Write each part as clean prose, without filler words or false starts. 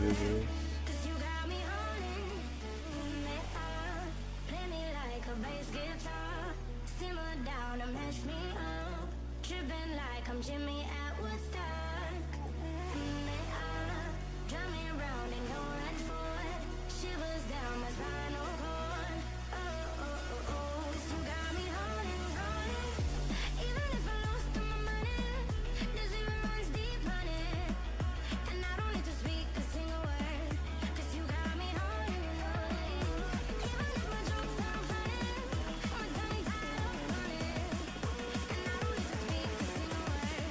do this. Jimmy at Woodstock. Drive me around and go right forward. Shivers down my spinal cord. Oh, 'cause you got me holding, holding. Even if I lost all my money, the zero runs deep on it. And I don't need to speak a single word. 'Cause you got me holding, holding. Even if my jokes sound funny, my tongue tied up on it. And I don't need to speak a single word.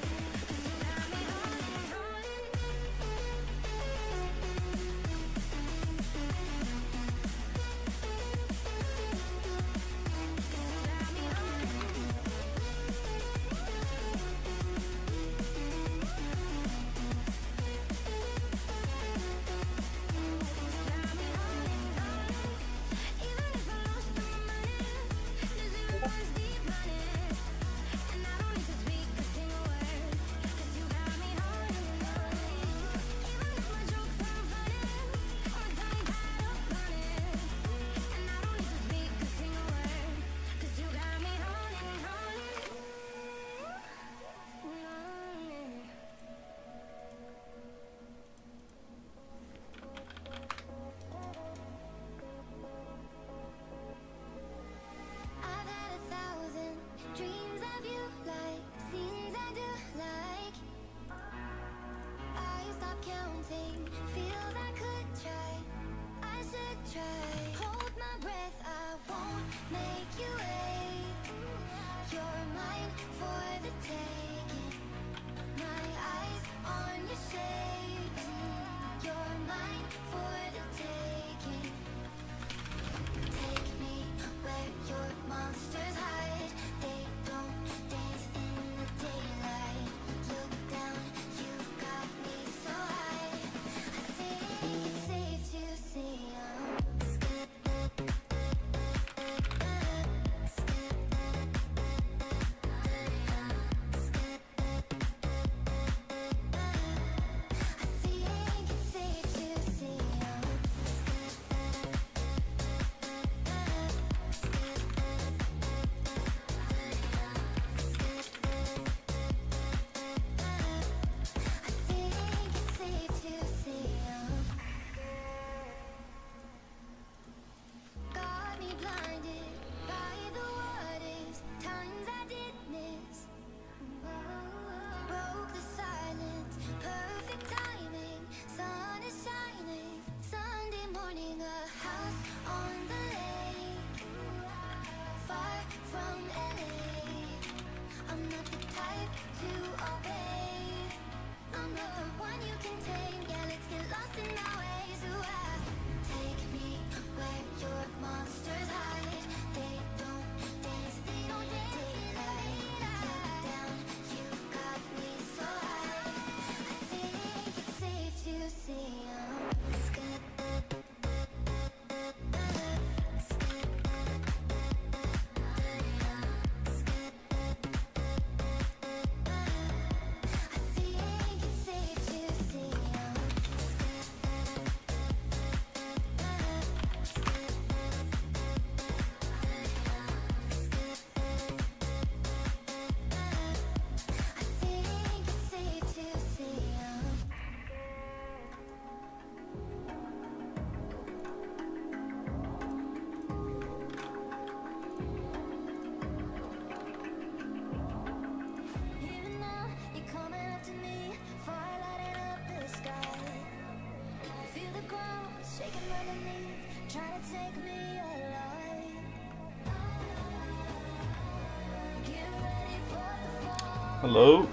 Hello?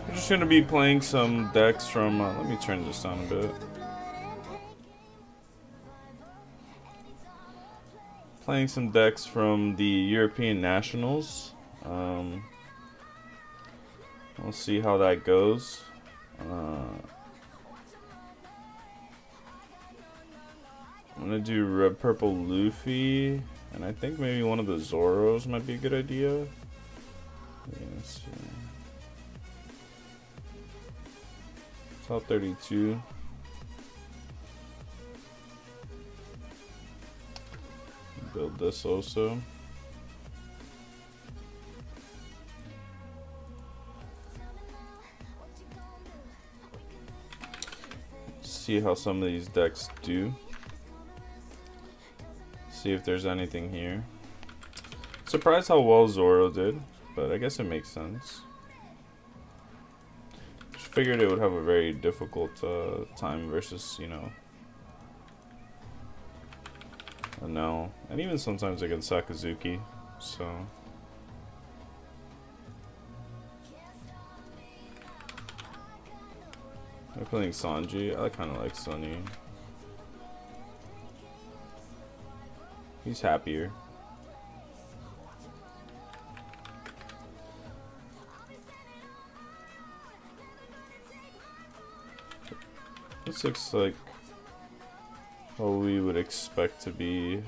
I'm just gonna be playing some decks from, let me turn this down a bit. Playing some decks from the European Nationals. We'll see how that goes. I'm gonna do Purple Luffy, and I think maybe one of the Zoros might be a good idea. Yeah, let's see. About 32. Build this also. See how some of these decks do. See if there's anything here. Surprised how well Zoro did, but I guess it makes sense. Just figured it would have a very difficult time versus, you know, no, and even sometimes against Sakazuki. So they're playing Sanji. I kind of like Sunny. He's happier. This looks like what we would expect to be.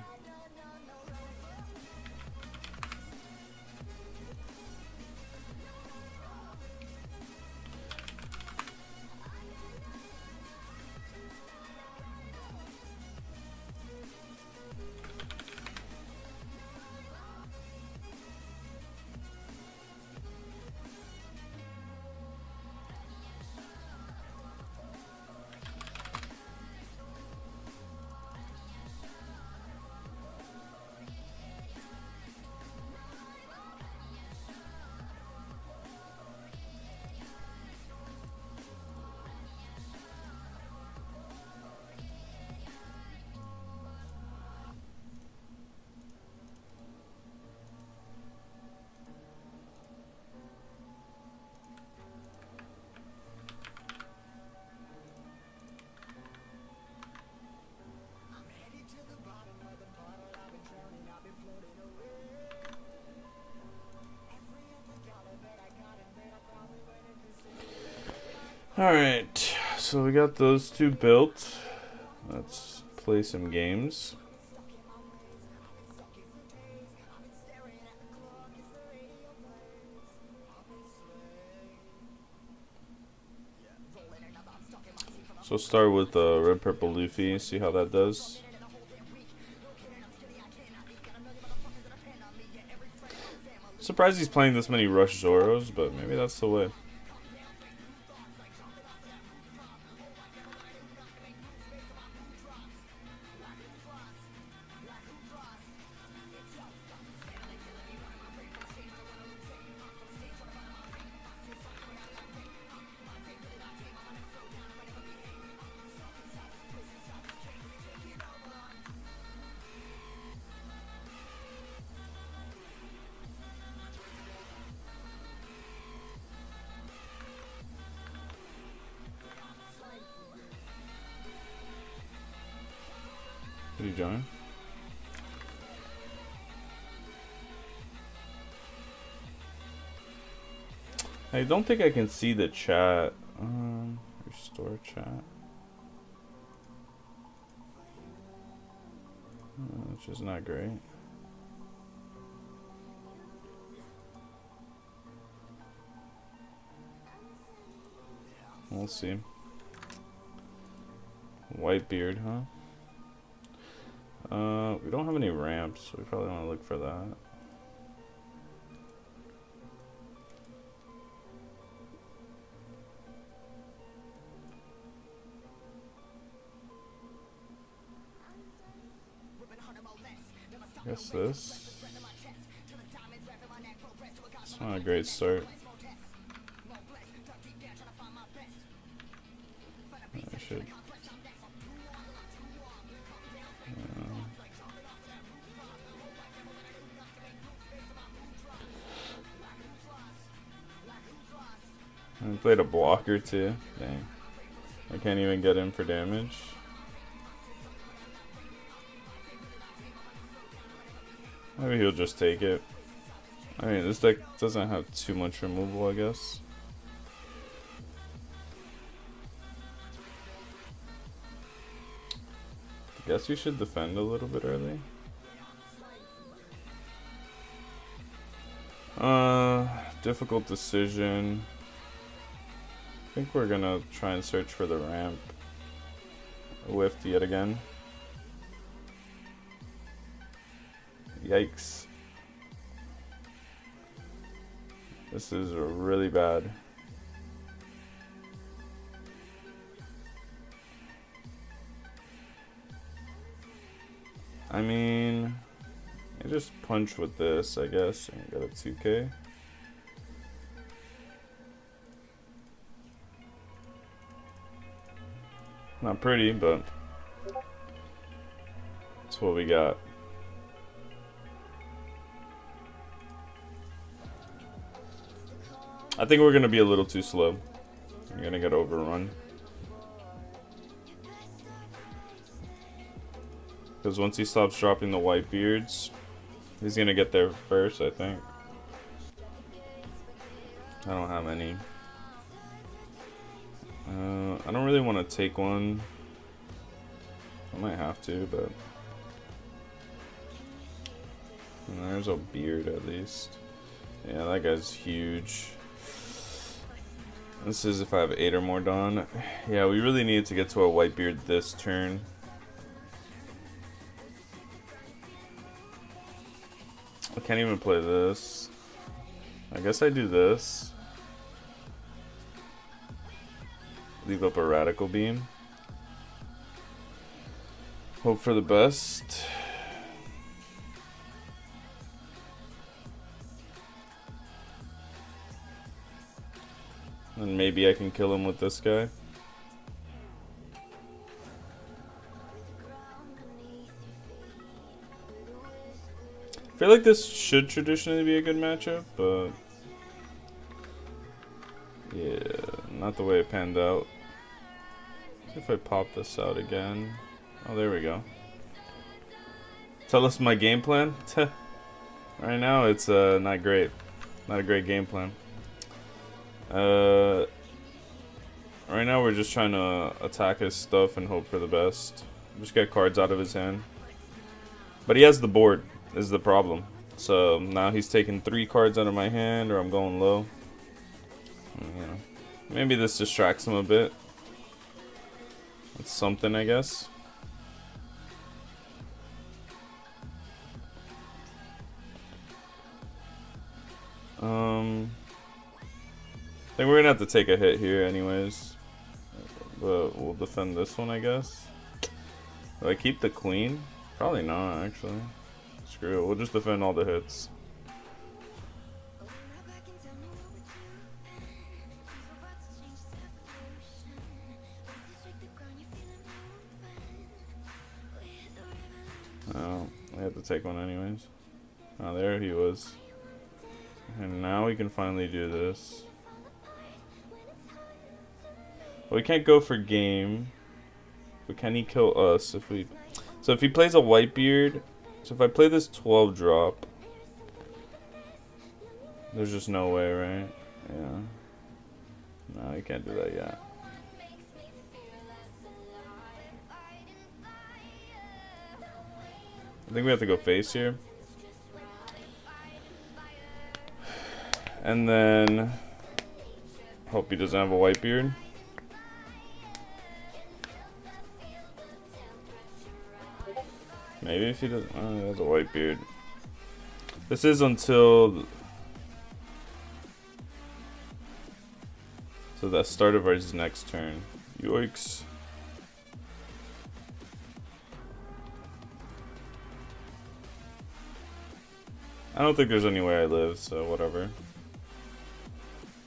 Alright, so we got those two built. Let's play some games. So start with red purple Luffy, see how that does. Surprised he's playing this many rush Zoros, but maybe that's the way. Did he join? I don't think I can see the chat. Restore chat. Which is not great. We'll see. Whitebeard, huh? We don't have any ramps, so we probably want to look for that. I guess this. It's not a great start. I should. I played a blocker too. Dang. I can't even get in for damage. Maybe he'll just take it. I mean, this deck doesn't have too much removal, I guess. I guess we should defend a little bit early. Difficult decision. I think we're gonna try and search for the ramp. Whiffed yet again. Yikes. This is really bad. I mean, I just punch with this, I guess, and got a 2K. Not pretty, but that's what we got. I think we're gonna be a little too slow. I'm gonna get overrun. Because once he stops dropping the Whitebeards, he's gonna get there first, I think. I don't have any. I don't really want to take one. I might have to, but there's a beard at least. Yeah, that guy's huge. This is if I have 8 or more done. Yeah, we really need to get to a Whitebeard this turn. I can't even play this. I guess I do this. Leave up a radical beam. Hope for the best. And maybe I can kill him with this guy. I feel like this should traditionally be a good matchup, but yeah, not the way it panned out. See if I pop this out again. Oh, there we go. Tell us my game plan. Right now, it's not great. Not a great game plan. Right now, we're just trying to attack his stuff and hope for the best. Just get cards out of his hand. But he has the board, is the problem. So now he's taking 3 cards out of my hand, or I'm going low. You know, maybe this distracts him a bit. That's something, I guess. I think we're gonna have to take a hit here anyways. But we'll defend this one, I guess. Do I keep the queen? Probably not, actually. Screw it, we'll just defend all the hits. Oh, I had to take one anyways. Oh, there he was. And now we can finally do this. Well, we can't go for game. But can he kill us if we... So if he plays a Whitebeard... So if I play this 12 drop... There's just no way, right? Yeah. No, you can't do that yet. I think we have to go face here. And then... Hope he doesn't have a Whitebeard. Maybe if he doesn't... Oh, he has a Whitebeard. This is until... So the start of his next turn. Yoicks. I don't think there's any way I live, so whatever.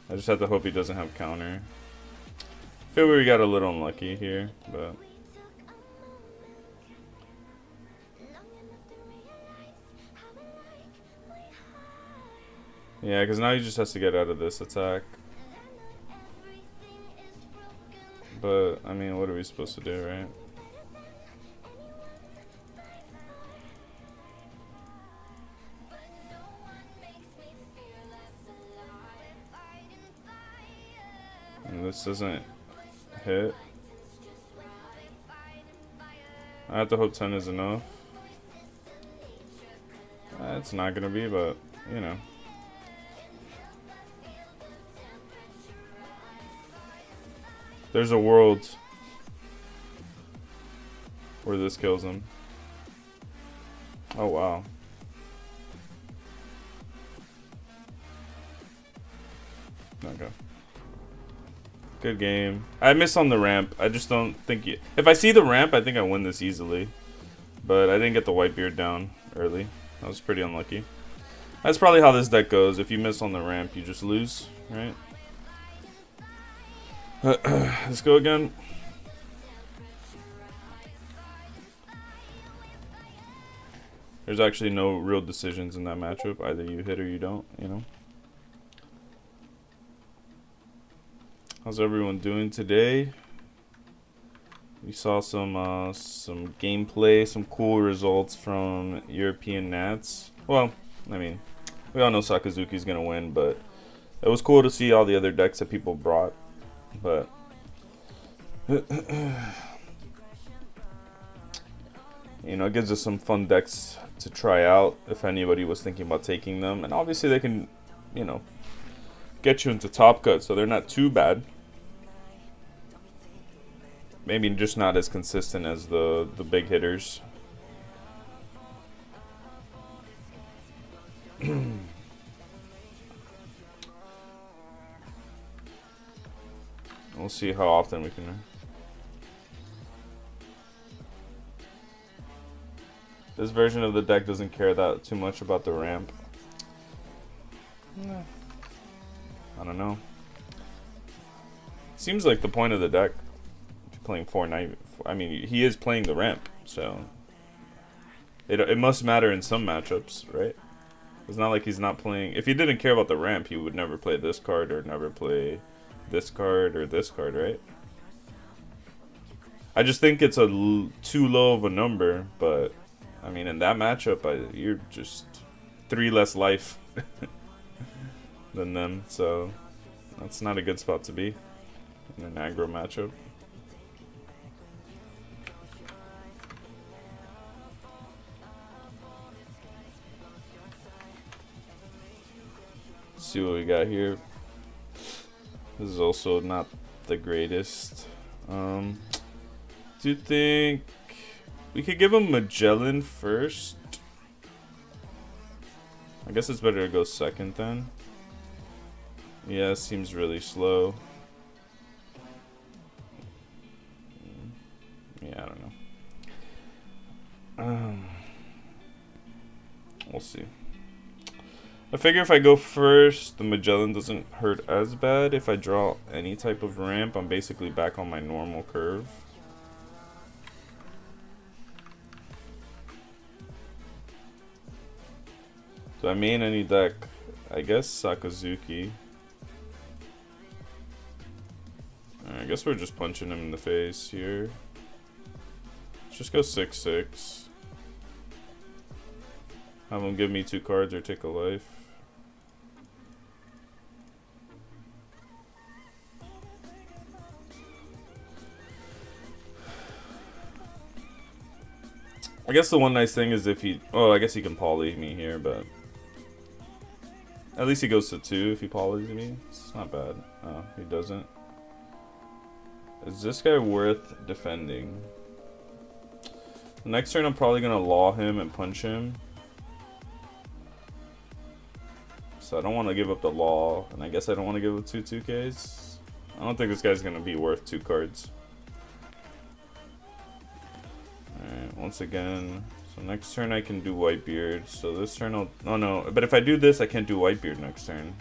I just have to hope he doesn't have counter. I feel we got a little unlucky here, but... Yeah, because now he just has to get out of this attack. But, I mean, what are we supposed to do, right? And this doesn't hit. I have to hope 10 is enough. It's not gonna be, but, you know. There's a world where this kills him. Oh wow. Okay. Good game. I miss on the ramp. I just don't think you... If I see the ramp, I think I win this easily. But I didn't get the Whitebeard down early. I was pretty unlucky. That's probably how this deck goes. If you miss on the ramp, you just lose, right? Let's go again. There's actually no real decisions in that matchup. Either you hit or you don't, you know? How's everyone doing today? We saw some gameplay, some cool results from European Nats. Well, I mean, we all know Sakazuki's gonna win, but it was cool to see all the other decks that people brought. But you know, it gives us some fun decks to try out if anybody was thinking about taking them. And obviously they can, you know, get you into top cut, so they're not too bad. Maybe just not as consistent as the big hitters. We'll see how often we can. This version of the deck doesn't care that too much about the ramp. I don't know. Seems like the point of the deck, playing Fortnite. I mean, he is playing the ramp, so it must matter in some matchups, right? It's not like he's not playing. If he didn't care about the ramp, he would never play this card or never play this card or this card, right? I just think it's too low of a number, but I mean, in that matchup, you're just 3 less life than them, so that's not a good spot to be in an aggro matchup. Let's see what we got here. This is also not the greatest. Do you think we could give him Magellan first? I guess it's better to go second then. Yeah, it seems really slow. Yeah, I don't know. We'll see. I figure if I go first, the Magellan doesn't hurt as bad. If I draw any type of ramp, I'm basically back on my normal curve. So I main any deck, I guess Sakazuki. I guess we're just punching him in the face here. Let's just go 6/6. Have him give me 2 cards or take a life. I guess the one nice thing is if he... Oh, I guess he can poly me here, but... At least he goes to 2 if he polys me. It's not bad. Oh, he doesn't. Is this guy worth defending? The next turn I'm probably going to law him and punch him. So I don't want to give up the law, and I guess I don't want to give up 2 2Ks. I don't think this guy's going to be worth 2 cards. Alright, once again. So next turn I can do Whitebeard. So this turn I'll... Oh no, but if I do this, I can't do Whitebeard next turn.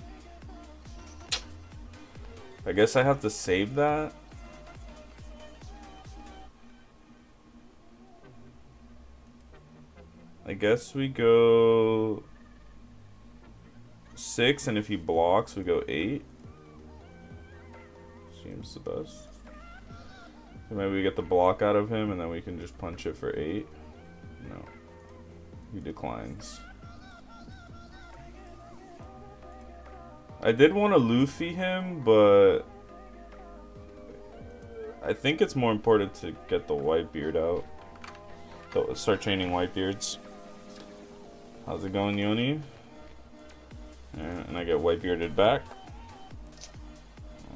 I guess I have to save that. I guess we go 6, and if he blocks, we go 8. Seems the best. So maybe we get the block out of him, and then we can just punch it for 8. No. He declines. I did want to Luffy him, but I think it's more important to get the Whitebeard out. So start chaining Whitebeards. How's it going, Yoni? And I get Whitebearded back. I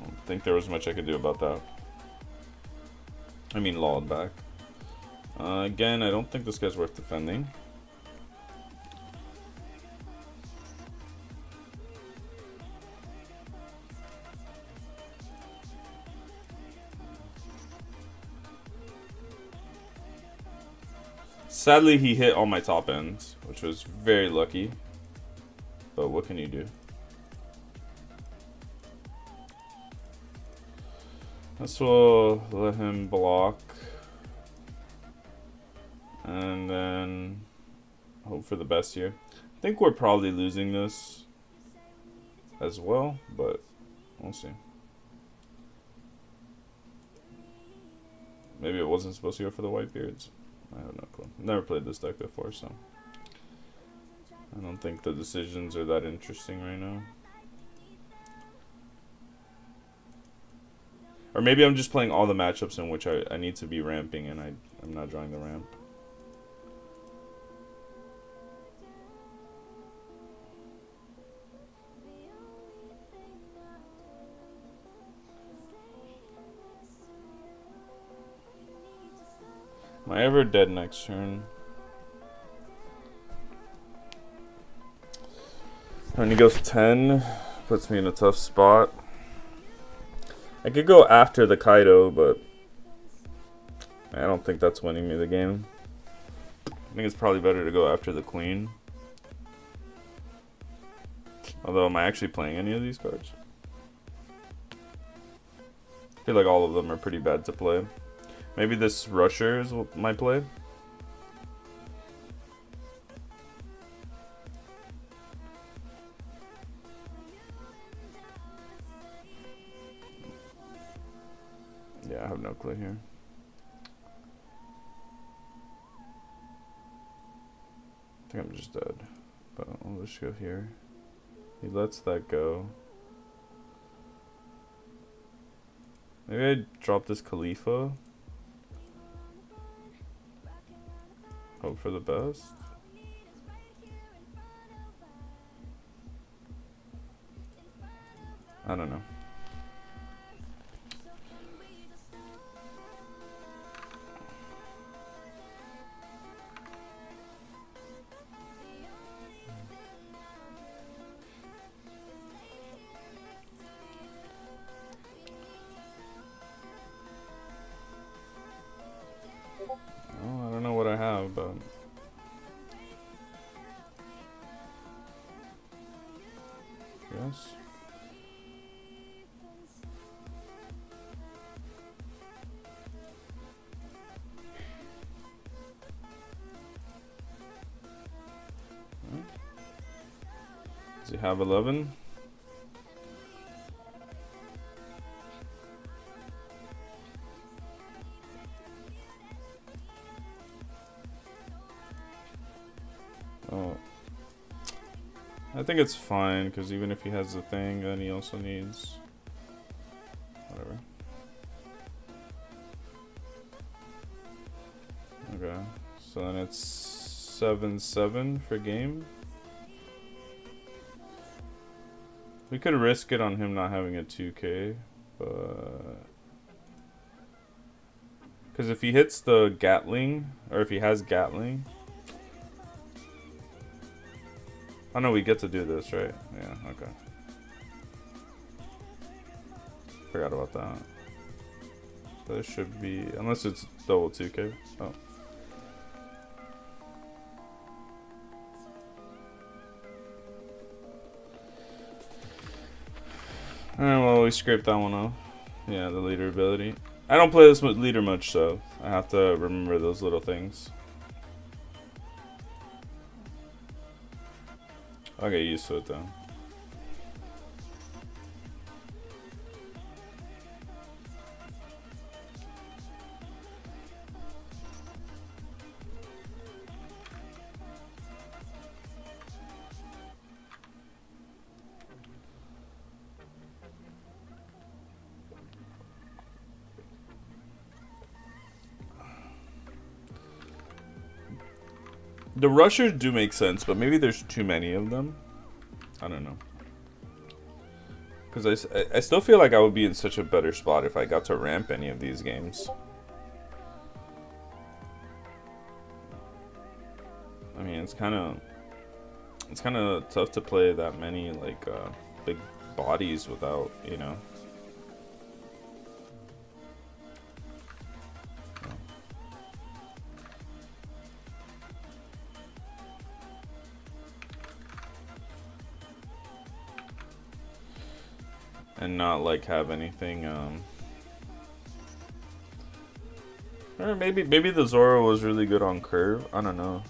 don't think there was much I could do about that. I mean, lulled back. Again, I don't think this guy's worth defending. Sadly, he hit all my top ends, which was very lucky. But what can you do? This will let him block. And then hope for the best here. I think we're probably losing this as well, but we'll see. Maybe it wasn't supposed to go for the Whitebeards. I have no clue. Never played this deck before, so I don't think the decisions are that interesting right now. Or maybe I'm just playing all the matchups in which I need to be ramping and I'm not drawing the ramp. Am I ever dead next turn? When he goes 10, puts me in a tough spot. I could go after the Kaido, but I don't think that's winning me the game. I think it's probably better to go after the Queen. Although, am I actually playing any of these cards? I feel like all of them are pretty bad to play. Maybe this Rusher is my play. Yeah, I have no clue here. I think I'm just dead. But I'll just go here. He lets that go. Maybe I drop this Khalifa. Hope for the best. I don't know. Oh, I don't know what I have, but yes. Does he have 11? Oh, I think it's fine because even if he has the thing, then he also needs whatever. Okay, so then it's 7-7 for game. We could risk it on him not having a 2K, but because if he hits the Gatling, or if he has Gatling. Oh no, we get to do this, right? Yeah, okay. Forgot about that. There should be, unless it's double 2K. Oh. Alright, well, we scraped that one off. Yeah, the leader ability. I don't play this leader much, so I have to remember those little things. I'll get used to it though. The rushers do make sense, but maybe there's too many of them. I don't know. Because I still feel like I would be in such a better spot if I got to ramp any of these games. it's kind of tough to play that many like big bodies without, you know. And not like have anything or maybe the Zoro was really good on curve. I don't know.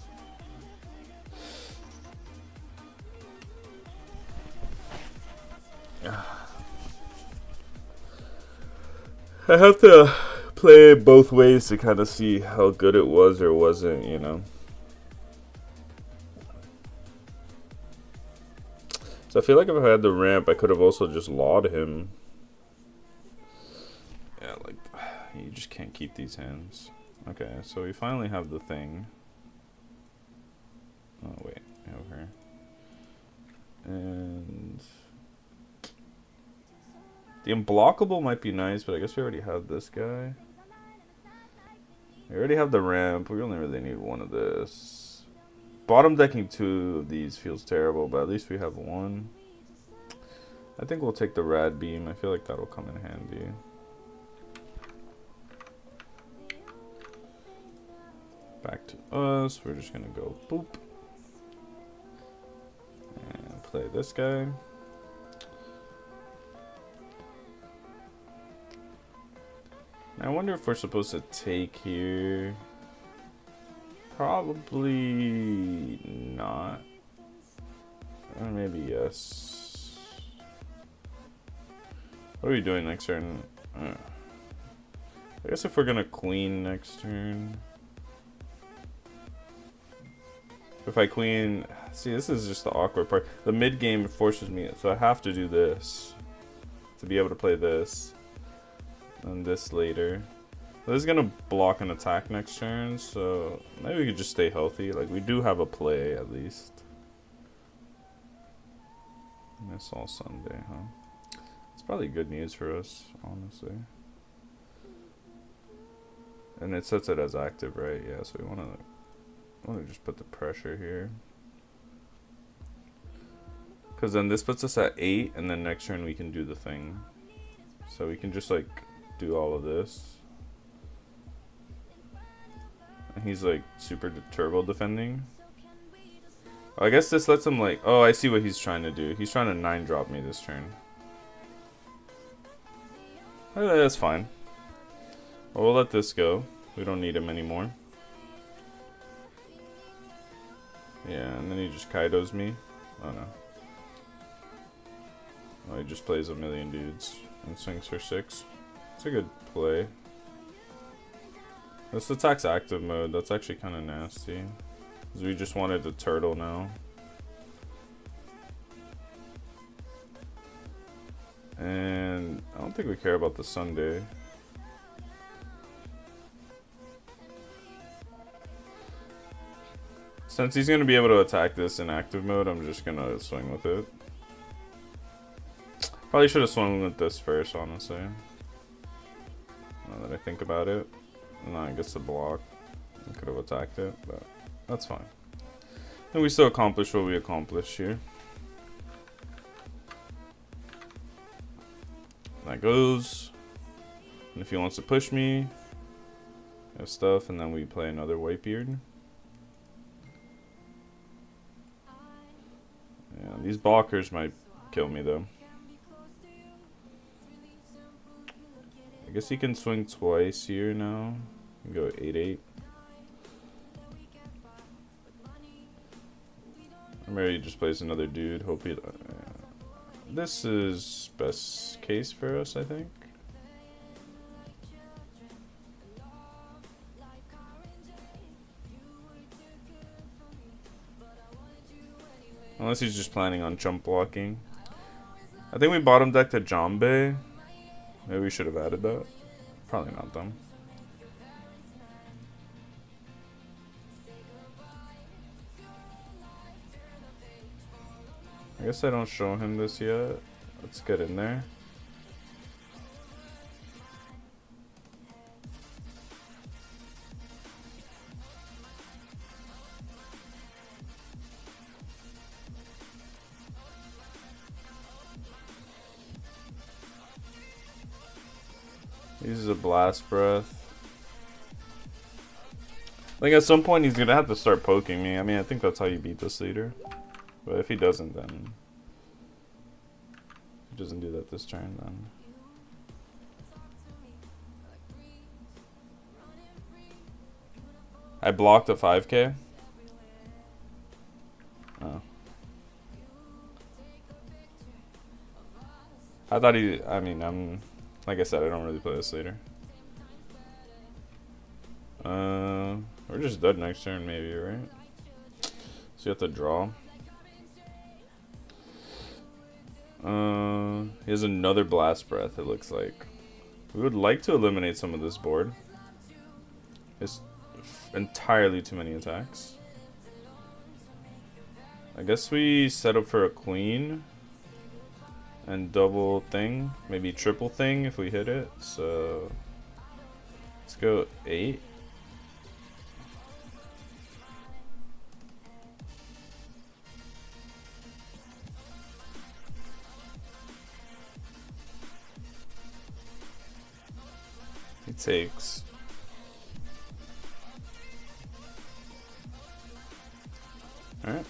I have to play it both ways to kind of see how good it was or wasn't, you know. So I feel like if I had the ramp, I could have also just lawed him. Yeah, like, you just can't keep these hands. Okay, so we finally have the thing. Oh, wait, over. And the unblockable might be nice, but I guess we already have this guy. We already have the ramp. We only really need one of this. Bottom decking 2 of these feels terrible, but at least we have one. I think we'll take the rad beam. I feel like that'll come in handy. Back to us. We're just gonna go boop. And play this guy. I wonder if we're supposed to take here. Probably not. Or maybe yes. What are we doing next turn? I guess if we're gonna queen next turn. If I queen... See, this is just the awkward part. The mid game forces me, so I have to do this. To be able to play this. And this later. This is gonna block an attack next turn, so maybe we could just stay healthy. Like, we do have a play at least. Miss all Sunday, huh? It's probably good news for us, honestly. And it sets it as active, right? Yeah, so we wanna just put the pressure here. Cause then this puts us at 8, and then next turn we can do the thing. So we can just like do all of this. And he's like super turbo defending. Oh, I guess this lets him like, oh, I see what he's trying to do. He's trying to 9-drop me this turn. That's fine. Well, we'll let this go. We don't need him anymore. Yeah, and then he just Kaidos me. Oh no. Oh, he just plays a million dudes and swings for 6. It's a good play. This attack's active mode. That's actually kind of nasty. Because we just wanted the turtle now. And I don't think we care about the Sunday. Since he's going to be able to attack this in active mode, I'm just going to swing with it. Probably should have swung with this first, honestly. Now that I think about it. And then I guess the block. I could have attacked it, but that's fine. And we still accomplished what we accomplished here. That goes. And if he wants to push me, I have stuff, and then we play another Whitebeard. Yeah, these blockers might kill me though. I guess he can swing twice here now. Go 8-8. Or maybe he just plays another dude. Hope he. This is best case for us, I think. Unless he's just planning on jump blocking. I think we bottom decked a Jambe. Maybe we should have added that. Probably not them. I guess I don't show him this yet. Let's get in there. Uses a blast breath. I think at some point he's gonna have to start poking me. I mean, I think that's how you beat this leader. But if he doesn't, then he doesn't do that this turn, then. I blocked a 5k. Oh. I thought he. I mean, like I said, I don't really play this leader. We're just dead next turn, maybe, right? So you have to draw. He has another blast breath, it looks like. We would like to eliminate some of this board. It's entirely too many attacks. I guess we set up for a queen and double thing, maybe triple thing if we hit it. So let's go 8. He takes. All right.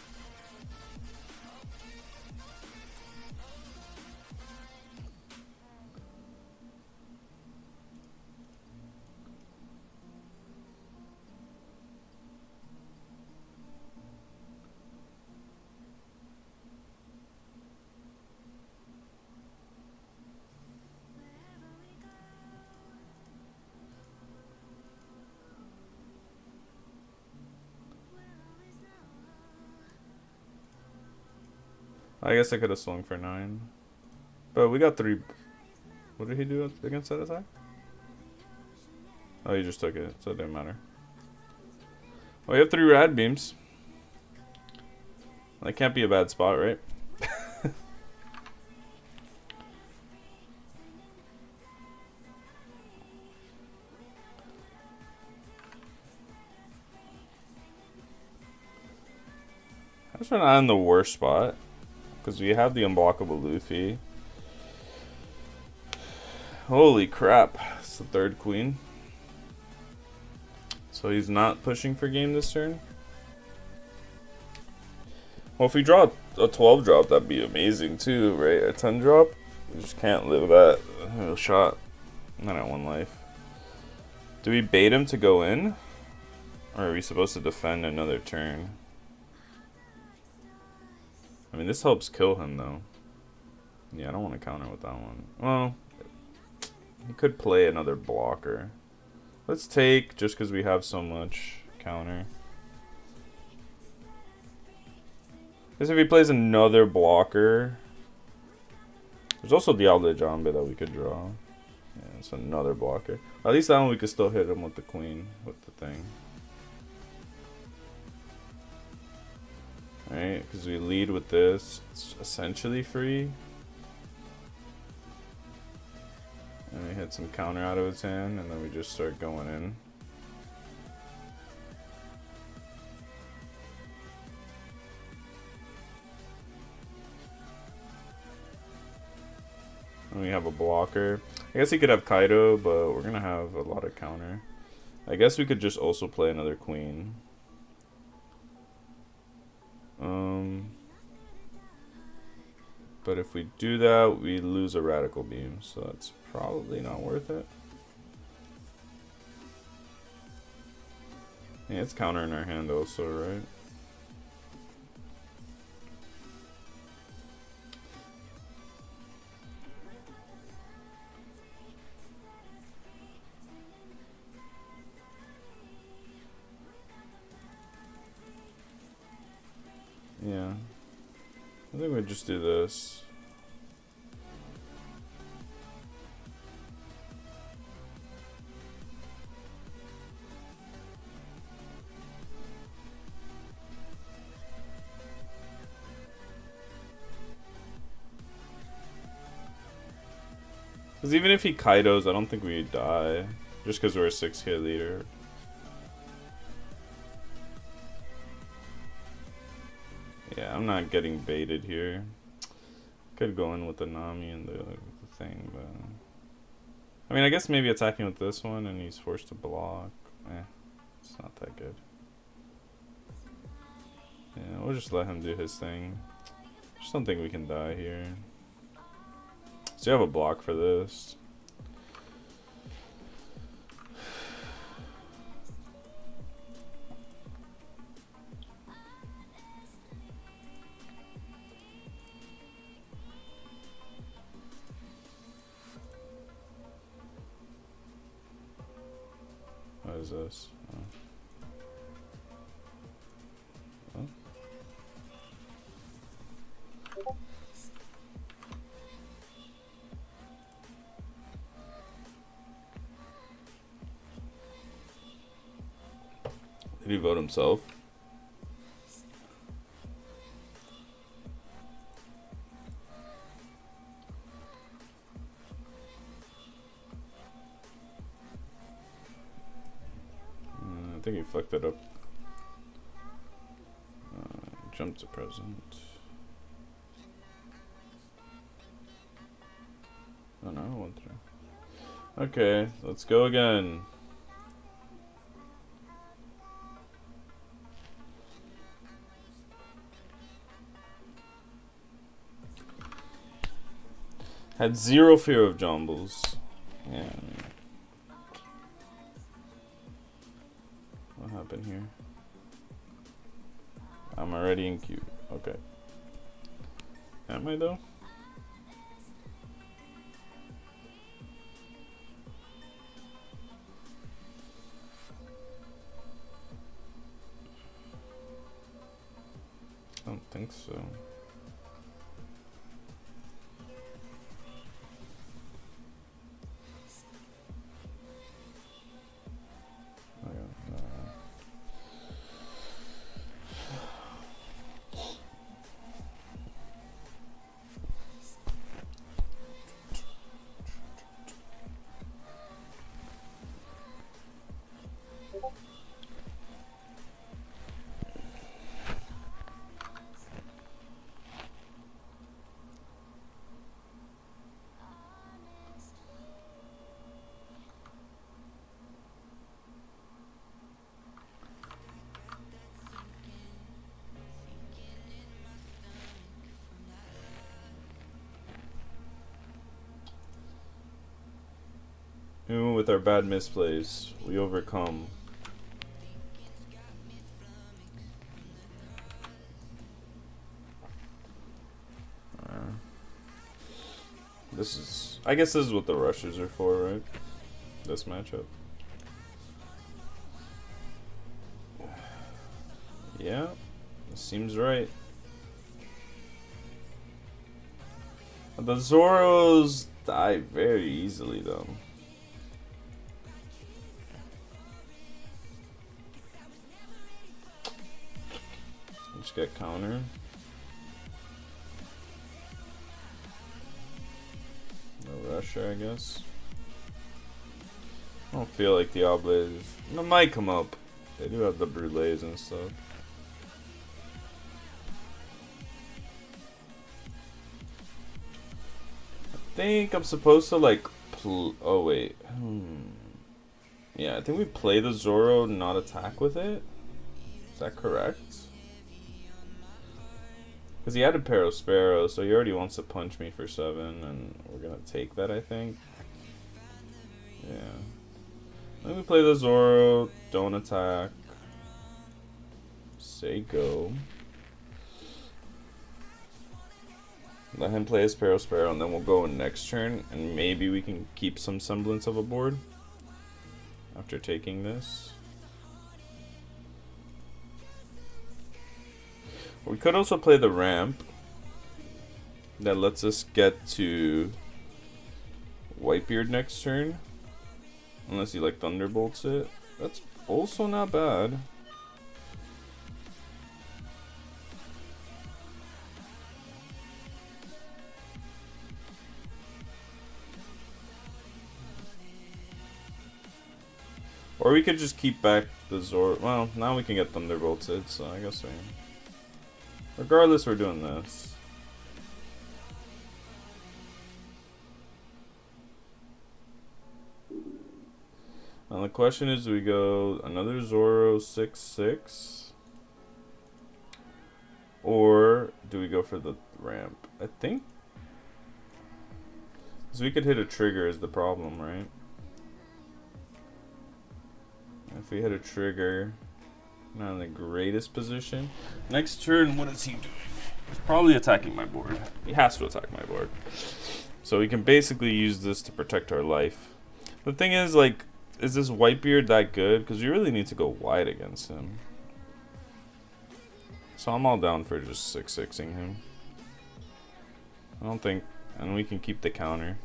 I guess I could have swung for 9. But we got 3. What did he do against that attack? Oh, he just took it, so it didn't matter. Well, we have 3 rad beams. That can't be a bad spot, right? That's not in the worst spot. Because we have the unblockable Luffy. Holy crap. It's the 3rd queen. So he's not pushing for game this turn. Well, if we draw a 12 drop, that'd be amazing too, right? A 10 drop? We just can't live that. No shot. Not at 1 life. Do we bait him to go in? Or are we supposed to defend another turn? I mean, this helps kill him, though. Yeah, I don't want to counter with that one. Well, he could play another blocker. Let's take, just because we have so much counter. Because if he plays another blocker... There's also Diablo Jambe that we could draw. Yeah, it's another blocker. At least that one we could still hit him with the queen, with the thing. Alright, because we lead with this, it's essentially free. And we hit some counter out of his hand, and then we just start going in. And we have a blocker. I guess he could have Kaido, but we're going to have a lot of counter. I guess we could just also play another queen. But if we do that, we lose a radical beam, so that's probably not worth it. Yeah, it's counter in our hand also, right? Yeah. I think we just do this. Because even if he Kaidos, I don't think we die. Just because we're a 6k leader. Yeah, I'm not getting baited here. Could go in with the Nami and the thing, but I mean, I guess maybe attacking with this one and he's forced to block. It's not that good. Yeah, we'll just let him do his thing. Just don't think we can die here. So you have a block for this. What is this? Oh. Did he vote himself? I think he fucked it up. Jump to present. Oh no, I went through. Okay, let's go again. Had zero fear of jumbles. Yeah. What happened here? I'm already in queue. Okay. Am I though? I don't think so. Even with our bad misplays, we overcome. This is, I guess this is what the rushes are for, right? This matchup. Yeah, seems right. The Zoros die very easily though. Just get counter. No rusher, I guess. I don't feel like the Oblays. It might come up. They do have the Brûlés and stuff. I think I'm supposed to like oh wait. Yeah, I think we play the Zoro, not attack with it. Is that correct? Because he had a Sparrow, so he already wants to punch me for 7, and we're gonna take that, I think. Yeah. Then we play the Zoro, don't attack. Say go. Let him play his Sparrow, and then we'll go in next turn, and maybe we can keep some semblance of a board after taking this. We could also play the ramp that lets us get to Whitebeard next turn, unless he like thunderbolts it. That's also not bad. Or we could just keep back the Zoro. Well, now we can get thunderbolted, so I guess we... Regardless, we're doing this. Now the question is, do we go another Zoro 6-6? Or do we go for the ramp? I think... So we could hit a trigger is the problem, right? If we hit a trigger, not in the greatest position. Next turn, what is he doing? He's probably attacking my board. He has to attack my board. So we can basically use this to protect our life. The thing is, like, is this Whitebeard that good? Because we really need to go wide against him. So I'm all down for just 6-6ing him. I don't think... And we can keep the counter.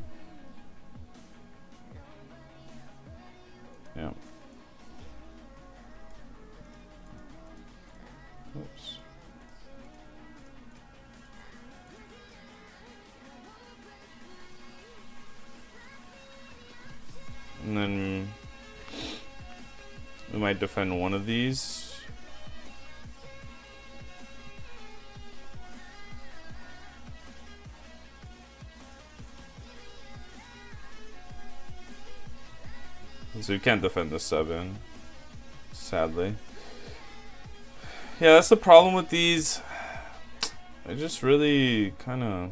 Yeah. Oops. And then we might defend one of these. So you can't defend the 7, sadly. Yeah, that's the problem with these. They just really kind of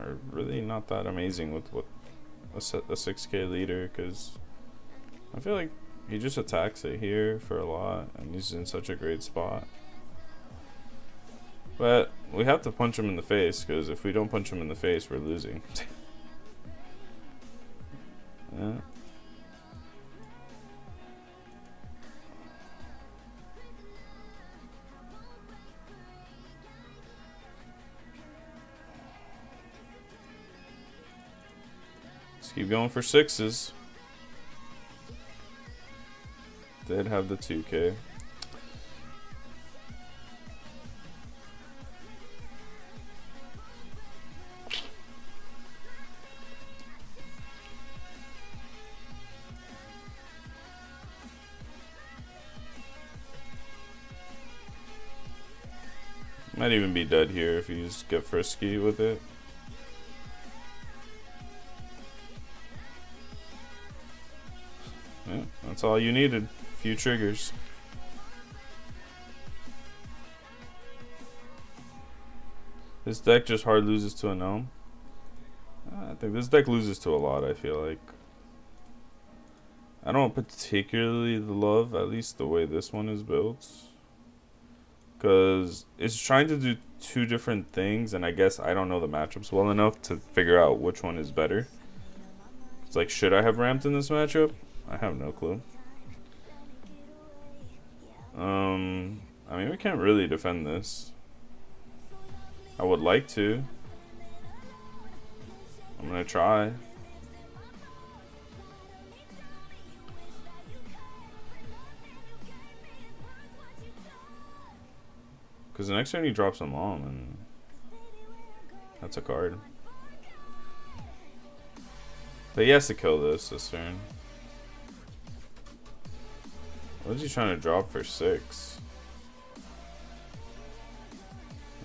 are really not that amazing with what a 6K leader, because I feel like he just attacks it here for a lot, and he's in such a great spot. But we have to punch him in the face, because if we don't punch him in the face, we're losing. Yeah. Keep going for 6s. Did have the 2K. Might even be dead here if you just get frisky with it. Yeah, that's all you needed. A few triggers. This deck just hard loses to a gnome. I think this deck loses to a lot, I feel like. I don't particularly love, at least the way this one is built. Because it's trying to do two different things, and I guess I don't know the matchups well enough to figure out which one is better. It's like, should I have ramped in this matchup? I have no clue. I mean, we can't really defend this. I would like to. I'm gonna try. Because the next turn he drops a mom, and that's a card. But he has to kill this turn. What is he trying to drop for 6?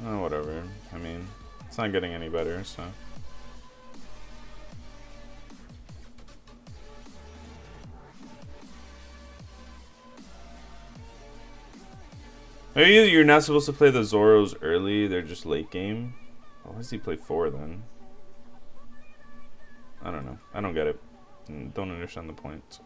Oh, whatever. I mean, it's not getting any better, so. Maybe you're not supposed to play the Zoros early, they're just late game. Why does he play 4 then? I don't know. I don't get it. Don't understand the point.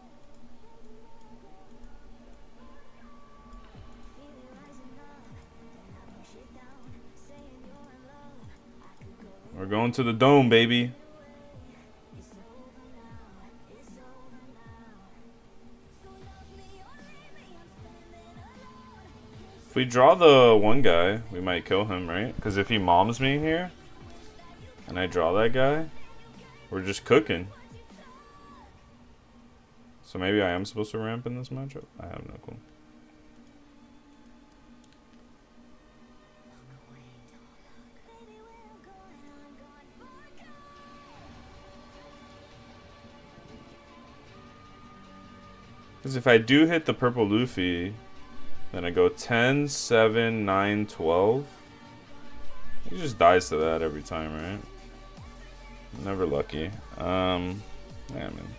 We're going to the dome, baby. If we draw the one guy, we might kill him, right? Because if he moms me here, and I draw that guy, we're just cooking. So maybe I am supposed to ramp in this matchup? I have no clue. Because if I do hit the Purple Luffy, then I go 10, 7, 9, 12. He just dies to that every time, right? Never lucky. Yeah, man.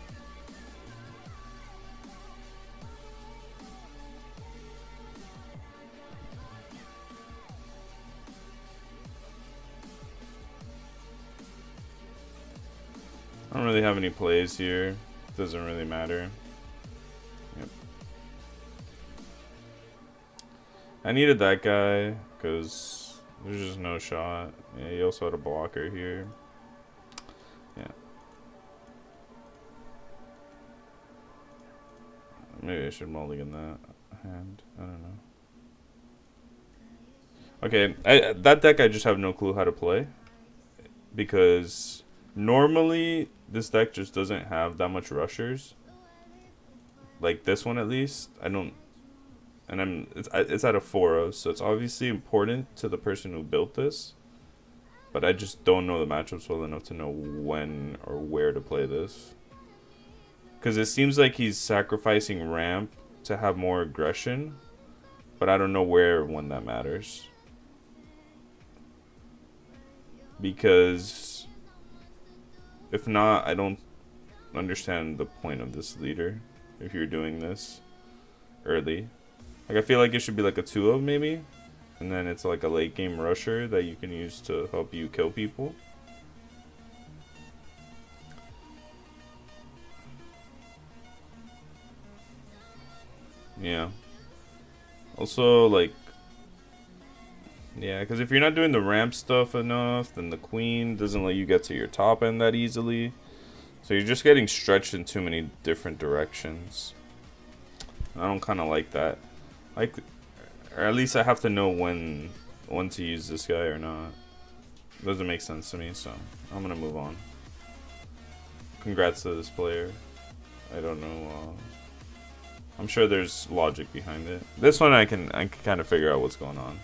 I don't really have any plays here. Doesn't really matter. Yep. I needed that guy because there's just no shot. Yeah, he also had a blocker here. Yeah. Maybe I should mulligan that hand. I don't know. Okay, that deck I just have no clue how to play. Because normally this deck just doesn't have that much rushers. Like this one at least. I don't... And it's at a 4-0, so it's obviously important to the person who built this. But I just don't know the matchups well enough to know when or where to play this. Because it seems like he's sacrificing ramp to have more aggression. But I don't know where or when that matters. Because if not, I don't understand the point of this leader if you're doing this early. Like, I feel like it should be like a 2-0 maybe, and then it's like a late game rusher that you can use to help you kill people. Yeah. Also, like, yeah, because if you're not doing the ramp stuff enough, then the queen doesn't let you get to your top end that easily. So you're just getting stretched in too many different directions. I don't kind of like that. Like, or at least I have to know when to use this guy or not. It doesn't make sense to me, so I'm gonna move on. Congrats to this player. I don't know. I'm sure there's logic behind it. This one I can kind of figure out what's going on.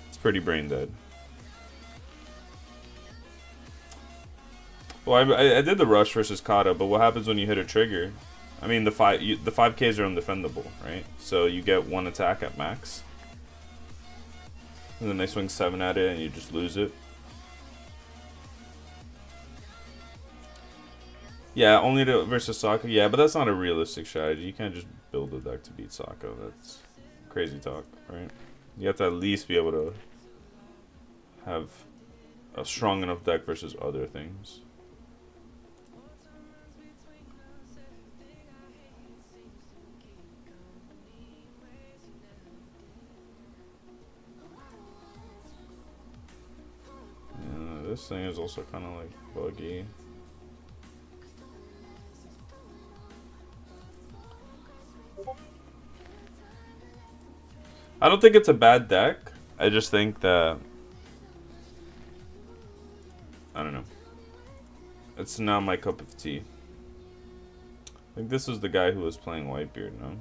It's pretty brain dead. Well, I did the rush versus Kata, but what happens when you hit a trigger? I mean, the 5Ks are undefendable, right? So you get one attack at max, and then they swing 7 at it, and you just lose it. Yeah, only to versus Sokka. Yeah, but that's not a realistic strategy. You can't just build a deck to beat Sokka. That's crazy talk, right? You have to at least be able to have a strong enough deck versus other things. Yeah, this thing is also kind of like buggy. I don't think it's a bad deck. I just think that, I don't know. It's not my cup of tea. I think this was the guy who was playing Whitebeard, no?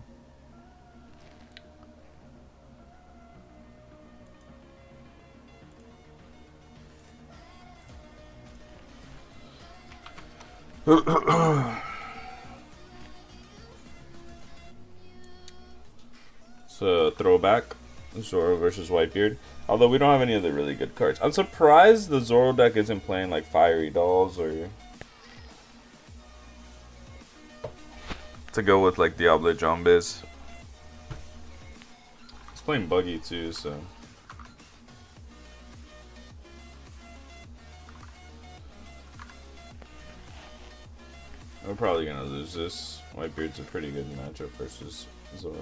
It's a throwback. Zoro versus Whitebeard. Although we don't have any of the really good cards. I'm surprised the Zoro deck isn't playing like Fiery Dolls or to go with like Diablo Jambes. He's playing Buggy too, so we're probably gonna lose this. Whitebeard's a pretty good matchup versus Zoro.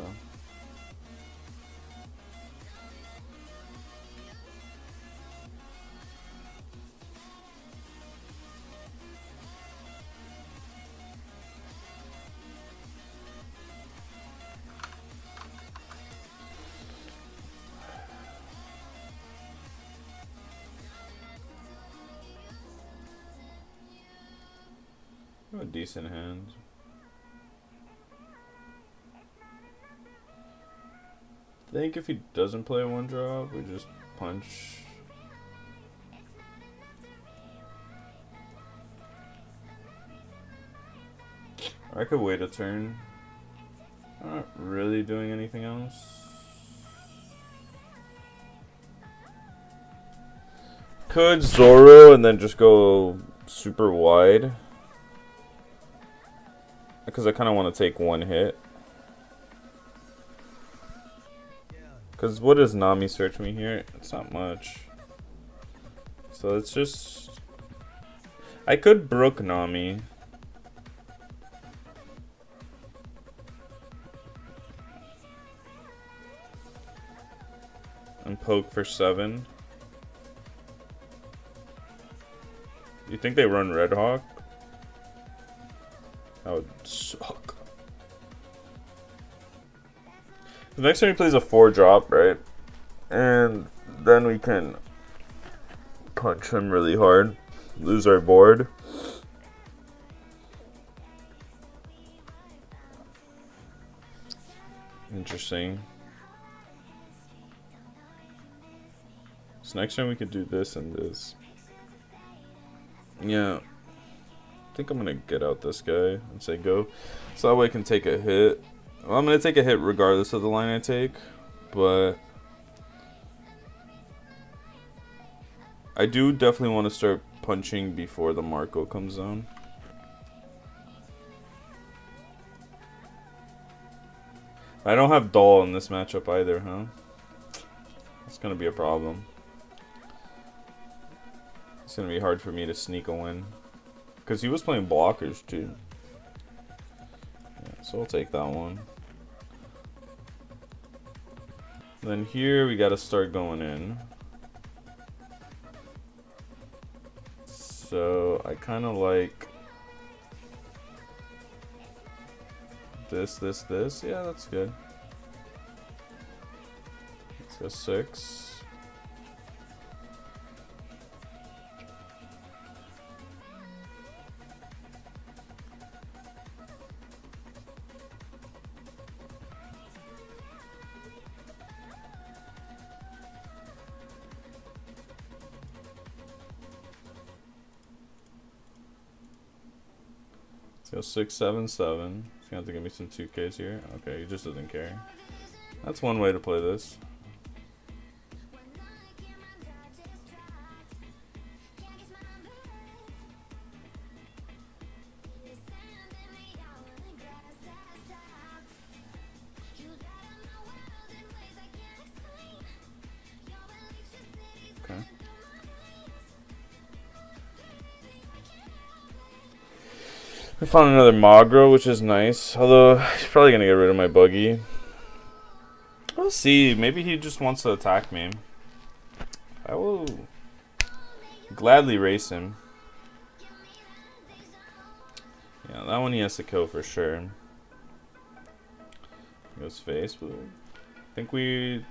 A decent hand. I think if he doesn't play a 1-drop, we just punch. Or I could wait a turn. I'm not really doing anything else. Could Zoro and then just go super wide. Because I kind of want to take one hit. Because what does Nami search me here? It's not much. So it's just... I could Brook Nami. poke for 7. You think they run Red Hawk? That would suck. The next time he plays a 4-drop, right? And then we can punch him really hard. Lose our board. Interesting. So next time we could do this and this. Yeah. I think I'm gonna get out this guy and say go. So that way I can take a hit. Well, I'm gonna take a hit regardless of the line I take, but I do definitely want to start punching before the Marco comes down. I don't have Doll in this matchup either, huh? It's gonna be a problem. It's gonna be hard for me to sneak a win. Because he was playing blockers too. Yeah, so I'll take that one. Then here we gotta start going in. So I kinda like this. Yeah, that's good. Let's go 6. Go 6, 7, 7. He's gonna have to give me some 2Ks here. Okay, he just doesn't care. That's one way to play this. Okay. We found another Magro, which is nice. Although, he's probably going to get rid of my buggy. We'll see. Maybe he just wants to attack me. I will gladly race him. Yeah, that one he has to kill for sure. Goes face. I think we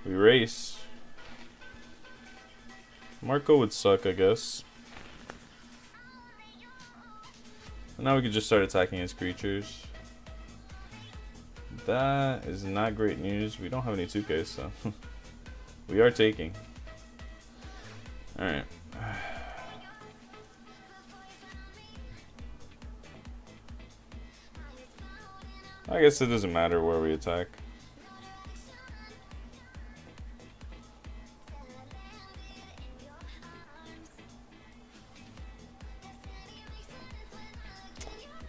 race. Marco would suck, I guess. Now we can just start attacking his creatures. That is not great news. We don't have any 2Ks, so we are taking. Alright. I guess it doesn't matter where we attack.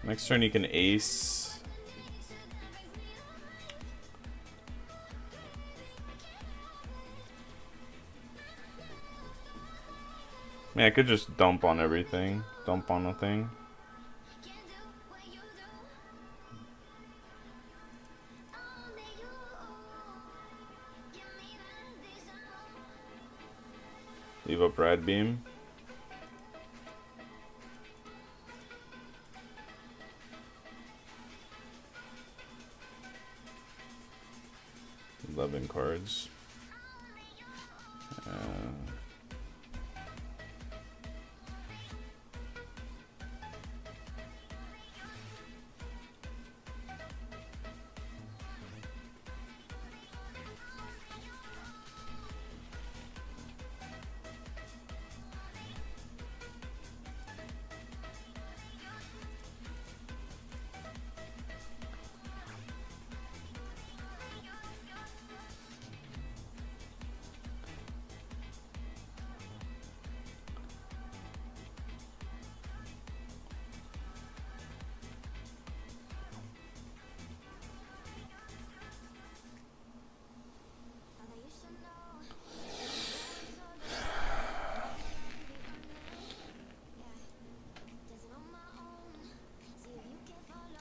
Next turn you can ace. Man, I could just dump on everything. Dump on a thing. Leave up Rad Beam. Cards.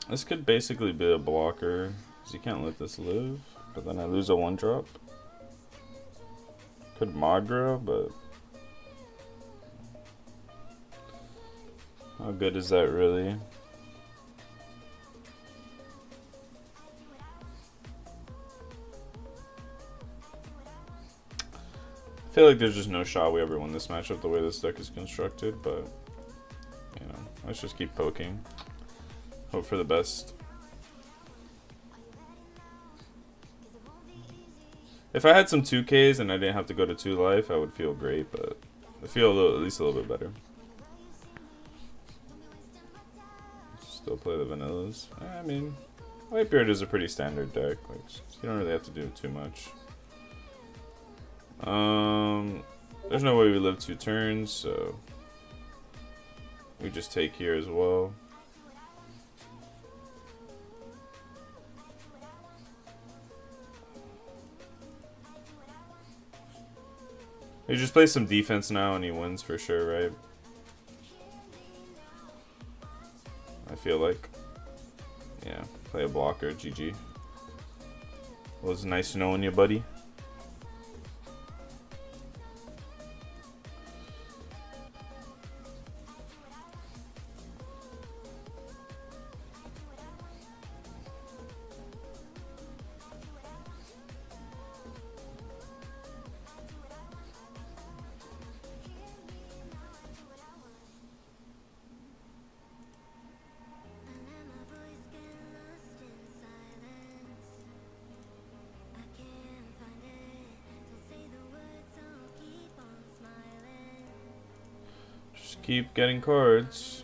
This could basically be a blocker, because you can't let this live, but then I lose a 1-drop. Put Magra, but how good is that really? I feel like there's just no shot we ever win this matchup the way this deck is constructed, but you know, let's just keep poking. Hope for the best. If I had some 2Ks and I didn't have to go to 2 life, I would feel great, but I feel at least a little bit better. Still play the vanillas. I mean, Whitebeard is a pretty standard deck. Like, you don't really have to do too much. There's no way we live 2 turns, so we just take here as well. He just plays some defense now and he wins for sure, right? I feel like. Yeah, play a blocker, GG. Well, it was nice knowing you, buddy. Keep getting cards.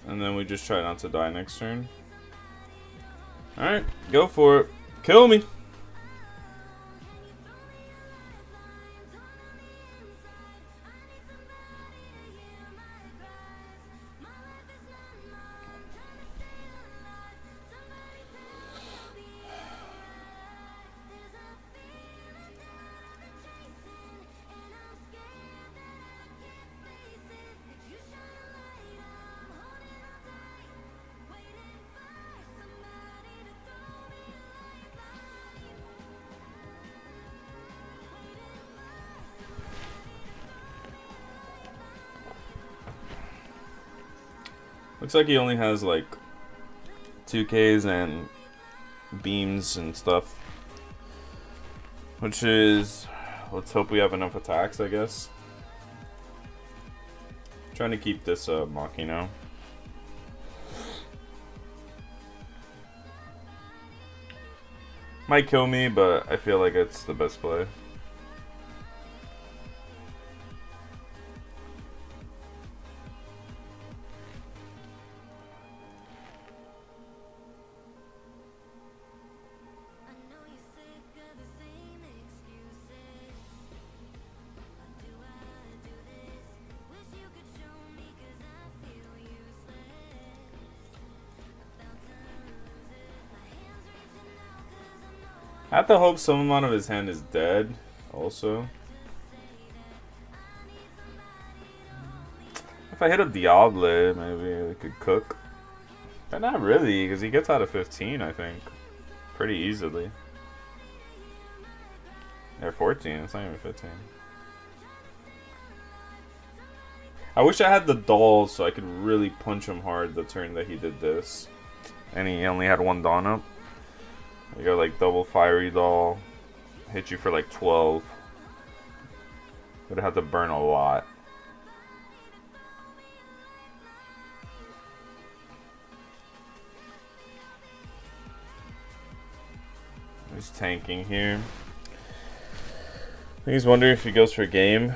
And then we just try not to die next turn. Alright, go for it. Kill me. Looks like he only has like 2Ks and beams and stuff. Which is, let's hope we have enough attacks, I guess. Trying to keep this Maki now. Might kill me, but I feel like it's the best play. I have to hope some amount of his hand is dead, also. If I hit a Diable, maybe we could cook. But not really, because he gets out of 15, I think. Pretty easily. Or 14, it's not even 15. I wish I had the dolls so I could really punch him hard the turn that he did this. And he only had 1 Dawn up. You got like double fiery doll, hit you for like 12. Would have to burn a lot. He's tanking here. I think he's wondering if he goes for a game.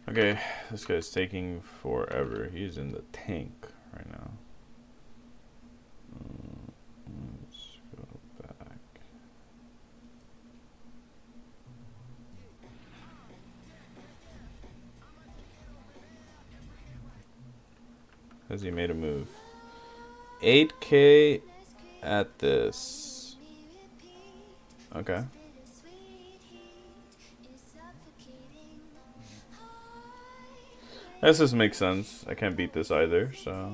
Okay, this guy's taking forever. He's in the tank right now. Let's go back. Has he made a move? 8K at this. Okay. I guess this makes sense. I can't beat this either, so.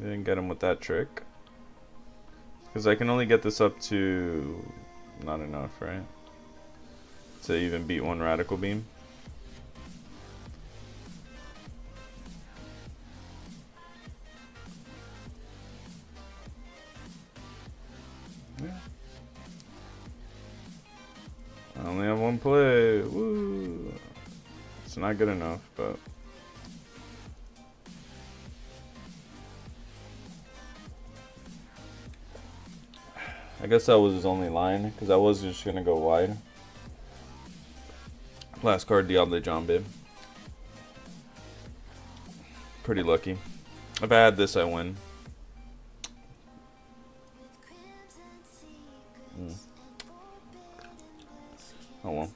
Didn't get him with that trick. Because I can only get this up to... Not enough, right? To even beat one Radical Beam. Yeah. I only have one play. Woo! It's not good enough, but... I guess that was his only line, because I was just going to go wide. Last card, Diable Jambe. Pretty lucky. If I had this, I win. Oh well.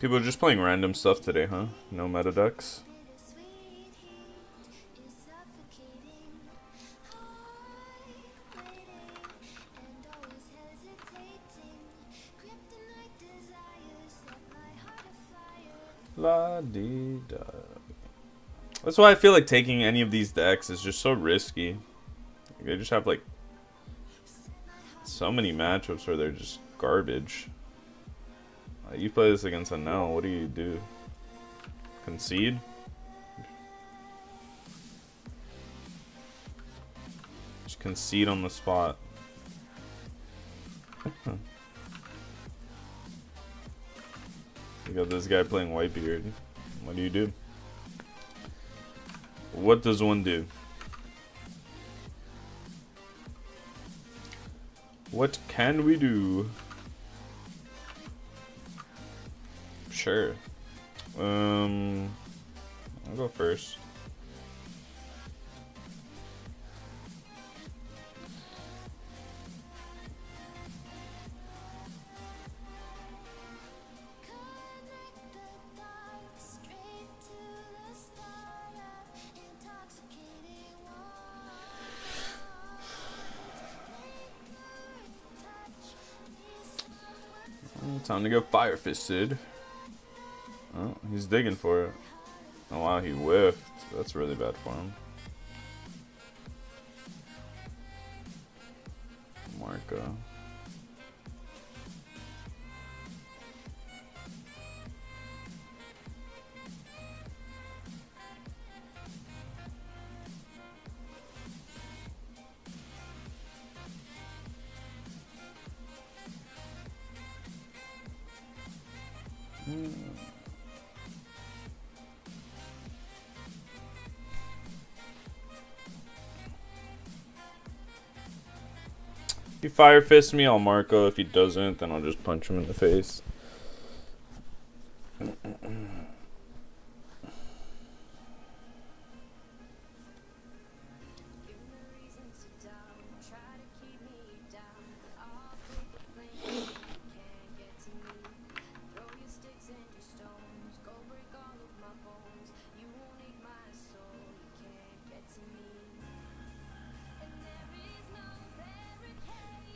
People are just playing random stuff today, huh? No meta decks? La dee da. That's why I feel like taking any of these decks is just so risky. They just have like so many matchups where they're just garbage. You play this against a Nell, what do? Concede? Just concede on the spot. You got this guy playing Whitebeard. What do? What does one do? What can we do? Sure. I'll go first. Time to go Fire Fisted. Oh, he's digging for it. Oh wow, he whiffed. That's really bad for him. Marco. If he Fire Fists me, I'll Marco. If he doesn't, then I'll just punch him in the face.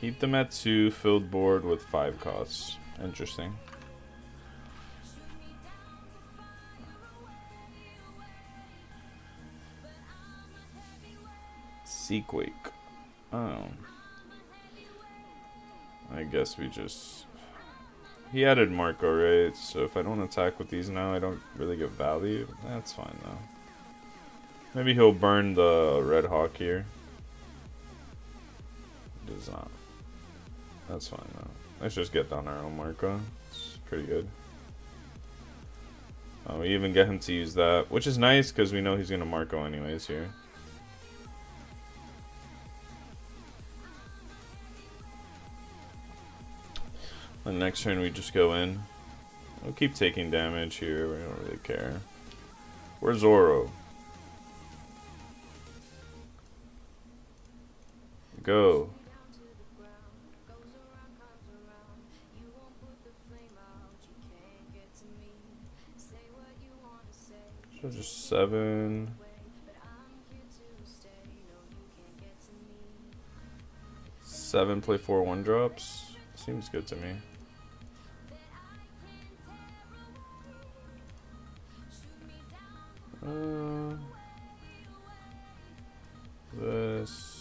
Keep them at 2, filled board with 5 costs. Interesting. Sequake. Oh. I guess we just He added Marco, right? So if I don't attack with these now, I don't really get value. That's fine though. Maybe he'll burn the Red Hawk here. Does not. That's fine though. Let's just get down our own Marco. It's pretty good. We even get him to use that, which is nice because we know he's gonna Marco anyways here. The next turn we just go in. We'll keep taking damage here, we don't really care. Where's Zoro? Go. So just 7. 7 play 4 1-drops. Seems good to me. This.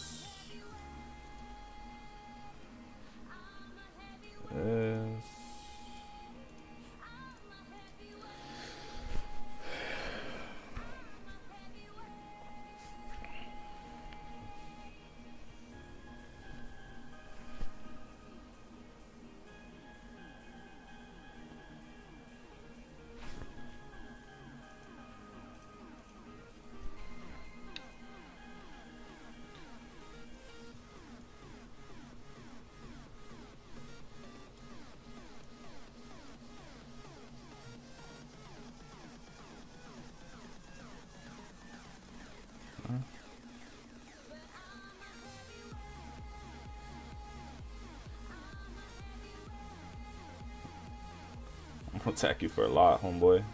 I'll attack you for a lot, homeboy.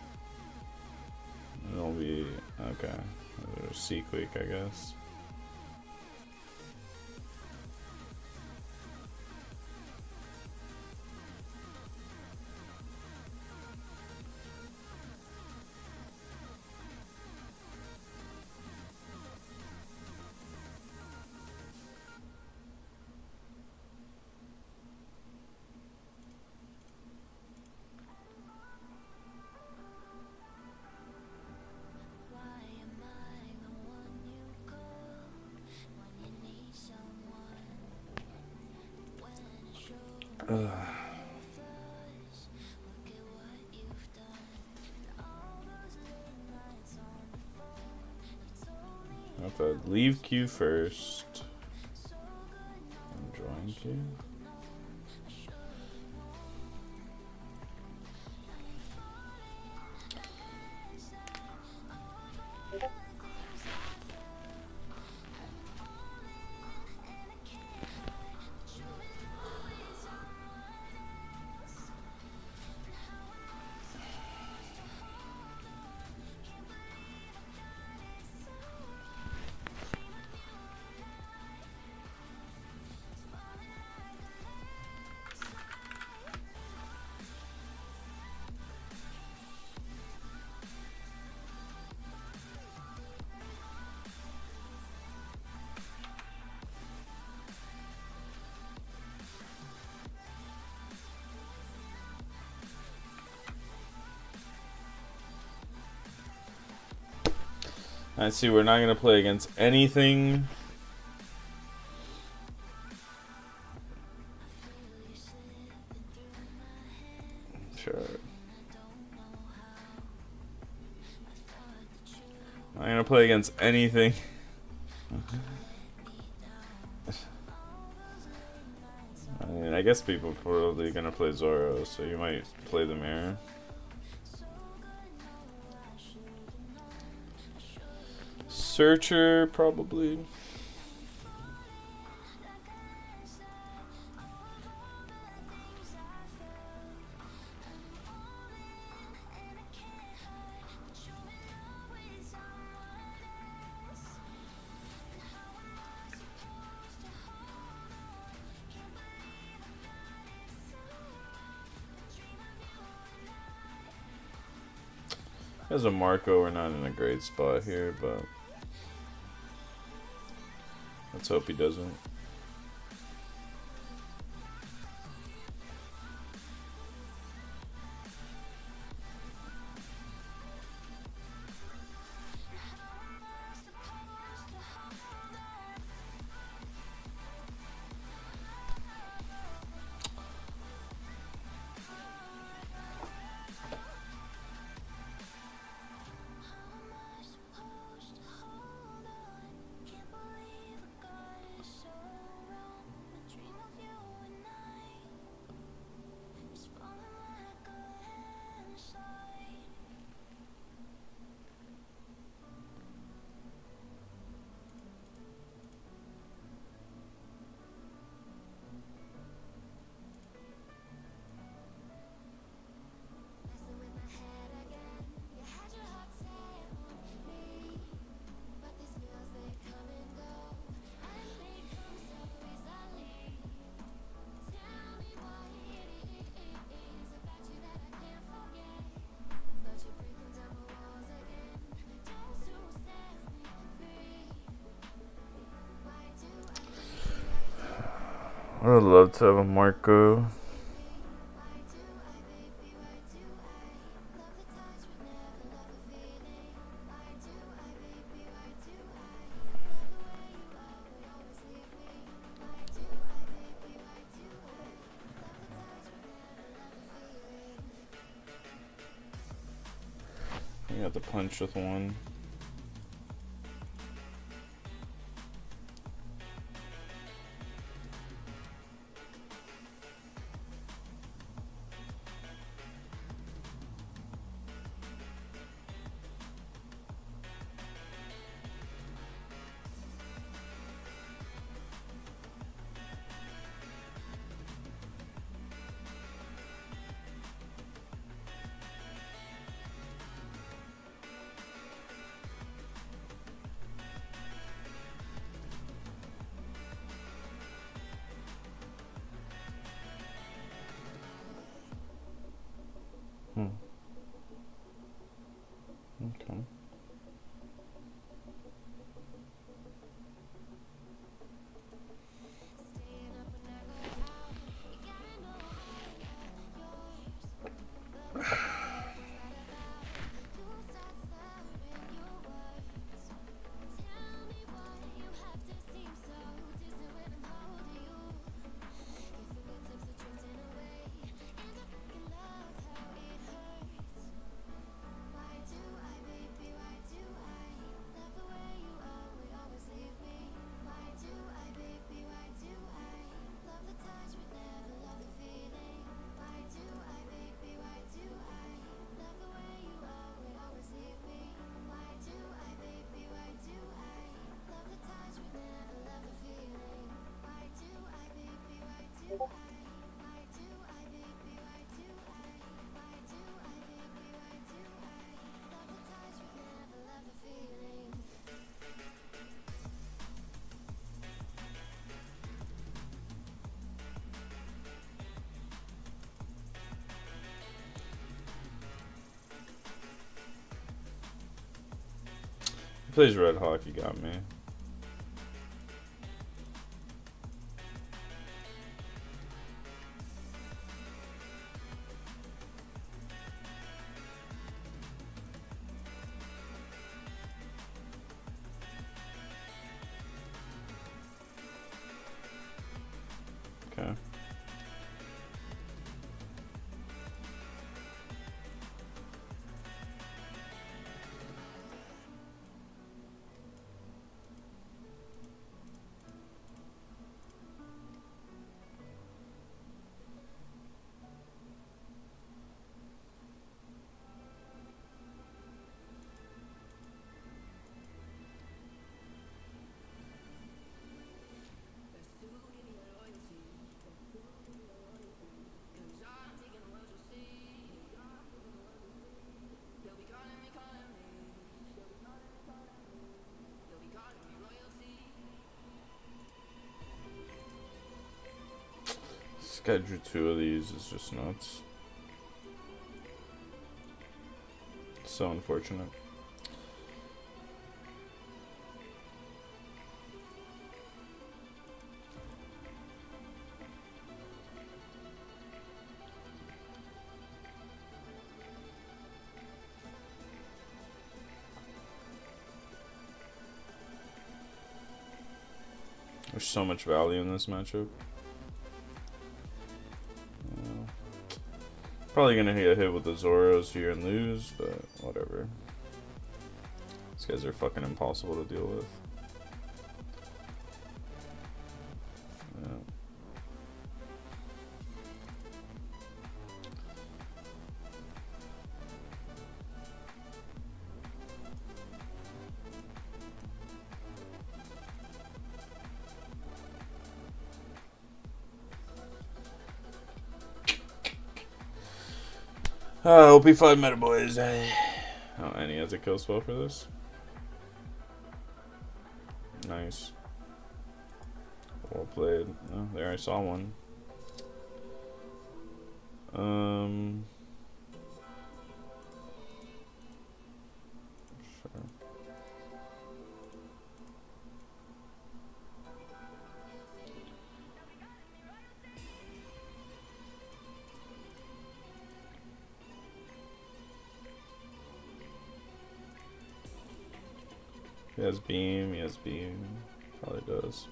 It'll be okay. C-Quake, I guess. I have to leave queue first. And join queue. I see we're not going to play against anything. Sure. I'm going to play against anything. I mean, I guess people are probably going to play Zoro, so you might play the mirror. Searcher, probably. As a Marco, we're not in a great spot here, but let's hope he doesn't. I would love to have a Marco. You got the punch with one. Okay. He plays Red Hawk, you got me. Okay. This guy drew 2 of these, is just nuts. So unfortunate. There's so much value in this matchup. Probably gonna get hit with the Zoros here and lose, but whatever. These guys are fucking impossible to deal with. OP5 meta boys. Oh, and he has a kill spell for this. Nice. Well played. Oh, there, I saw one. Sure. He has beam, he has beam. Probably does.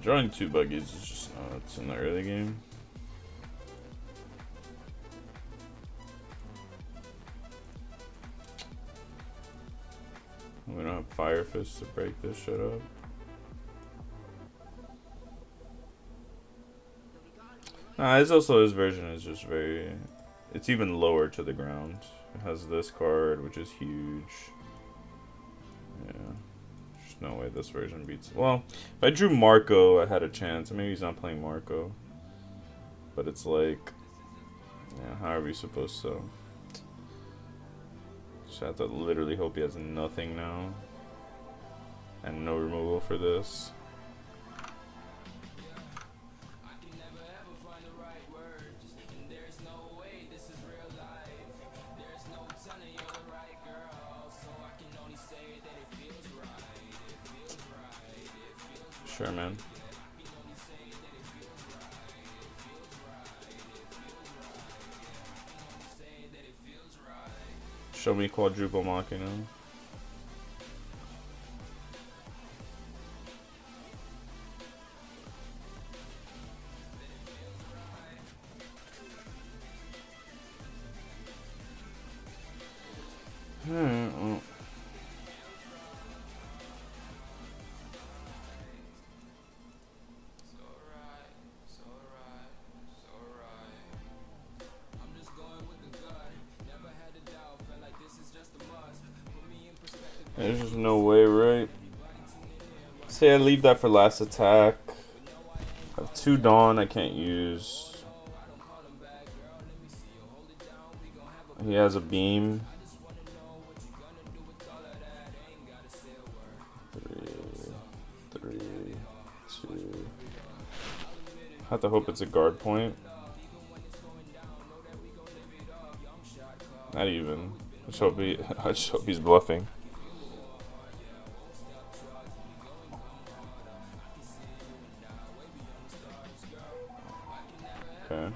Drawing 2 buggies is just nuts in the early game. We don't have Fire Fist to break this shit up. Nah, it's also his version is just very. It's even lower to the ground. It has this card, which is huge. Yeah. No way this version beats. Well, if I drew Marco, I had a chance. Maybe he's not playing Marco. But it's like, yeah, how are we supposed to? Just have to literally hope he has nothing now. And no removal for this. Sure, man. Show me quadruple Machina. Well. There's just no way, right? Say I leave that for last attack. I have 2 Dawn I can't use. He has a beam. 3, 2. I have to hope it's a guard point. Not even. I just hope he's bluffing. Okay.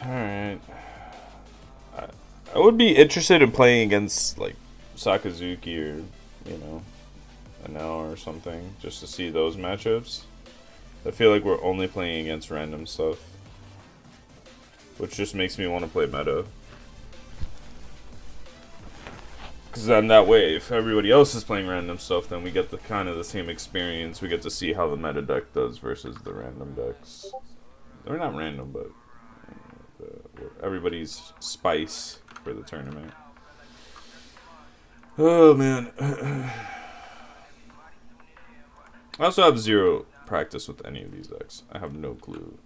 Alright. I would be interested in playing against, like, Sakazuki or, you know, Anel or something, just to see those matchups. I feel like we're only playing against random stuff, which just makes me want to play meta. Because then that way, if everybody else is playing random stuff, then we get the kind of the same experience. We get to see how the meta deck does versus the random decks. They're not random, but everybody's spice for the tournament. Oh man. I also have 0 practice with any of these decks. I have no clue.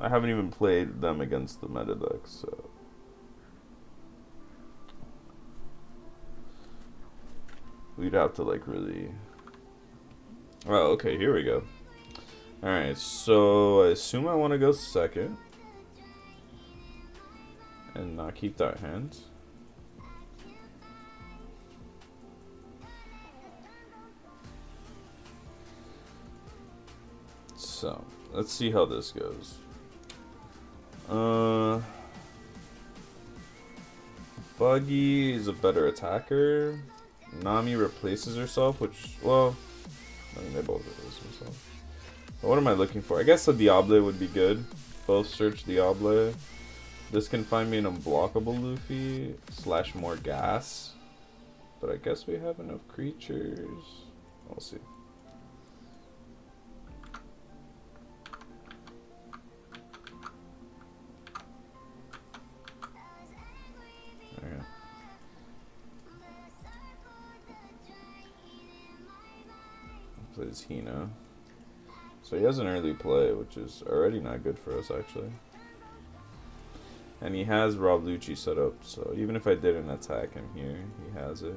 I haven't even played them against the meta decks, so. We'd have to like really. Oh, okay, here we go. Alright, so I assume I want to go second. And not keep that hand. So, let's see how this goes. Buggy is a better attacker. Nami replaces herself, which, well, I mean, they both replace themselves. But what am I looking for? I guess the Diable would be good, both search Diable. This can find me an unblockable Luffy / more gas. But I guess we have enough creatures. We'll see. Okay. Plays Hina. So he has an early play, which is already not good for us, actually. And he has Rob Lucci set up, so even if I didn't attack him here, he has it.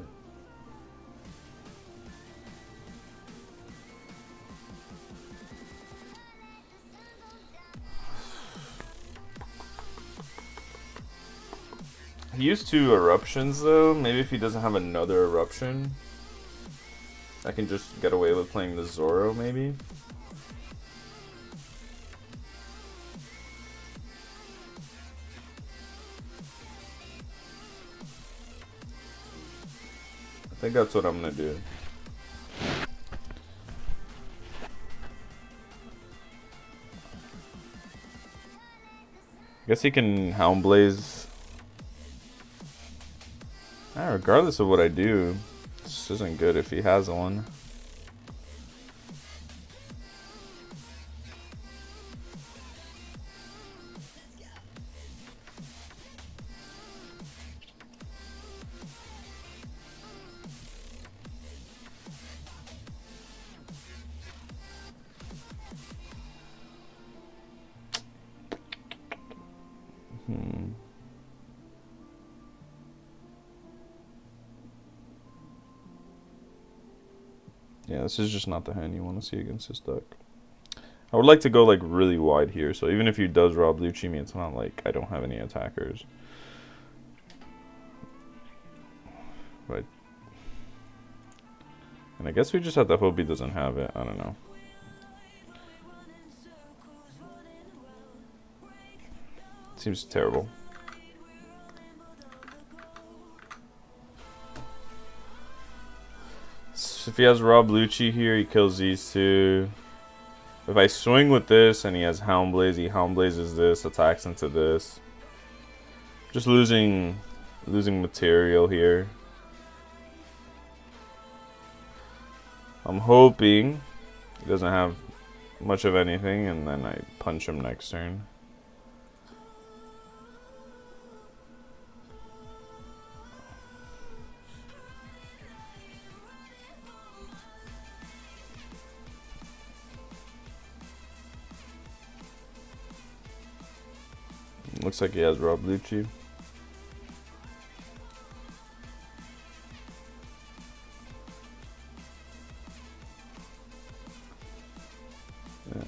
He used 2 eruptions though. Maybe if he doesn't have another eruption, I can just get away with playing the Zoro, maybe. I think that's what I'm gonna do. I guess he can Hound Blaze. Regardless of what I do, this isn't good if he has one. Yeah, this is just not the hand you want to see against this deck. I would like to go like really wide here, so even if he does Rob Lucci me, it's not like I don't have any attackers. But, and I guess we just have to hope he doesn't have it. I don't know. Seems terrible. So if he has Rob Lucci here, he kills these 2. If I swing with this and he has Hound Blaze, he Hound Blazes this, attacks into this. Just losing material here. I'm hoping he doesn't have much of anything, and then I punch him next turn. Looks like he has Rob Lucci. Yeah.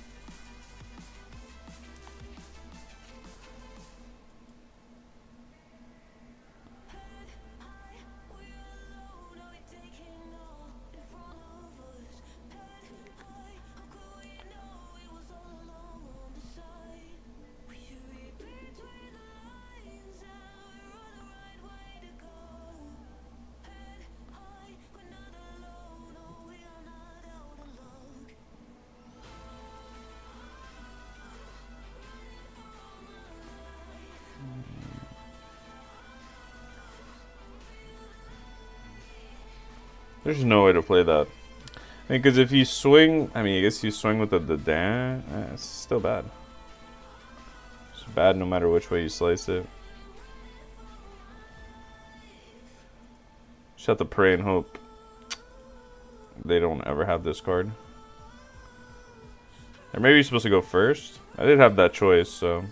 There's no way to play that. I mean, because if you swing, I mean, I guess you swing with the Dan, it's still bad. It's bad no matter which way you slice it. Just have to pray and hope they don't ever have this card. Or maybe you're supposed to go first. I did have that choice, so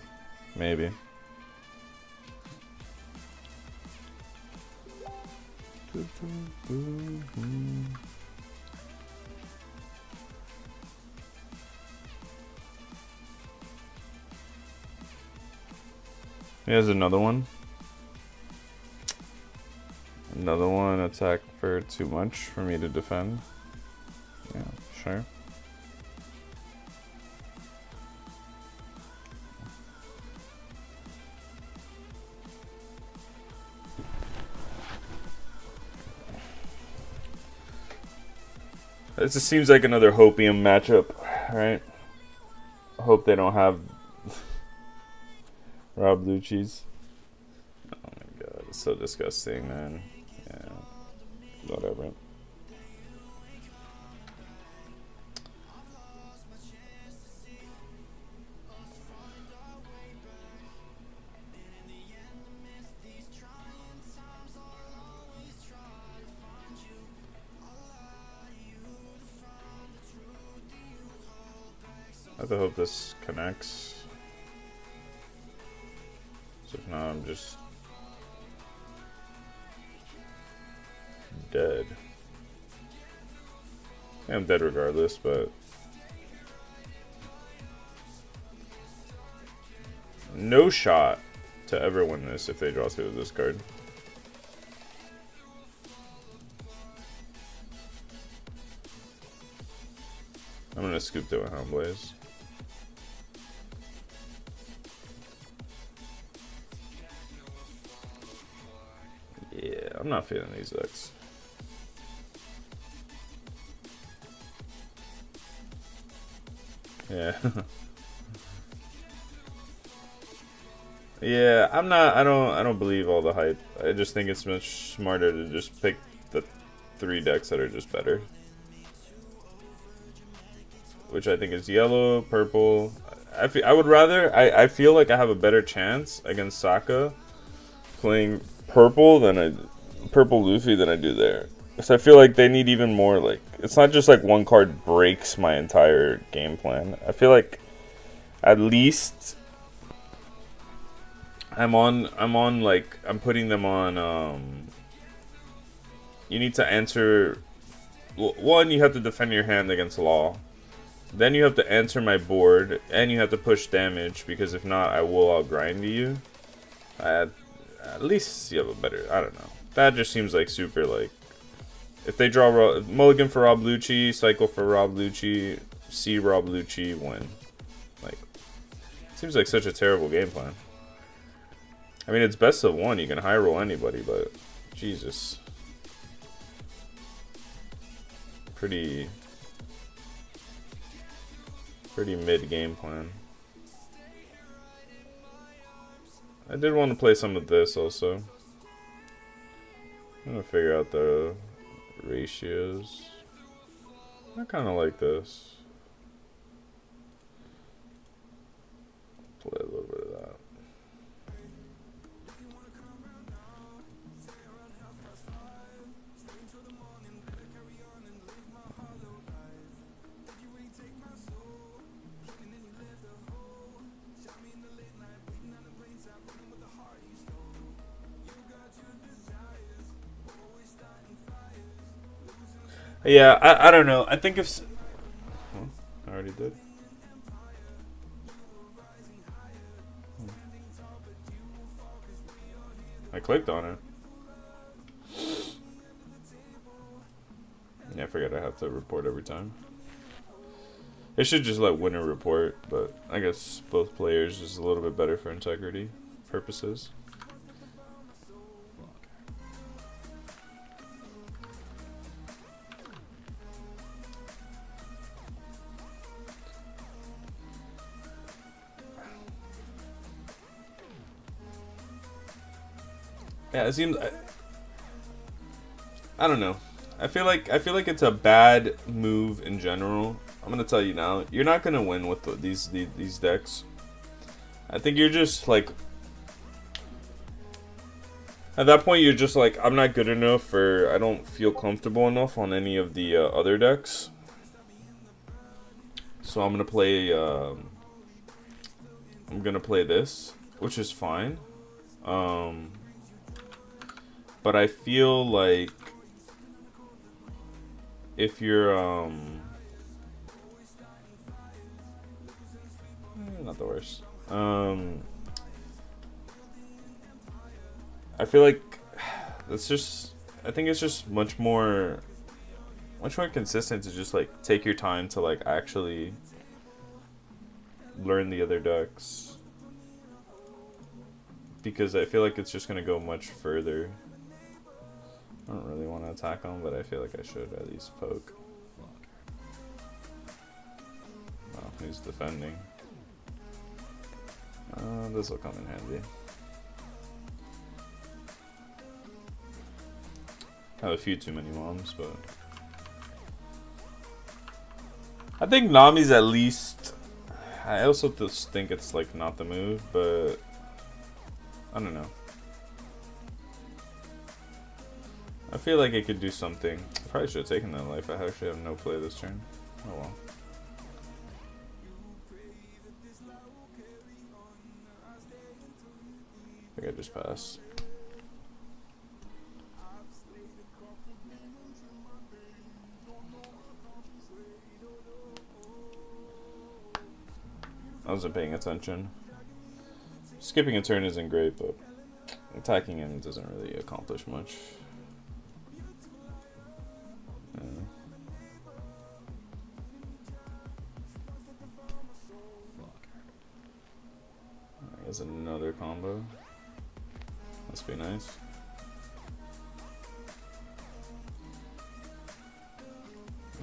maybe. Here's another one. Another one attack for too much for me to defend. Yeah, sure. It just seems like another Hopium matchup, right? I hope they don't have Rob Lucci's. Oh my god, it's so disgusting, man. Yeah, whatever. I have to hope this connects. So if not, I'm just dead. I'm dead regardless, but no shot to ever win this if they draw two of this card. I'm gonna scoop through a Hound Blaze. Yeah, I'm not feeling these decks. Yeah. Yeah, I don't believe all the hype. I just think it's much smarter to just pick the 3 decks that are just better. Which I think is yellow, purple. I would rather I feel like I have a better chance against Saka playing purple Luffy than I do there. So I feel like they need even more, like, it's not just like one card breaks my entire game plan. I feel like at least I'm putting them on, you need to answer, one, you have to defend your hand against law. Then you have to answer my board, and you have to push damage, because if not, I will outgrind you. At least you have a better, I don't know. That just seems like super, like, if they draw mulligan for Rob Lucci, cycle for Rob Lucci, see Rob Lucci, win. Like, seems like such a terrible game plan. I mean, it's best of 1. You can high roll anybody, but Jesus. Pretty mid game plan. I did want to play some of this also. I'm gonna figure out the ratios. I kind of like this. Play a little bit of that. Yeah, I don't know. I think if... Oh, I already did. I clicked on it. Yeah, I forgot I have to report every time. It should just let winner report, but I guess both players is a little bit better for integrity purposes. Yeah, it seems. I don't know. I feel like it's a bad move in general. I'm gonna tell you now. You're not gonna win with these decks. I think you're just like. At that point, you're just like, I'm not good enough, or I don't feel comfortable enough on any of the other decks. So I'm gonna play. I'm gonna play this, which is fine. But I feel like if you're not the worst. I feel like it's just. I think it's just much more consistent to just like take your time to like actually learn the other decks, because I feel like it's just gonna go much further. I don't really want to attack him, but I feel like I should at least poke. Well, he's defending. This will come in handy. Have a few too many moms, but I think Nami's at least. I also just think it's like not the move, but I don't know. I feel like it could do something. I probably should have taken that life. I actually have no play this turn. Oh well. I think I just pass. I wasn't paying attention. Skipping a turn isn't great, but attacking him doesn't really accomplish much. I guess another combo. Must be nice.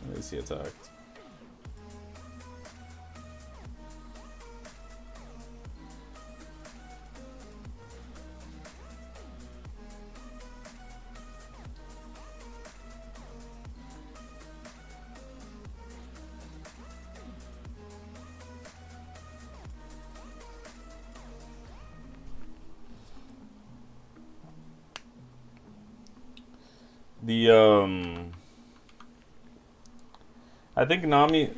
At least he attacked. I think Nami,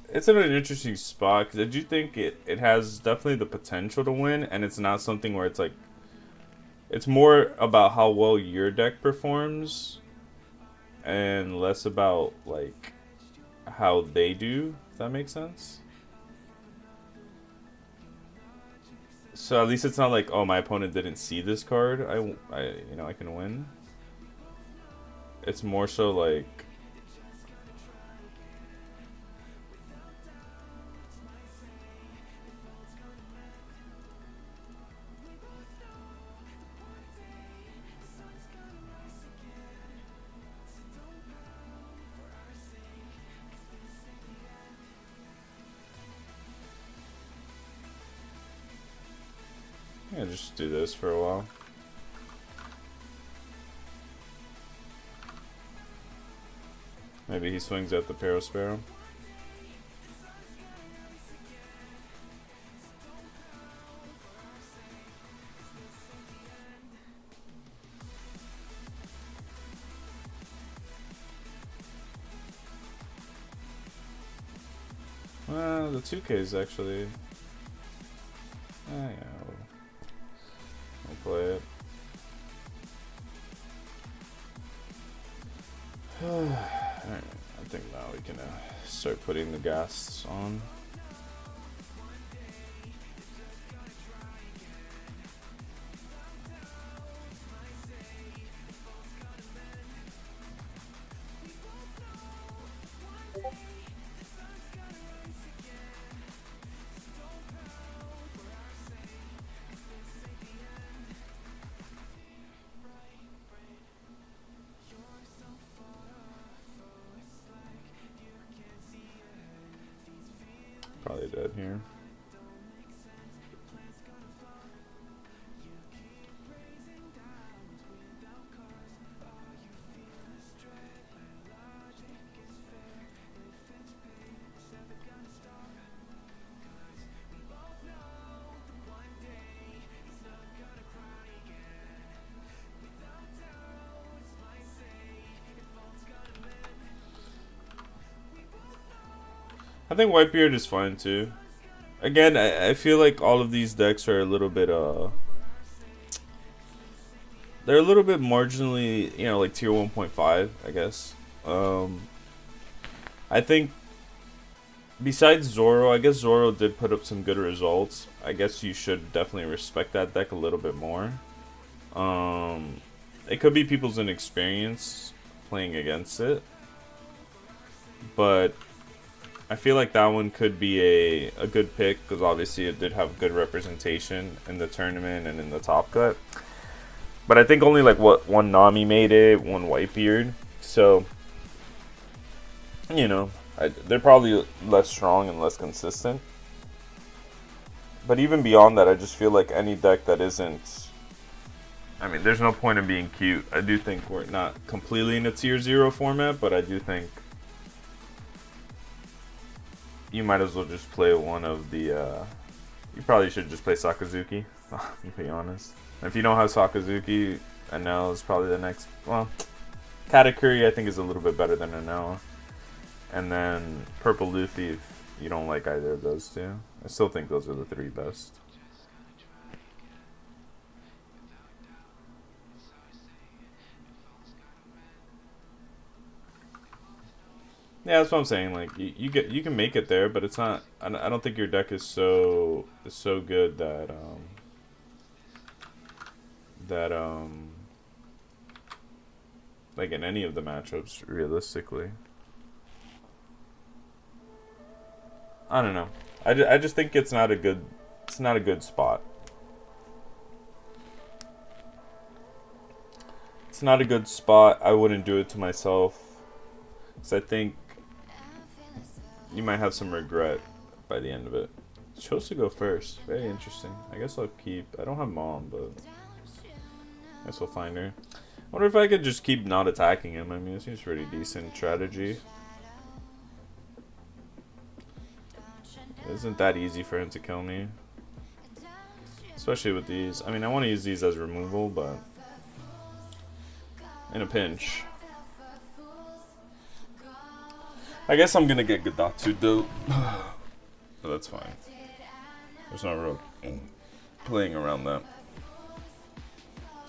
it's in an interesting spot because I do think it has definitely the potential to win, and it's not something where it's like, it's more about how well your deck performs and less about like how they do, if that makes sense. So at least it's not like, oh, my opponent didn't see this card, I can win. It's more so like, yeah, just do this for a while. Maybe he swings at the Paro Sparrow. Well, the 2K is actually. Yeah, we'll play it. Alright, I think now we can start putting the gas on. Probably dead here. I think Whitebeard is fine too. Again, I feel like all of these decks are a little bit they're a little bit marginally, like tier 1.5, I guess. I think besides Zoro, I guess Zoro did put up some good results. I guess you should definitely respect that deck a little bit more. It could be people's inexperience playing against it, but I feel like that one could be a good pick because obviously it did have good representation in the tournament and in the top cut. But I think only like one Nami made it, one Whitebeard. So, they're probably less strong and less consistent. But even beyond that, I just feel like any deck that isn't... I mean, there's no point in being cute. I do think we're not completely in a tier 0 format, but I do think you might as well just play one of the... you probably should just play Sakazuki, to be honest. If you don't have Sakazuki, Enel is probably the next... Well, Katakuri I think is a little bit better than Enel. And then Purple Luffy if you don't like either of those two. I still think those are the 3 best. Yeah, that's what I'm saying. Like you can make it there, but it's not. I don't think your deck is so good that like in any of the matchups realistically. I don't know. I just think it's not a good spot. It's not a good spot. I wouldn't do it to myself. Because I think you might have some regret by the end of it. Chose to go first. Very interesting. I guess I'll keep... I don't have Mom, but... I guess we'll find her. I wonder if I could just keep not attacking him. I mean, it seems pretty decent strategy. It isn't that easy for him to kill me. Especially with these. I mean, I want to use these as removal, but... in a pinch. I guess I'm gonna get Gadatsu though. But that's fine. There's no real playing around that.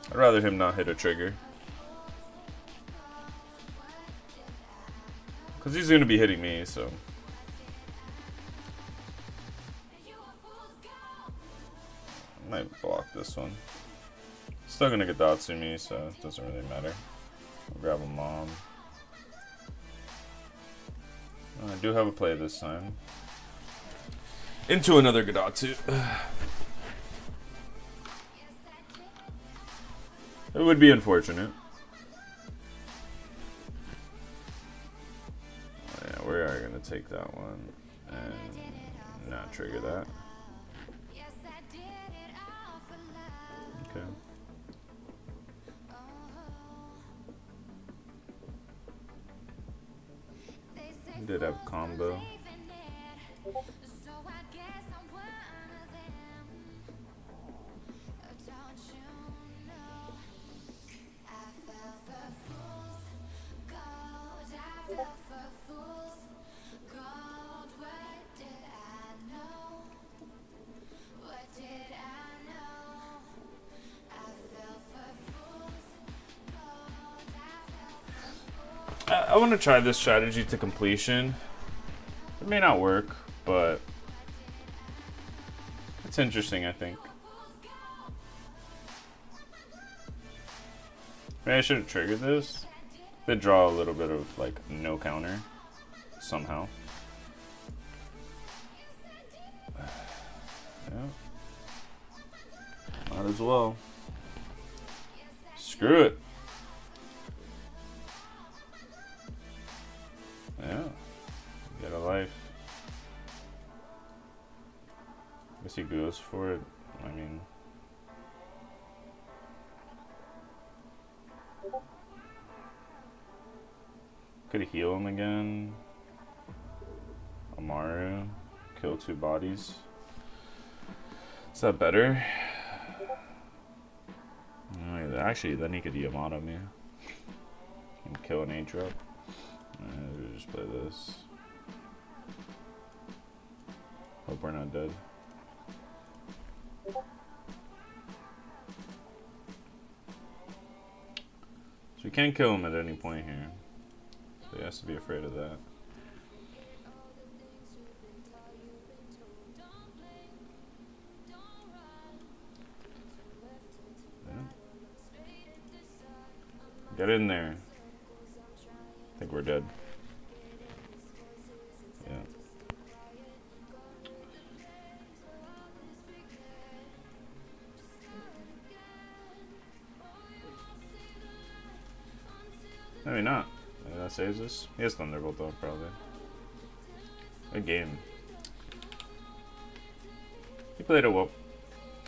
I'd rather him not hit a trigger. Because he's gonna be hitting me, so. I might block this one. Still gonna Gadatsu me, so it doesn't really matter. I'll grab a Mom. I do have a play this time. Into another Gadatsu. It would be unfortunate. Yeah, we are going to take that one and not trigger that. Okay. Did have combo. I want to try this strategy to completion. It may not work, but it's interesting, I think. Maybe I should have triggered this. They draw a little bit of, like, no counter. Somehow. Yeah. Might as well. Screw it. Yeah. Get a life. Guess he goes for it. I mean... could he heal him again? Amaru. Kill 2 bodies. Is that better? No, actually, then he could Yamato me. And kill an 8-drop. We'll just play this. Hope we're not dead. So we can't kill him at any point here. So he has to be afraid of that. Yeah. Get in there. I think we're dead. Yeah. Maybe not. Maybe that saves us. He has Thunderbolt though, probably. Good game. He played it well.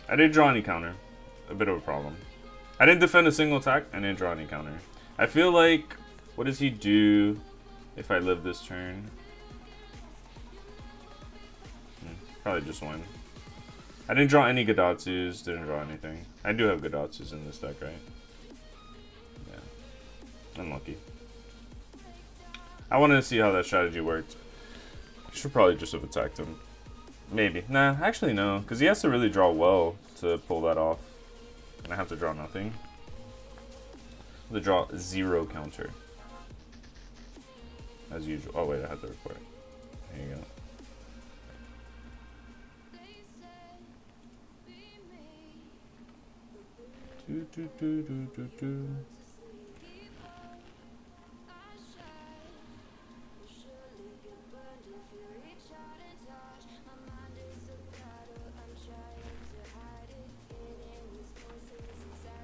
I didn't draw any counter. A bit of a problem. I didn't defend a single attack. I didn't draw any counter. I feel like, what does he do if I live this turn? Probably just win. I didn't draw any Gadatsus. Didn't draw anything. I do have Gadatsus in this deck, right? Yeah. Unlucky. I wanted to see how that strategy worked. I should probably just have attacked him. Maybe. Nah, actually no. Because he has to really draw well to pull that off. And I have to draw nothing. I have to draw 0 counter. As usual. Oh wait, I have to record it. There you go.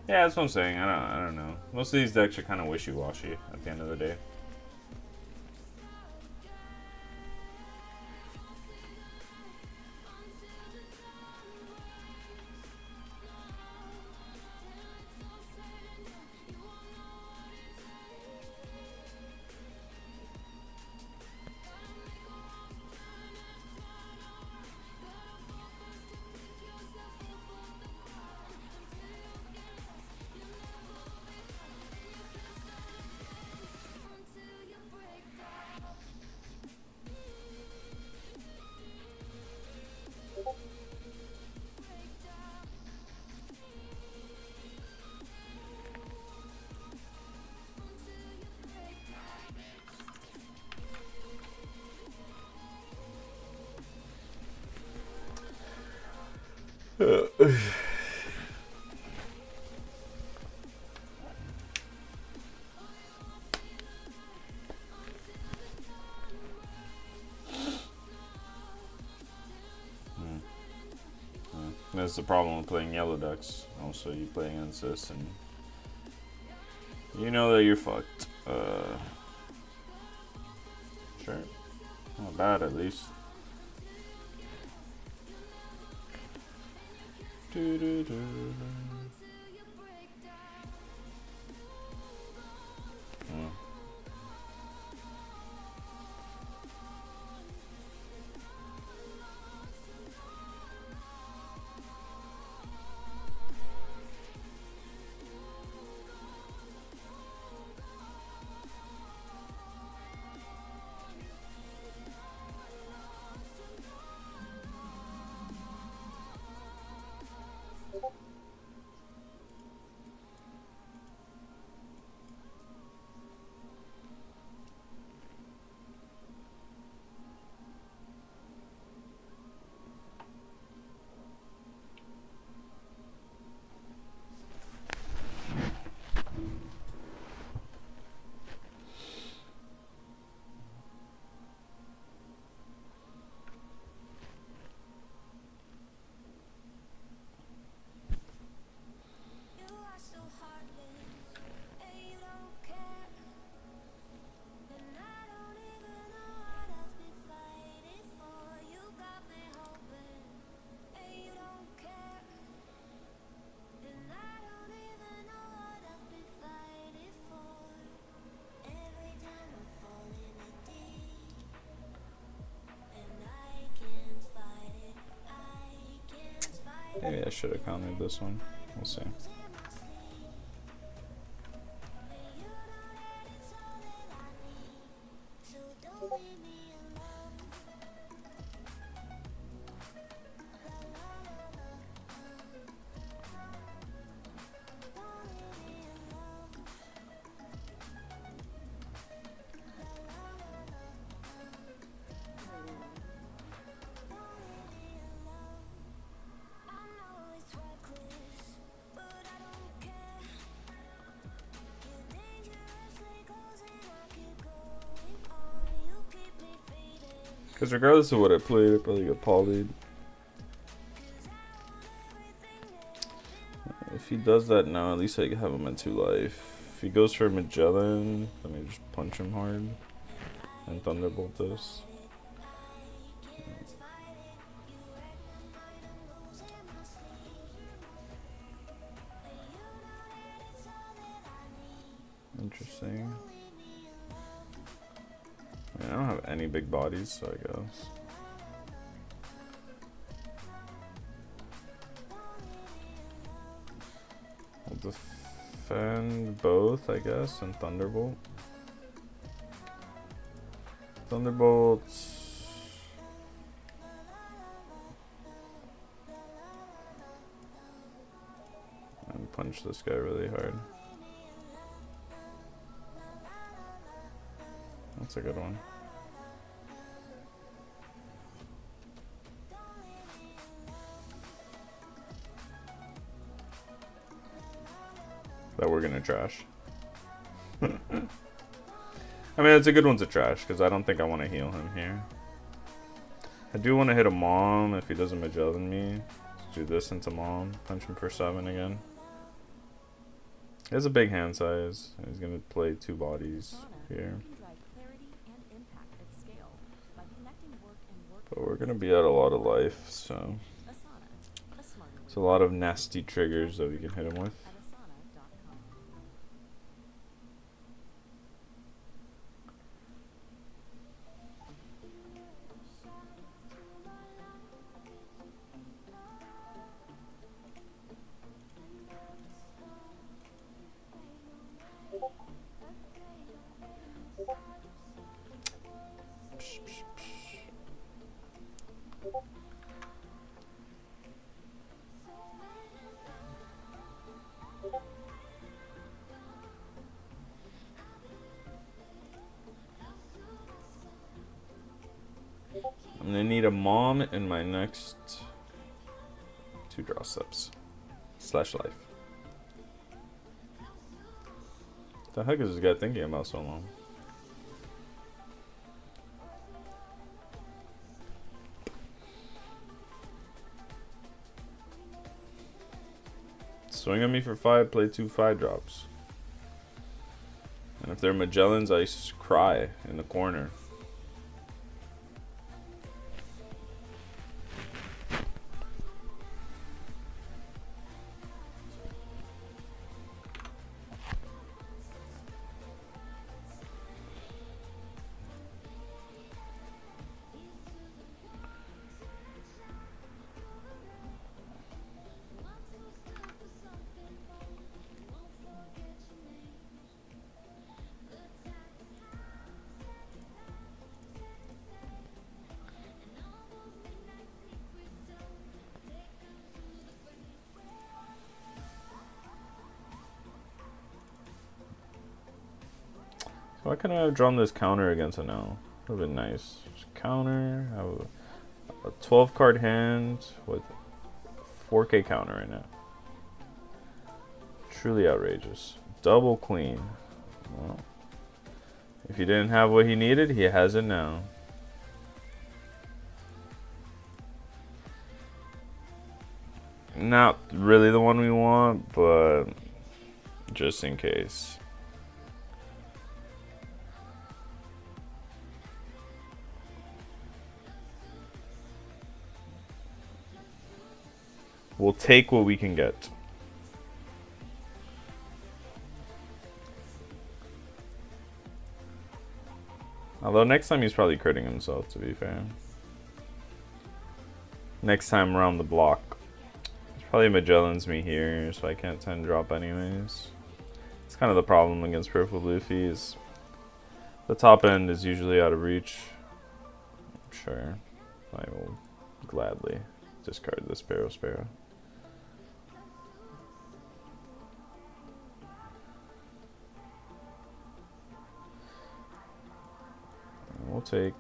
Yeah, that's what I'm saying. I don't know. Most of these decks are kind of wishy-washy at the end of the day. That's the problem with playing yellow decks. Also, you play against this and you know that you're fucked. Sure. Not bad, at least. Maybe I should have countered this one. We'll see. Because regardless of what I played, I probably got polyed. If he does that now, at least I can have him at 2 life. If he goes for Magellan, let me just punch him hard and Thunderbolt this. see. I don't have any big bodies, so I guess. I'll defend both, I guess, and Thunderbolt. Thunderbolts. And punch this guy really hard. That's a good one. That we're gonna trash. I mean, it's a good one to trash because I don't think I want to heal him here. I do want to hit a Mom if he doesn't Magellan me. Let's do this into Mom. Punch him for 7 again. He has a big hand size. He's gonna play 2 bodies here. But we're gonna be at a lot of life, so it's a lot of nasty triggers that we can hit him with. I'm gonna need a Mom in my next 2 draw steps. / life. The heck is this guy thinking about so long? Swing at me for 5, play 2 5 drops. And if they're Magellans, I cry in the corner. Why couldn't I have drawn this counter against it now? Would have been nice. Just counter, have a 12 card hand with 4K counter right now. Truly outrageous. Double queen. Well, if he didn't have what he needed, he has it now. Not really the one we want, but just in case. We'll take what we can get. Although next time he's probably critting himself, to be fair. Next time around the block. He's probably Magellan's me here, so I can't 10 drop anyways. It's kind of the problem against Purple Luffy is the top end is usually out of reach. I'm sure I will gladly discard this Sparrow. We'll take.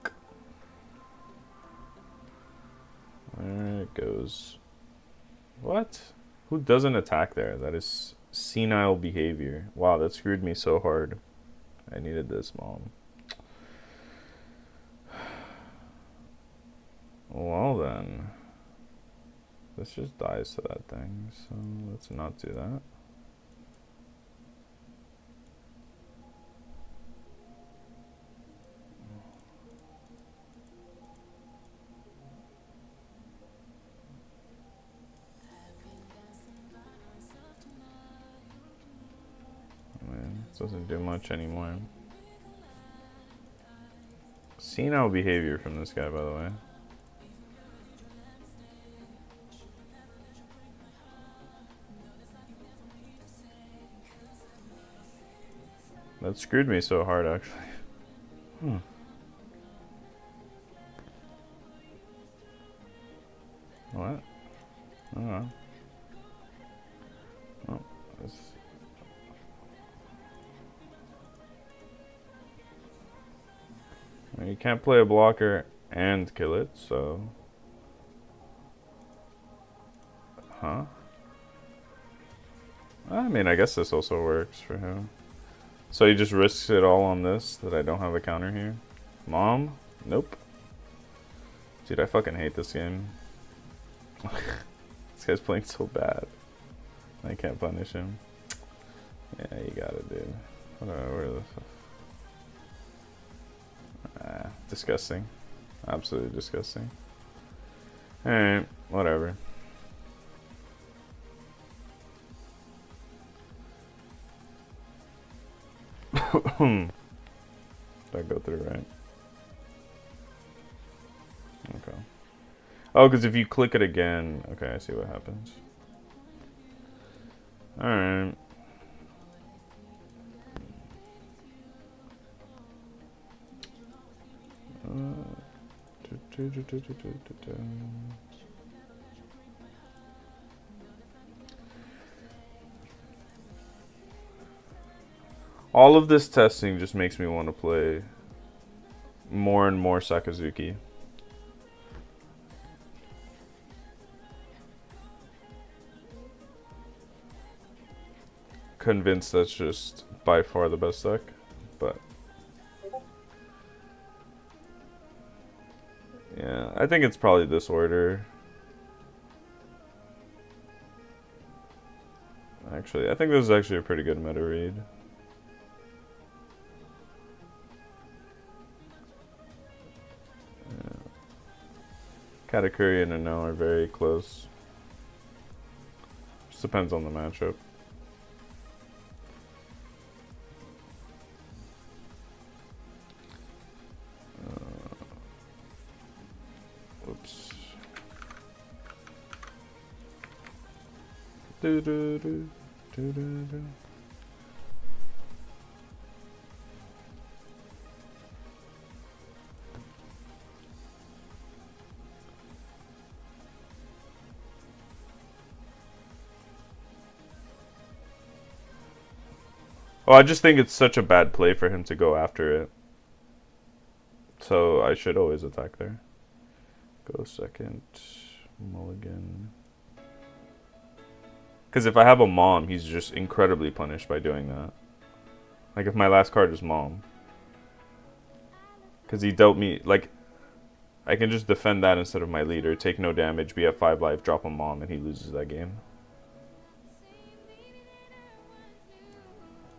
There it goes. What? Who doesn't attack there? That is senile behavior. Wow, that screwed me so hard. I needed this, Mom. Well then. This just dies to that thing, so let's not do that. It's doesn't do much anymore. Senile behavior from this guy, by the way. That screwed me so hard, actually. What? I don't know. Oh, you can't play a blocker and kill it, so... Huh? I mean, I guess this also works for him. So he just risks it all on this, that I don't have a counter here. Mom? Nope. Dude, I fucking hate this game. This guy's playing so bad. I can't punish him. Yeah, you got it, dude. Where the fuck? Disgusting. Absolutely disgusting. Alright, whatever. Did I go through right? Okay. Oh, because if you click it again... Okay, I see what happens. Alright. All of this testing just makes me want to play more and more Sakazuki. Convinced that's just by far the best deck, but yeah, I think it's probably this order. Actually, I think this is actually a pretty good meta read. Katakuri and Ano are very close. Just depends on the matchup. Whoops. Do do do do do do. Oh, I just think it's such a bad play for him to go after it. So I should always attack there. Go second. Mulligan. Because if I have a Mom, he's just incredibly punished by doing that. Like if my last card is Mom. Because he dealt me, like, I can just defend that instead of my leader, take no damage, be at 5 life, drop a Mom, and he loses that game.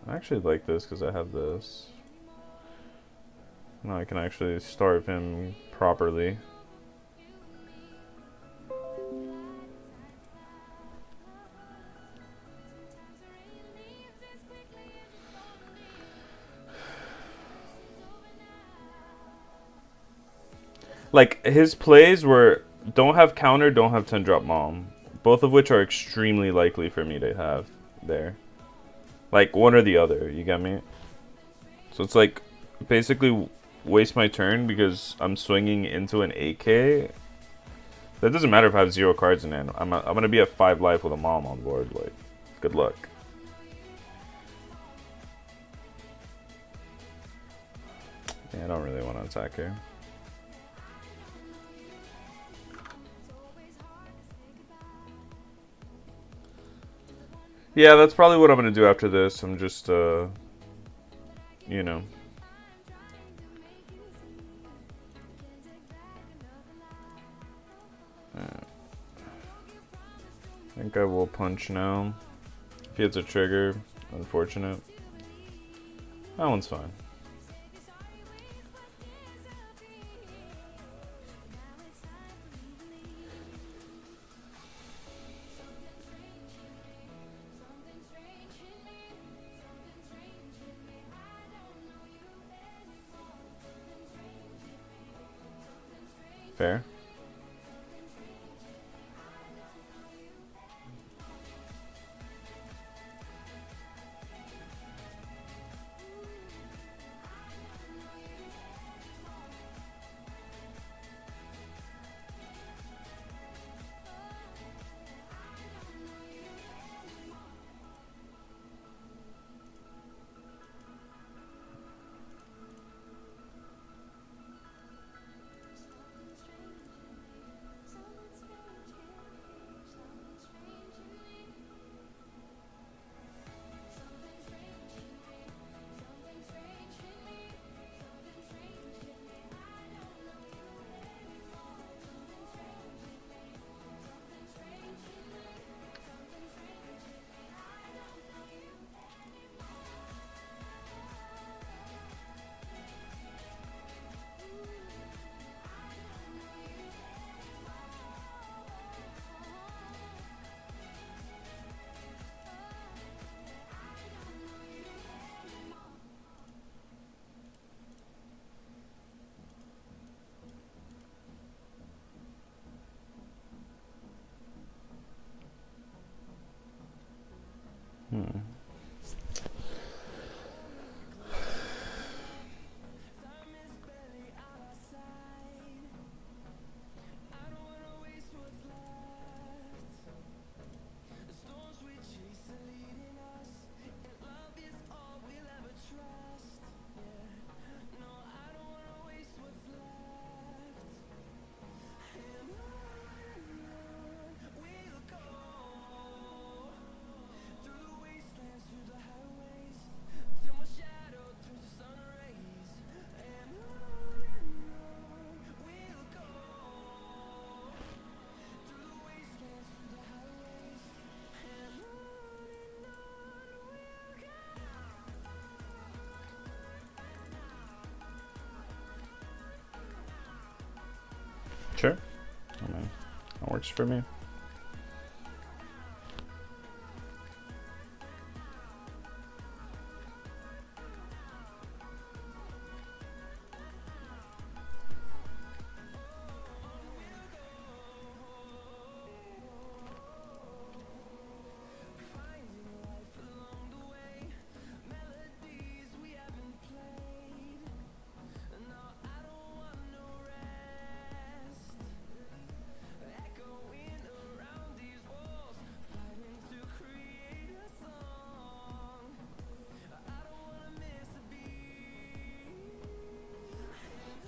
I actually like this because I have this. Now I can actually starve him properly. Like, his plays were don't have counter, don't have 10 drop Mom. Both of which are extremely likely for me to have there. Like, one or the other, you get me? So it's like, basically waste my turn because I'm swinging into an 8k. That doesn't matter if I have 0 cards in hand. I'm gonna be at 5 life with a Mom on board. Like, good luck. Yeah, I don't really want to attack here. Yeah, that's probably what I'm going to do after this. I'm just, you know. I think I will punch now. If he hits a trigger, unfortunate. That one's fine. Fair. Sure. I mean, that works for me.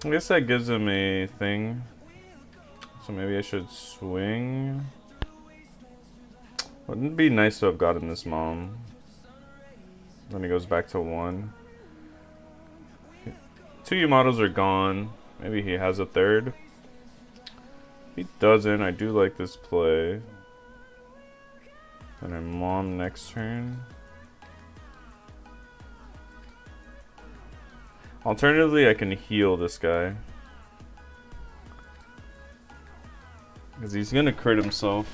I guess that gives him a thing. So maybe I should swing. Wouldn't it be nice to have gotten this mom? Then he goes back to 1. 2 Yamatos are gone. Maybe he has a third. If he doesn't, I do like this play. And I mom next turn. Alternatively, I can heal this guy. Because he's going to crit himself.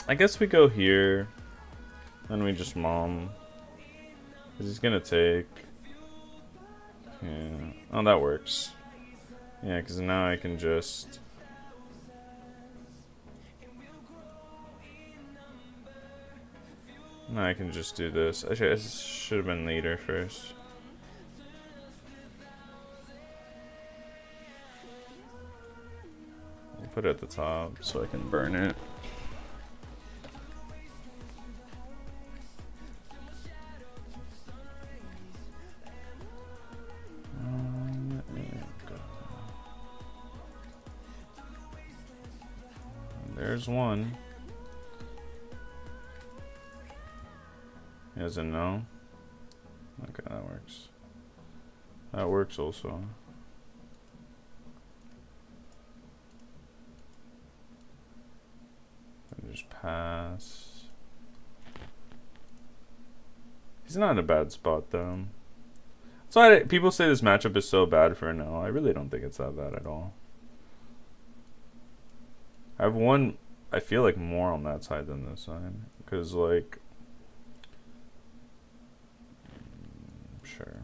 I guess we go here. Then we just mom. Because he's going to take. Yeah. Oh, that works. Yeah, because now I can just. No, I can just do this. Actually, I should have been leader first. I'll put it at the top so I can burn it. There's one. He doesn't know. Okay, that works. That works also. And just pass. He's not in a bad spot though. So people say this matchup is so bad for now. I really don't think it's that bad at all. I have one, I feel like more on that side than this side. Because like, sure.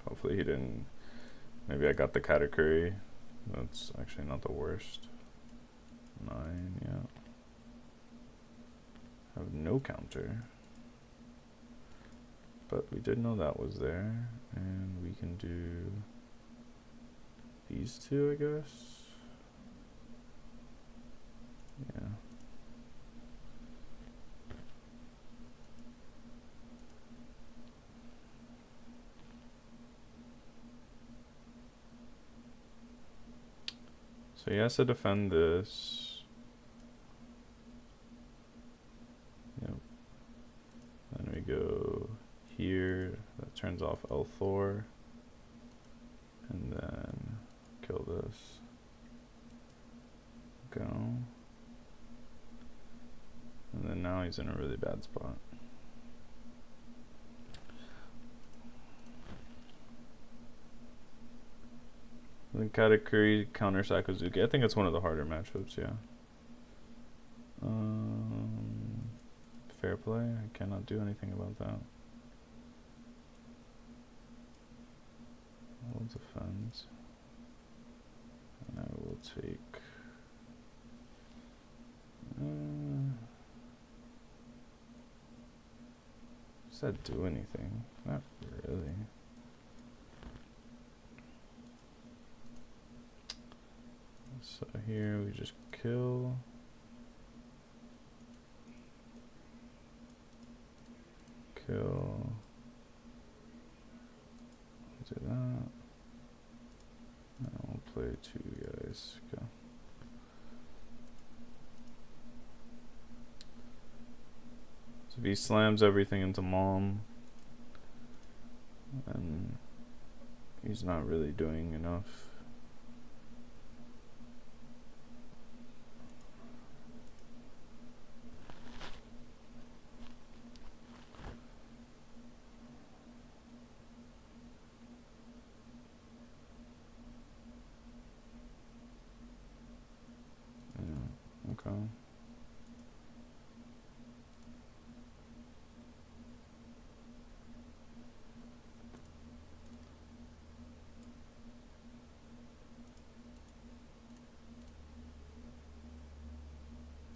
Hopefully he didn't. Maybe I got the Katakuri. That's actually not the worst. 9, yeah. Have no counter. But we did know that was there. And we can do these two, I guess. Yeah. So he has to defend this. Yep. Then we go here. That turns off L4. And then kill this. Go. And then now he's in a really bad spot. Then Katakuri counter Sakazuki. I think it's one of the harder matchups, yeah. Fair play. I cannot do anything about that. I'll defend. And I will take... does that do anything? Not really. So here we just kill. Kill. Do that. And we'll play 2 guys. Go. So if he slams everything into Mom, and he's not really doing enough. Okay.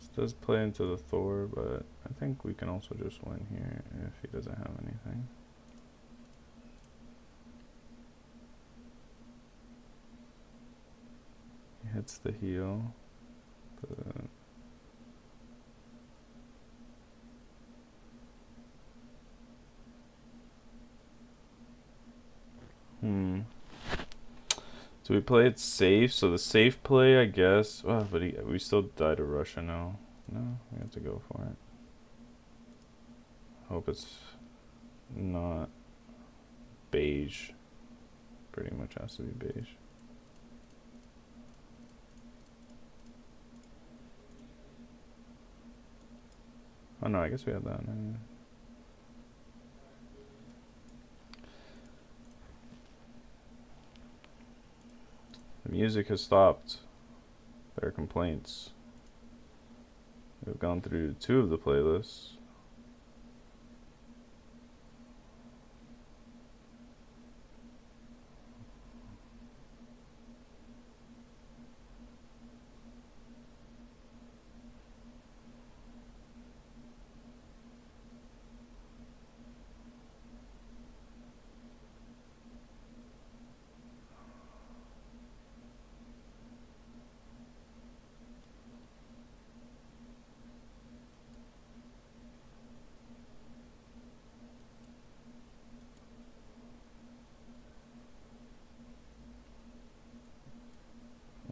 This does play into the Thor, but I think we can also just win here if he doesn't have anything. He hits the heel. Do we play it safe? So the safe play, I guess. Oh, but we still die to Russia now. No, we have to go for it. Hope it's not beige. Pretty much has to be beige. Oh no, I guess we have that. The music has stopped. There are complaints. We've gone through 2 of the playlists.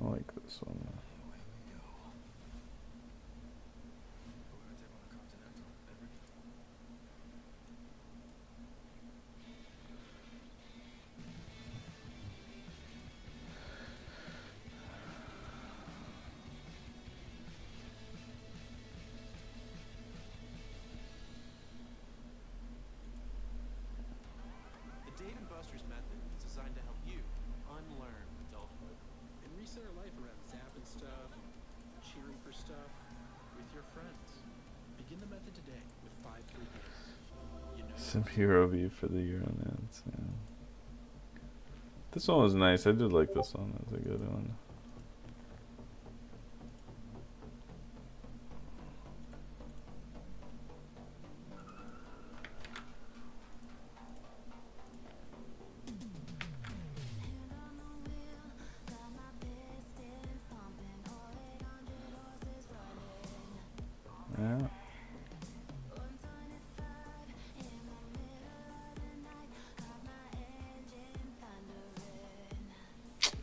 I like this one. The Dave & Buster's method is designed to help you unlearn adulthood and reset our life around zapping stuff and cheering for stuff with your friends. Begin the method today with 5 free games. You know Some hero beef for the Euronets, yeah. This one was nice. I did like this one. That's a good one. Yeah.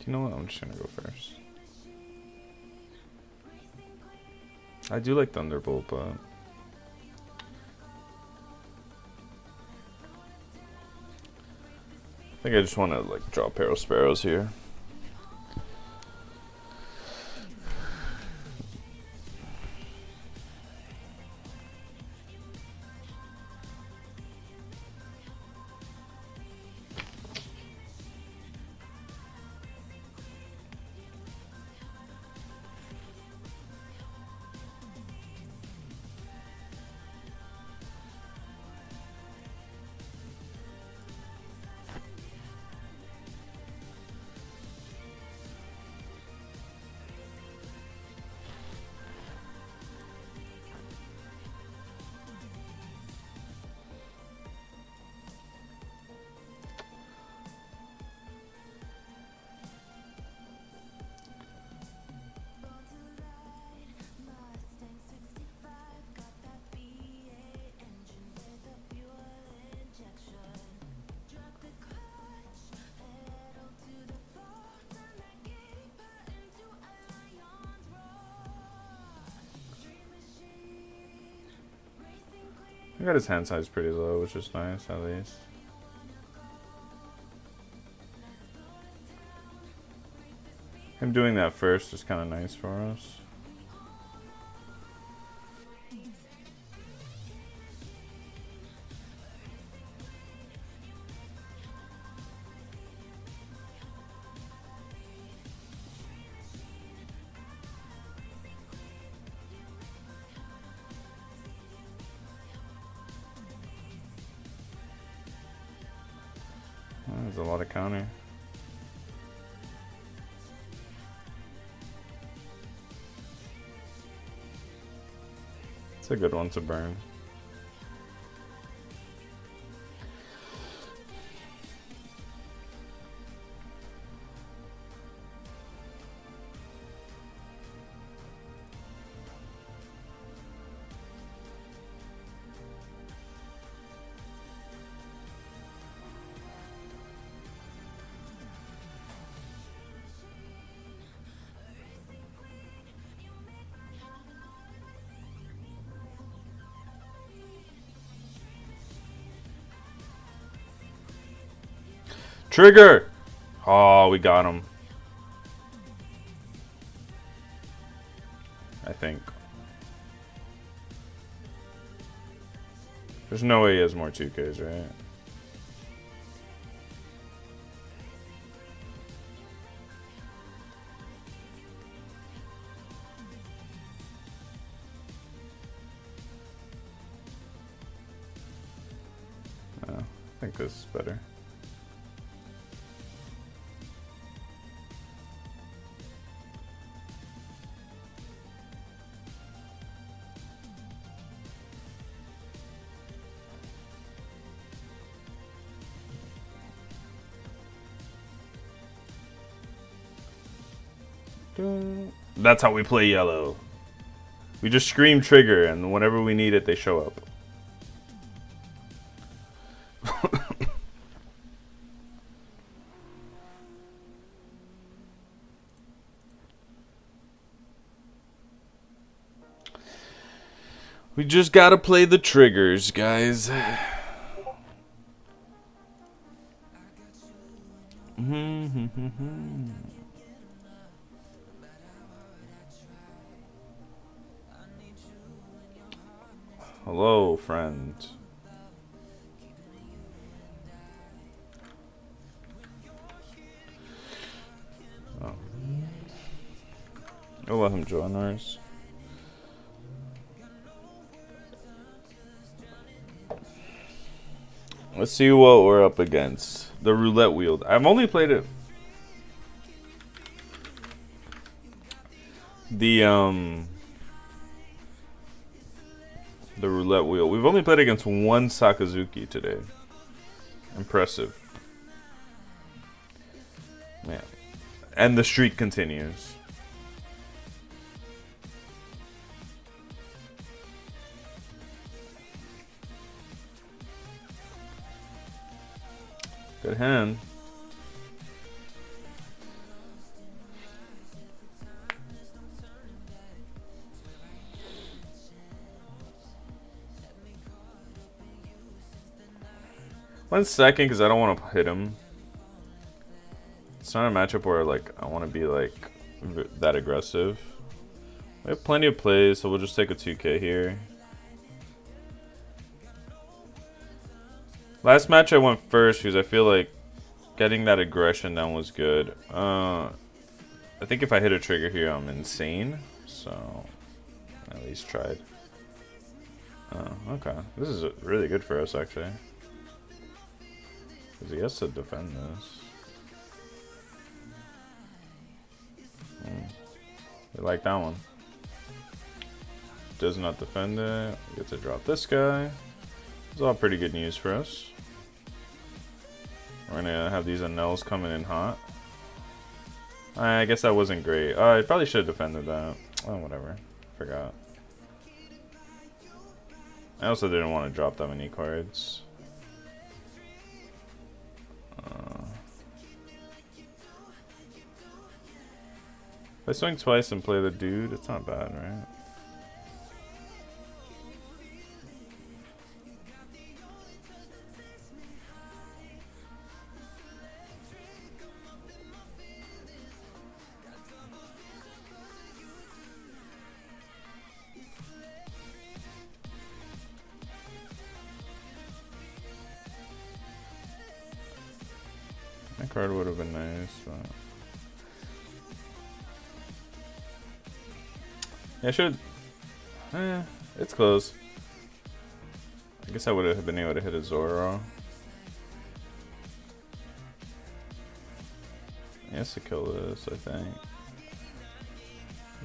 You know what? I'm just gonna go first. I do like Thunderbolt, but I think I just want to like draw Peril Sparrows here. I got his hand size pretty low, which is nice at least. Him doing that first is kind of nice for us. There's a lot of counter. It's a good one to burn. Trigger! Oh, we got him. I think. There's no way he has more 2Ks, right? No, I think this is better. That's how we play yellow. We just scream trigger, and whenever we need it, they show up. We just gotta play the triggers, guys. Hello, friend. Oh. I'll let him join ours. Let's see what we're up against. The roulette wheel. I've only played it the roulette wheel. We've only played against one Sakazuki today. Impressive. Man. And the streak continues. Good hand. One second, because I don't want to hit him. It's not a matchup where like I want to be like that aggressive. We have plenty of plays, so we'll just take a 2K here. Last match I went first because I feel like getting that aggression down was good. I think if I hit a trigger here, I'm insane. So at least tried. Okay, this is really good for us actually. Because he has to defend this. I like that one. Does not defend it. We get to drop this guy. It's all pretty good news for us. We're gonna have these Anels coming in hot. I guess that wasn't great. I probably should have defended that. Oh, whatever. Forgot. I also didn't want to drop that many cards. If I swing twice and play the dude, it's not bad, right? That card would have been nice, but... Yeah, I should... it's close. I guess I would have been able to hit a Zoro. He has to kill this, I think.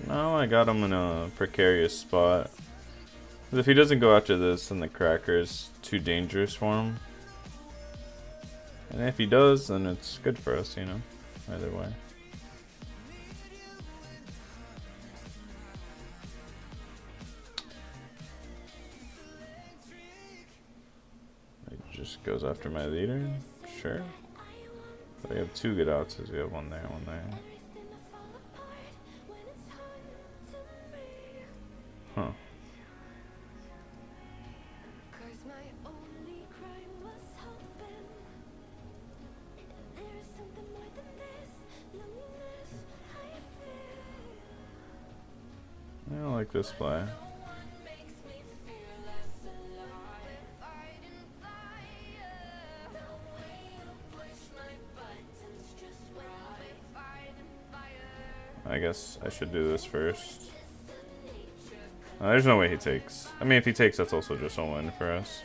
No, I got him in a precarious spot. If he doesn't go after this, then the cracker's too dangerous for him. And if he does, then it's good for us, you know, either way. He just goes after my leader, sure. But I have two good outs, we have one there, one there. Huh. I don't like this play. I guess I should do this first. There's no way he takes. I mean, if he takes, that's also just a win for us.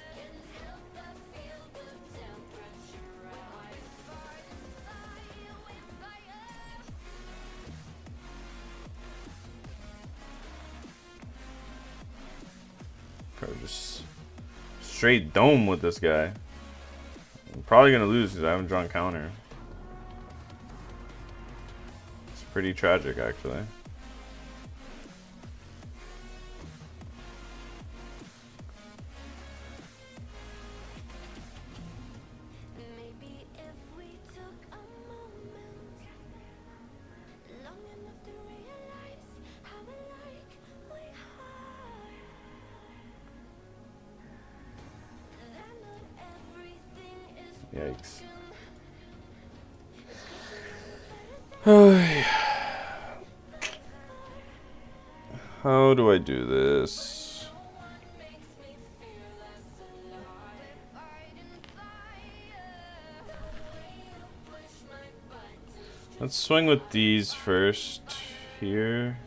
Probably just straight dome with this guy. I'm probably gonna lose because I haven't drawn counter. It's pretty tragic, actually. Yikes. How do I do this? Let's swing with these first here.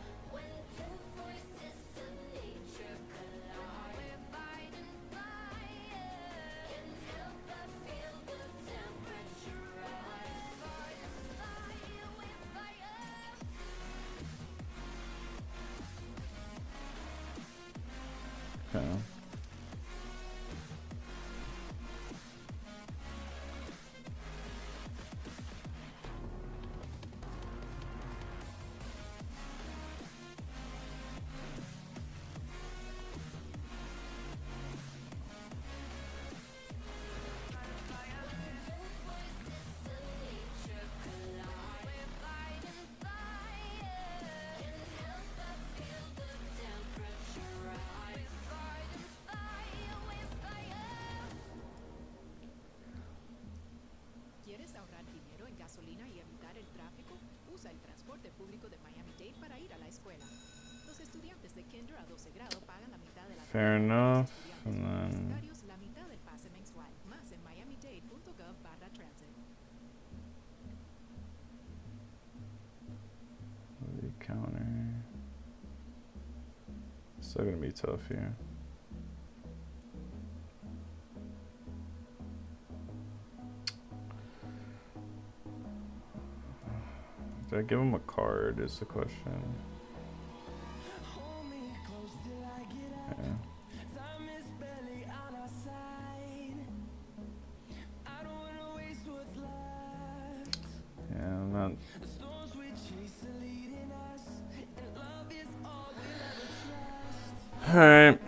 gasolina y evitar el tráfico, usa el transporte público de Miami-Dade para ir a la escuela. Los estudiantes de kinder a 12 grado pagan la mitad de la Fair tarifa. enough. Los And estudiantes then universitarios la mitad del pase mensual. Más en miamidade.gov/transit. the counter. Still gonna be tough here. Did I give him a card is the question. Yeah. Yeah, I'm not. Alright.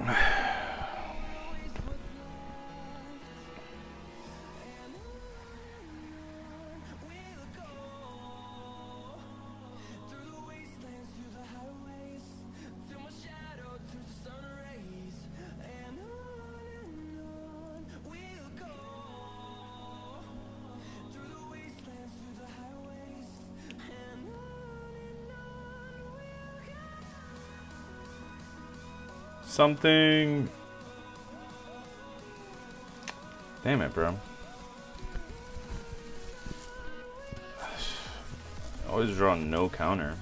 Something. Damn it, bro. Always draw no counter.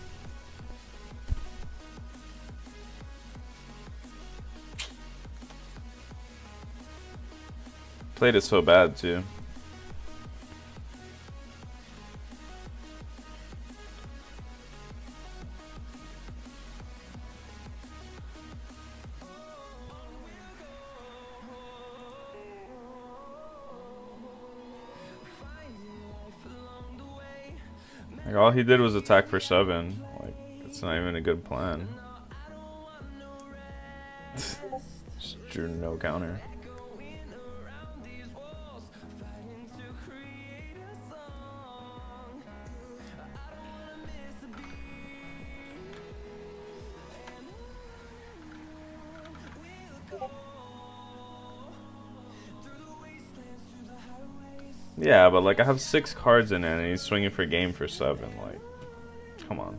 Played it so bad too. Like all he did was attack for 7. Like it's not even a good plan. Just drew no counter. Yeah, but like I have 6 cards in it and he's swinging for game for 7. Like, come on.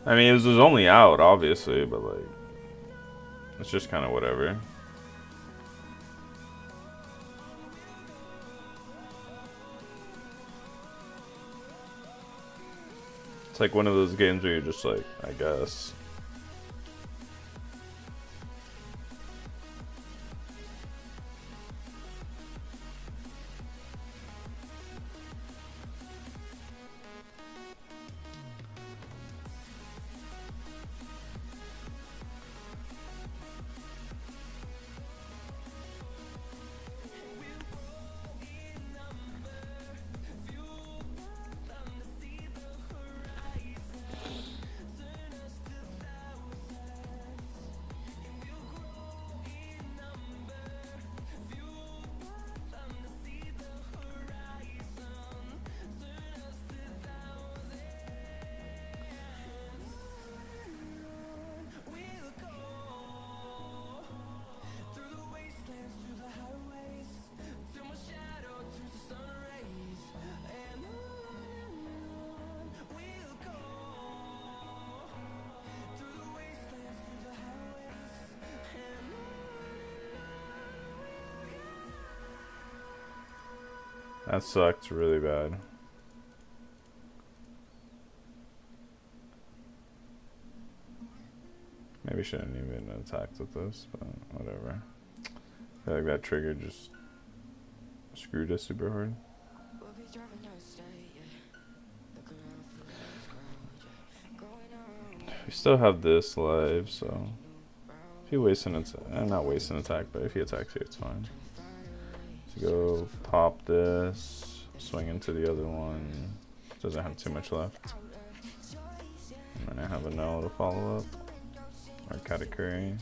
I mean, it was his only out, obviously, but like, it's just kind of whatever. It's like one of those games where you're just like, I guess. That sucked really bad. Maybe shouldn't even attacked with this, but whatever. I feel like that trigger just screwed us super hard. We still have this live, so if he wastes an attack, I'm not wasting an attack, but if he attacks here, it's fine. So go pop this, swing into the other one. Doesn't have too much left. And then I have a no to follow up. Or Katakuri.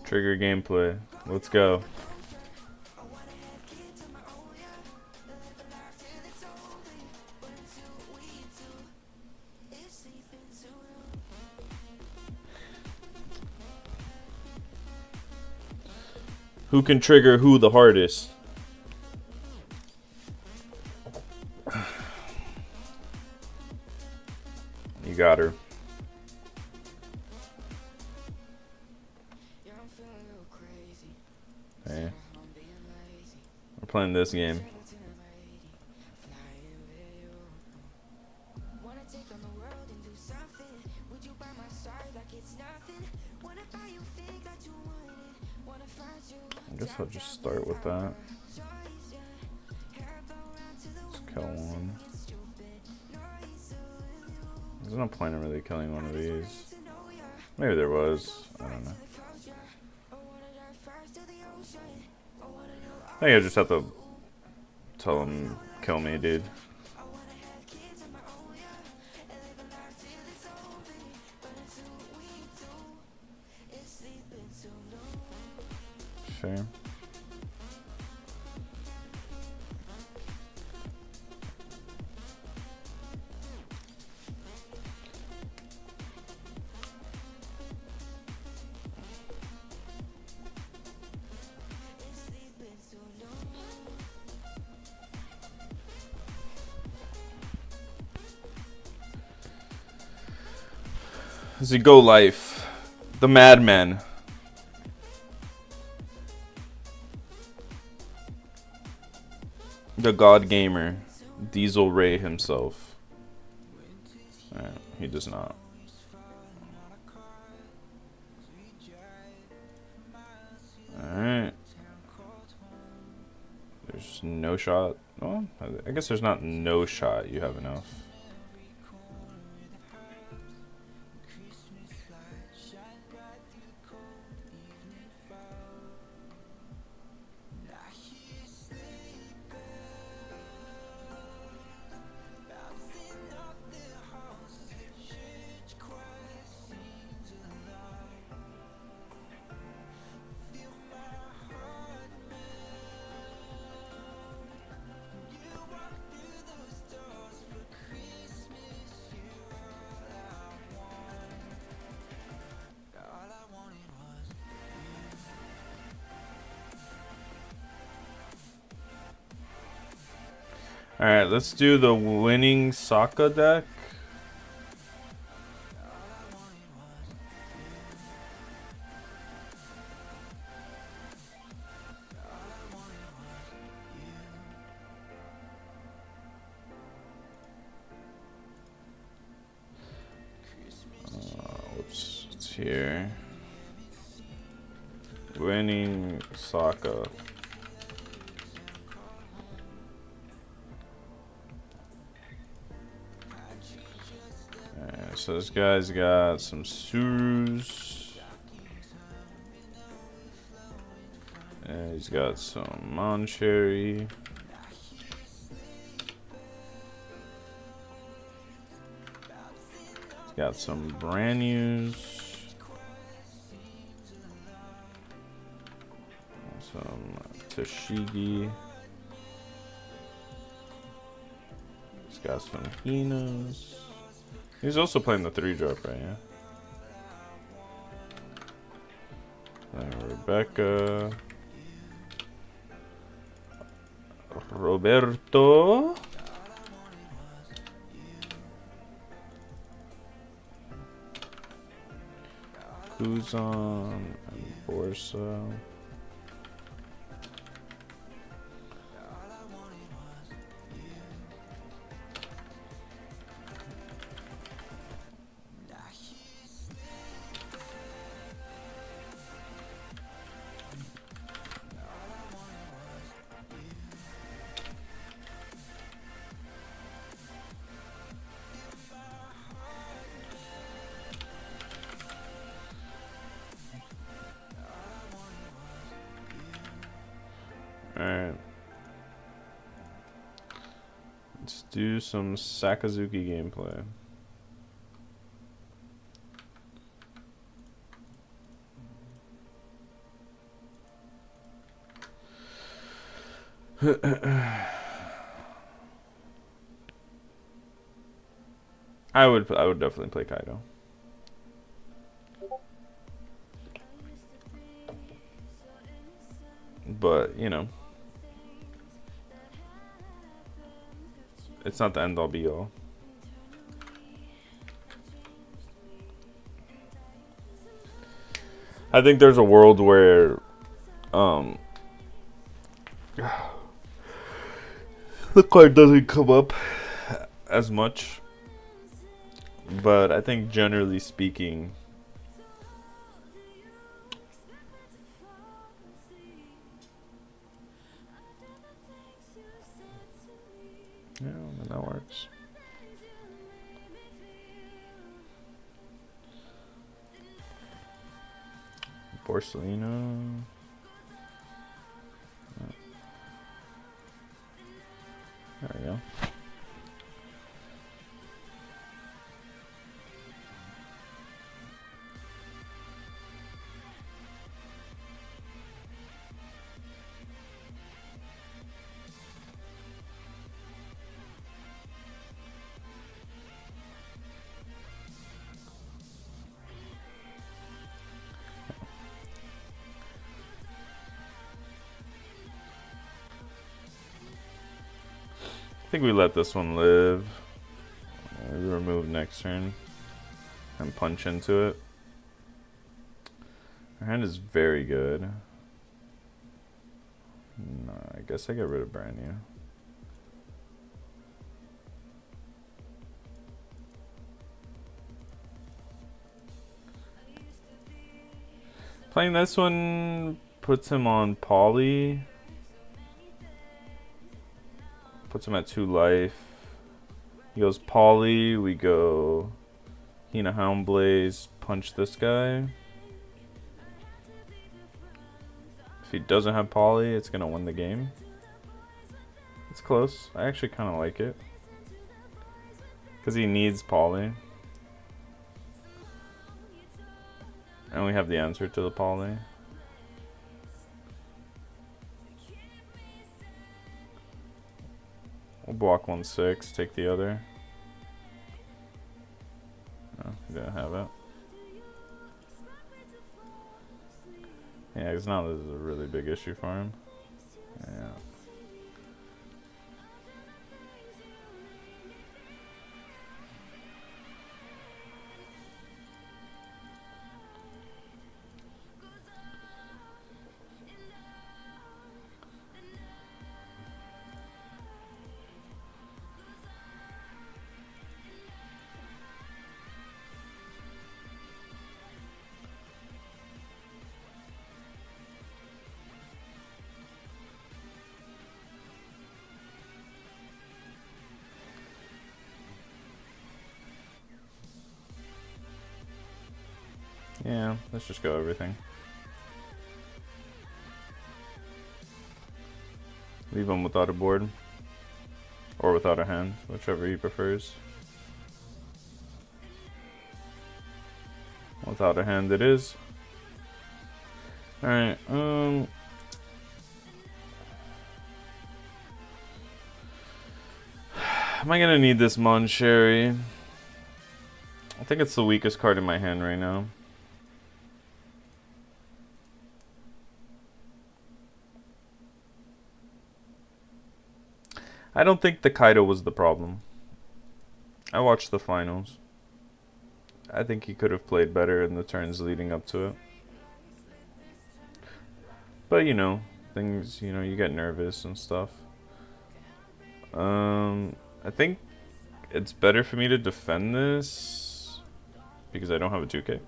Trigger gameplay. Let's go. Who can trigger who the hardest? You got her. Hey. We're playing this game. I guess I'll just start with that. Let's kill one. There's no point in really killing one of these. Maybe there was. I don't know. I think I just have to tell him, kill me, dude. Sure. This is Go Life, the Madman. The God Gamer, Diesel Ray himself. Alright, he does not. Alright. There's no shot. Well, I guess there's not no shot. You have enough. Alright, let's do the winning Sokka deck. Whoops, it's here. Winning Sokka. So this guy's got some Tues. And he's got some Moncherry. He's got some brand news. Some Tashigi. He's got some Hinas. He's also playing the 3-drop, right? Yeah. And Rebecca. Roberto. Kuzan and Borsa. Alright. Let's do some Sakazuki gameplay. I would definitely play Kaido. But, you know, it's not the end all be all. I think there's a world where the card doesn't come up as much, but I think generally speaking, yeah, that works. Porcelino. There we go. I think we let this one live. We remove next turn and punch into it. Our hand is very good. No, I guess I get rid of brand new. Playing this one puts him on Poly. Puts him at 2 life. He goes Poly, we go Hina Houndblaze, punch this guy. If he doesn't have Poly, it's gonna win the game. It's close. I actually kind of like it. Because he needs Poly. And we have the answer to the Poly. We'll block 1/6, take the other. No, we didn't have it. Yeah, because now this is a really big issue for him. Yeah. Yeah, let's just go everything. Leave him without a board. Or without a hand, whichever he prefers. Without a hand it is. Alright, am I gonna need this Moncherry? I think it's the weakest card in my hand right now. I don't think the Kaido was the problem. I watched the finals. I think he could have played better in the turns leading up to it. But you know, things, you know, you get nervous and stuff. I think it's better for me to defend this because I don't have a 2K.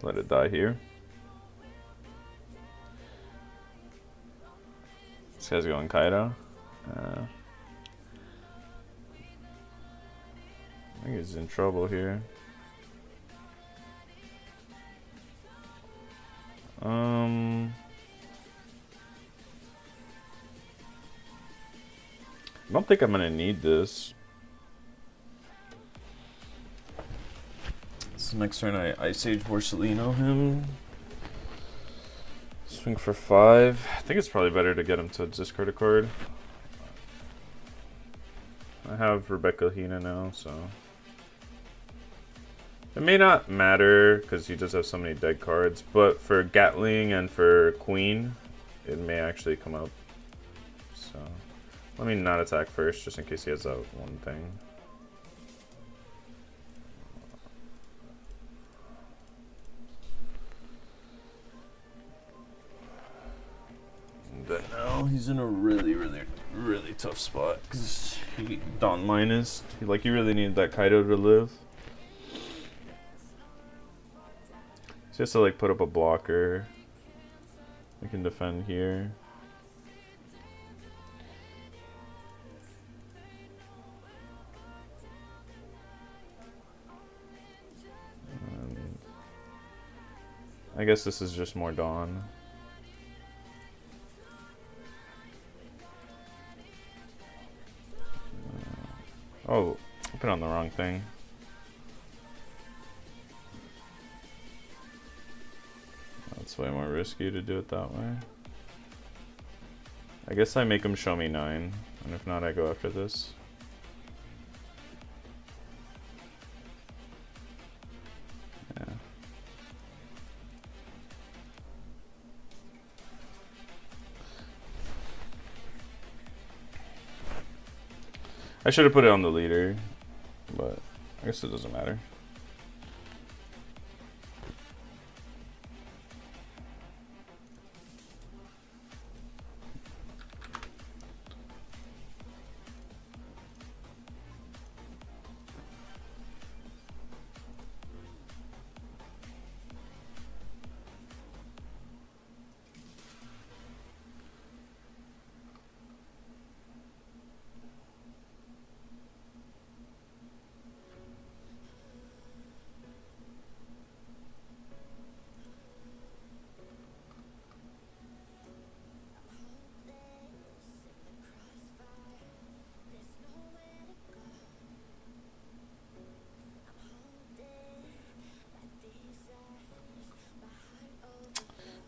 Let it die here. This guy's going Kaido. I think he's in trouble here. I don't think I'm gonna need this. So next turn I Ice Age Porcelino him. Swing for 5. I think it's probably better to get him to discard a card. I have Rebecca Hina now, so It may not matter because he does have so many dead cards, but for Gatling and for Queen, it may actually come up. So let me not attack first, just in case he has that one thing. But now he's in a really tough spot because he Dawn minus. Like, you really need that Kaido to live. So he has to like put up a blocker. We can defend here. I guess this is just more Dawn. Oh, I put on the wrong thing. That's way more risky to do it that way. I guess I make him show me 9, and if not, I go after this. Yeah. I should have put it on the leader, but I guess it doesn't matter.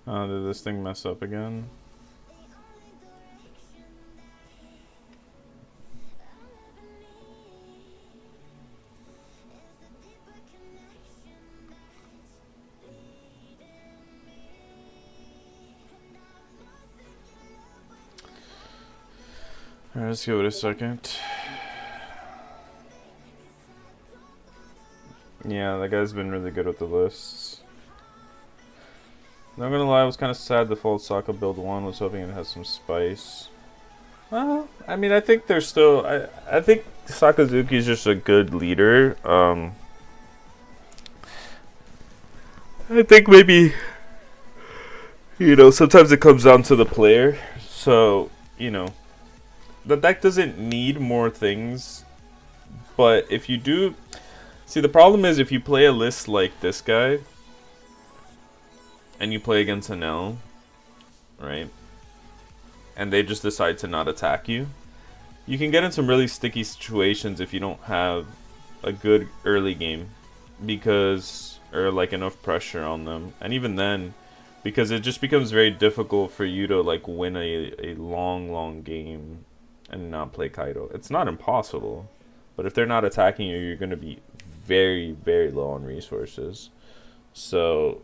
Did this thing mess up again? Alright, let's give it a second. Yeah, that guy's been really good with the lists. Not gonna lie, I was kind of sad the Fold Sokka build 1. Was hoping it has some spice. Well, I mean, I think there's still... I think Sakazuki is just a good leader. I think maybe... You know, sometimes it comes down to the player. So, you know... The deck doesn't need more things. But if you do... See, the problem is if you play a list like this guy... and you play against an L, right? And they just decide to not attack you. You can get in some really sticky situations if you don't have a good early game, because or like enough pressure on them. And even then, because it just becomes very difficult for you to like win a long game and not play Kaido. It's not impossible, but if they're not attacking you, you're going to be very low on resources. So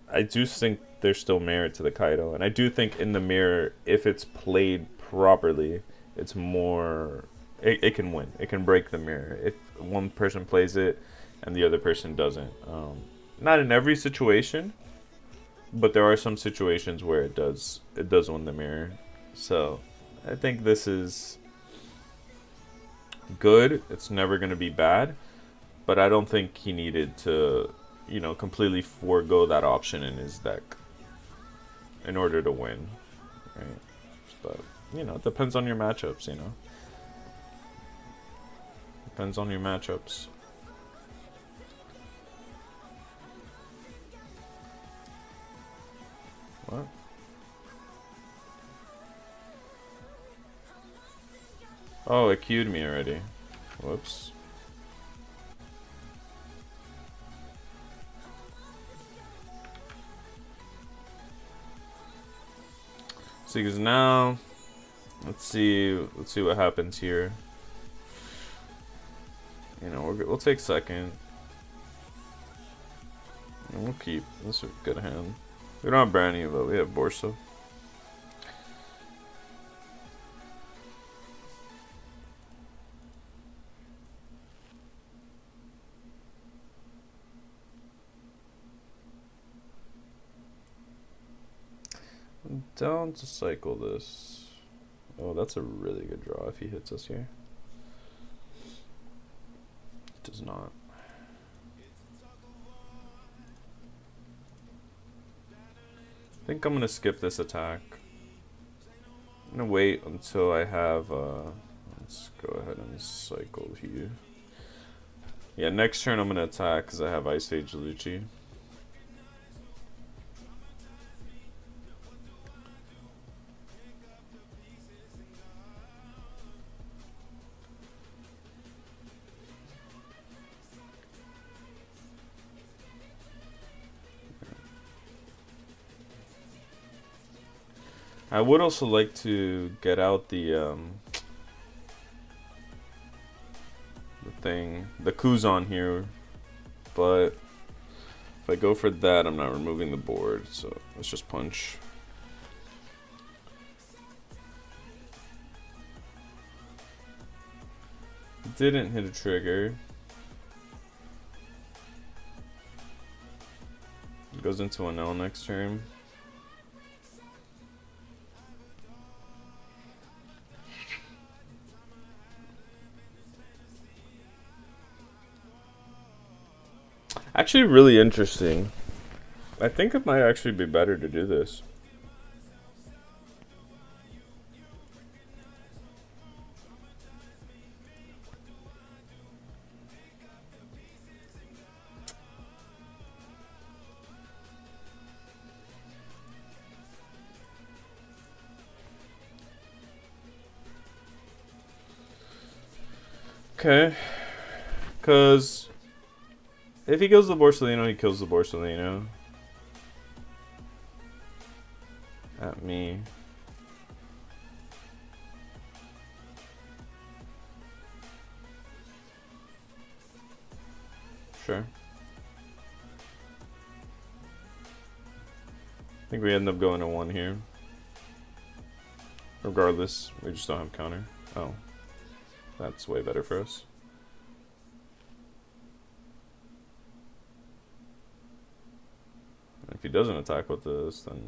I do think there's still merit to the Kaido, and I do think in the mirror, if it's played properly, it's more... It can win. It can break the mirror if one person plays it and the other person doesn't. Not in every situation, but there are some situations where it does win the mirror. So I think this is good. It's never going to be bad, but I don't think he needed to... you know, completely forego that option in his deck in order to win, right? But, you know, it depends on your matchups, you know. Depends on your matchups. What? Oh, it queued me already. Whoops. See, because now, let's see what happens here. You know, we'll take second. We'll keep. This is a good hand. We don't have Brandy, but we have Borsa. I'm down to cycle this. Oh, that's a really good draw if he hits us here. It does not. I think I'm gonna skip this attack. I'm gonna wait until I have let's go ahead and cycle here. Yeah, next turn I'm gonna attack because I have Ice Age Lucci. I would also like to get out the thing, the Kuzan here, but if I go for that, I'm not removing the board, so let's just punch. Didn't hit a trigger. Goes into an L next turn. Actually, really interesting. I think it might actually be better to do this. Okay. Because if he kills the Borsalino, he kills the Borsalino. At me. Sure. I think we end up going to 1 here. Regardless, we just don't have counter. Oh. That's way better for us. If he doesn't attack with this, then...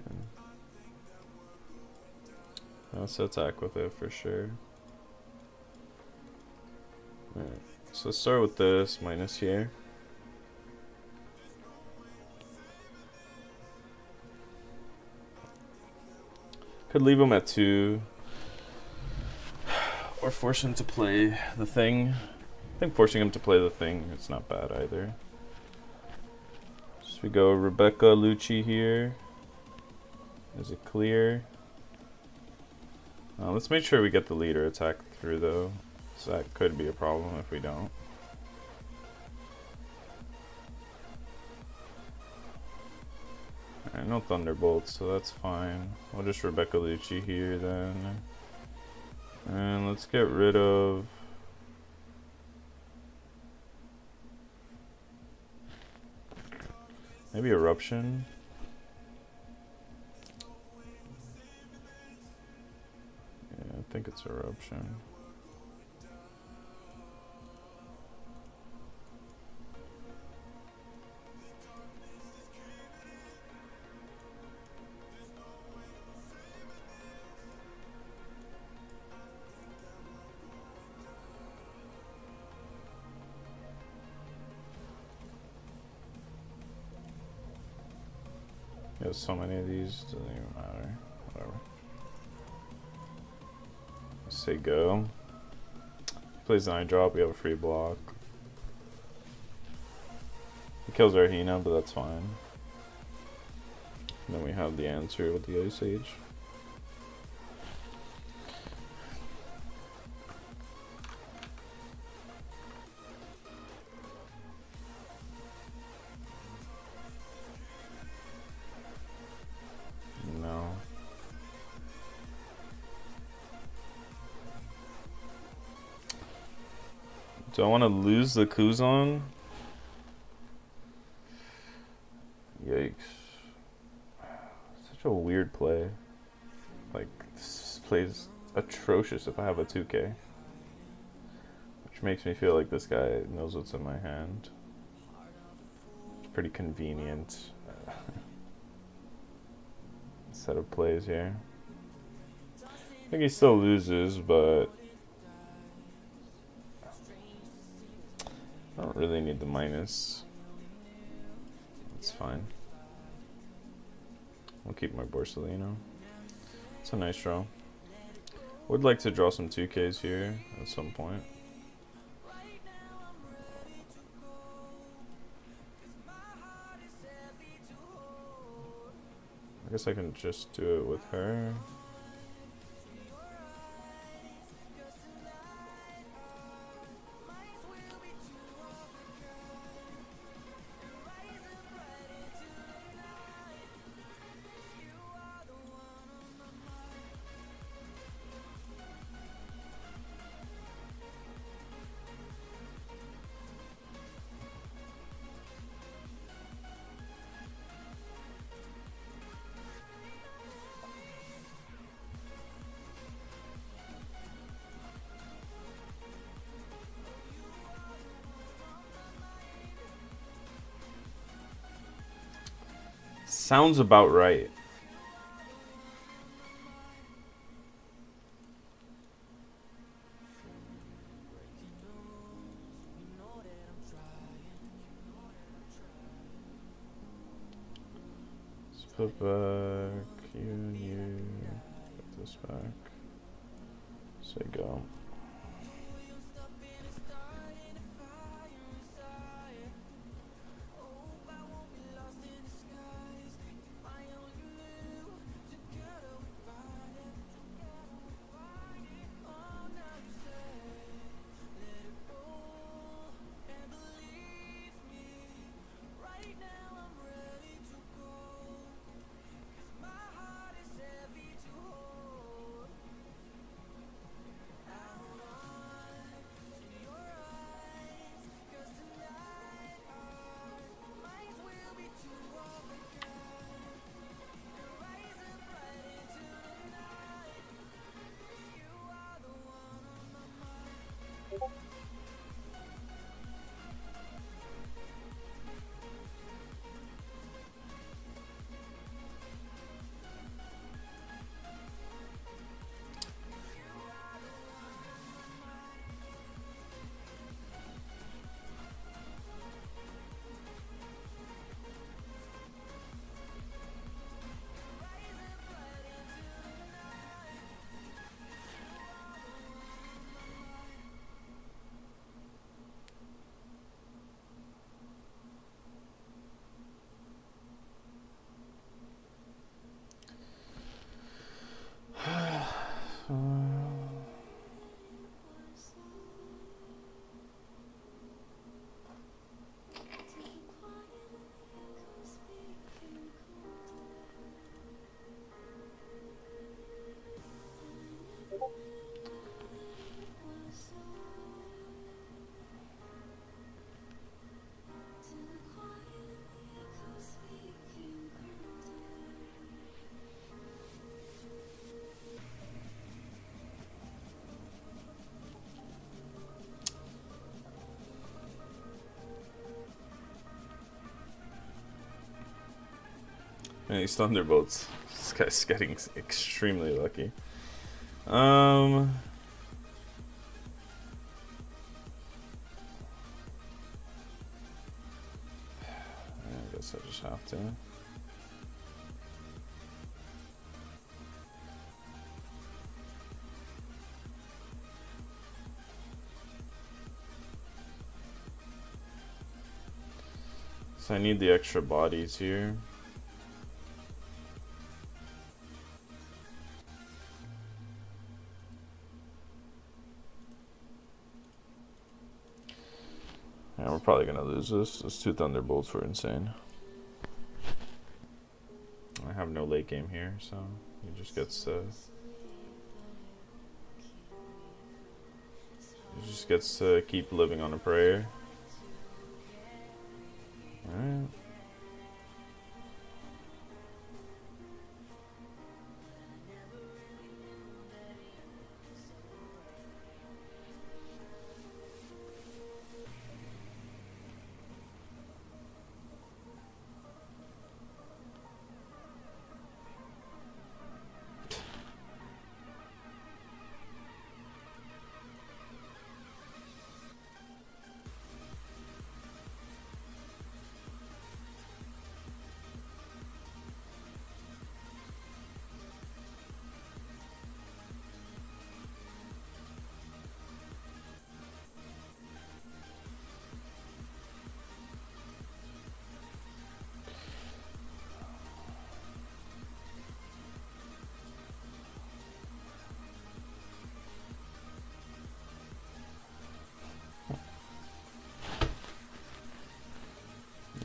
yeah. Let's attack with it for sure. Alright, so let's start with this, minus here. Could leave him at 2. Or force him to play the thing. I think forcing him to play the thing is not bad either. So we go Rebecca Lucci here. Is it clear? Let's make sure we get the leader attack through though. So that could be a problem if we don't. Alright, no Thunderbolts, so that's fine. We'll just Rebecca Lucci here then. And let's get rid of... maybe Eruption. Yeah, I think it's Eruption. There's so many of these, doesn't even matter. Whatever. Let's say go. Plays an eye drop, we have a free block. He kills our Hina, but that's fine. And then we have the answer with the Ice Age. Do I want to lose the Kuzong? Yikes. Such a weird play. Like, this plays atrocious if I have a 2K. Which makes me feel like this guy knows what's in my hand. It's pretty convenient set of plays here. I think he still loses, but I don't really need the minus. It's fine. I'll keep my Borsalino. It's a nice draw. Would like to draw some 2Ks here at some point. I guess I can just do it with her. Sounds about right. Let's put back you and you. Put this back. Say go. And these Thunderbolts. This guy's getting extremely lucky. I guess I just have to. So I need the extra bodies here. Yeah, we're probably gonna lose this. Those two Thunderbolts were insane. I have no late game here, so he just gets He just gets to keep living on a prayer. Alright.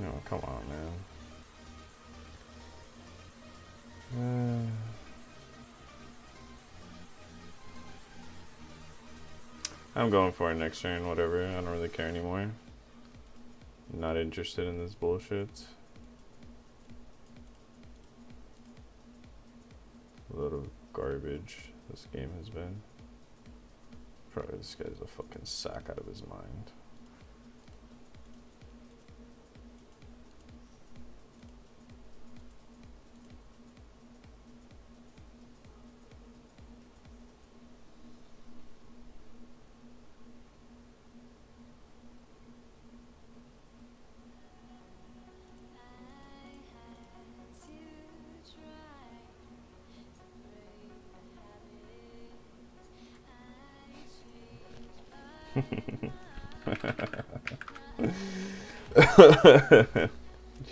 Oh, come on, man. I'm going for it next turn, whatever. I don't really care anymore. Not interested in this bullshit. A lot of garbage this game has been. Probably this guy's a fucking sack out of his mind.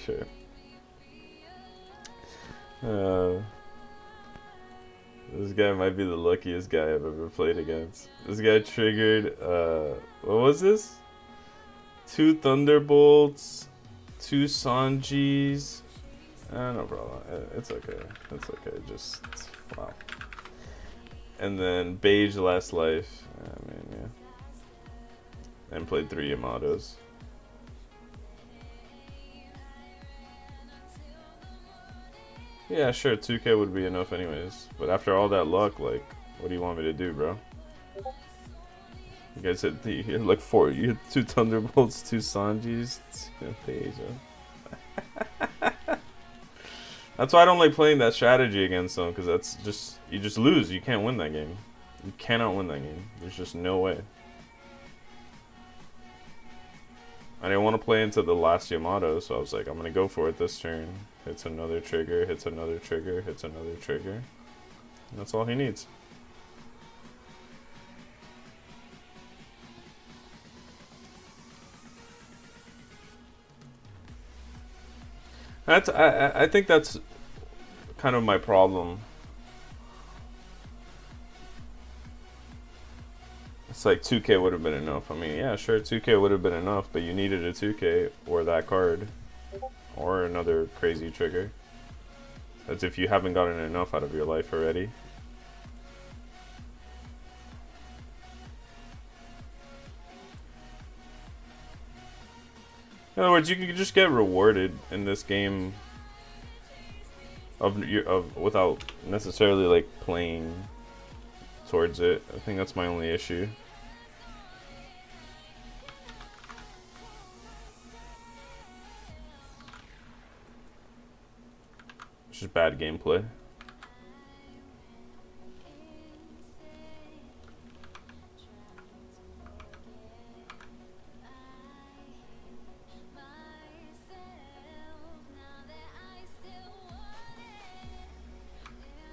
Sure. This guy might be the luckiest guy I've ever played against. This guy triggered, what was this? 2 Thunderbolts, 2 Sanjis. No problem. It's okay. It's okay. Just, wow. And then Beige Last Life. I mean, yeah. And played 3 Yamatos. Yeah, sure, 2K would be enough anyways. But after all that luck, like, what do you want me to do, bro? You guys hit the, you hit like 4, you hit 2 Thunderbolts, 2 Sanjis, 2 Beige. That's why I don't like playing that strategy against them, because that's just, you just lose. You can't win that game. You cannot win that game. There's just no way. I didn't want to play into the last Yamato, so I was like, I'm going to go for it this turn. Hits another trigger, hits another trigger, hits another trigger. And that's all he needs. I think that's kind of my problem. It's like 2K would have been enough. I mean, yeah, sure, 2K would have been enough, but you needed a 2K or that card or another crazy trigger. As if you haven't gotten enough out of your life already. In other words, you can just get rewarded in this game of without necessarily like playing towards it. I think that's my only issue. It's just bad gameplay.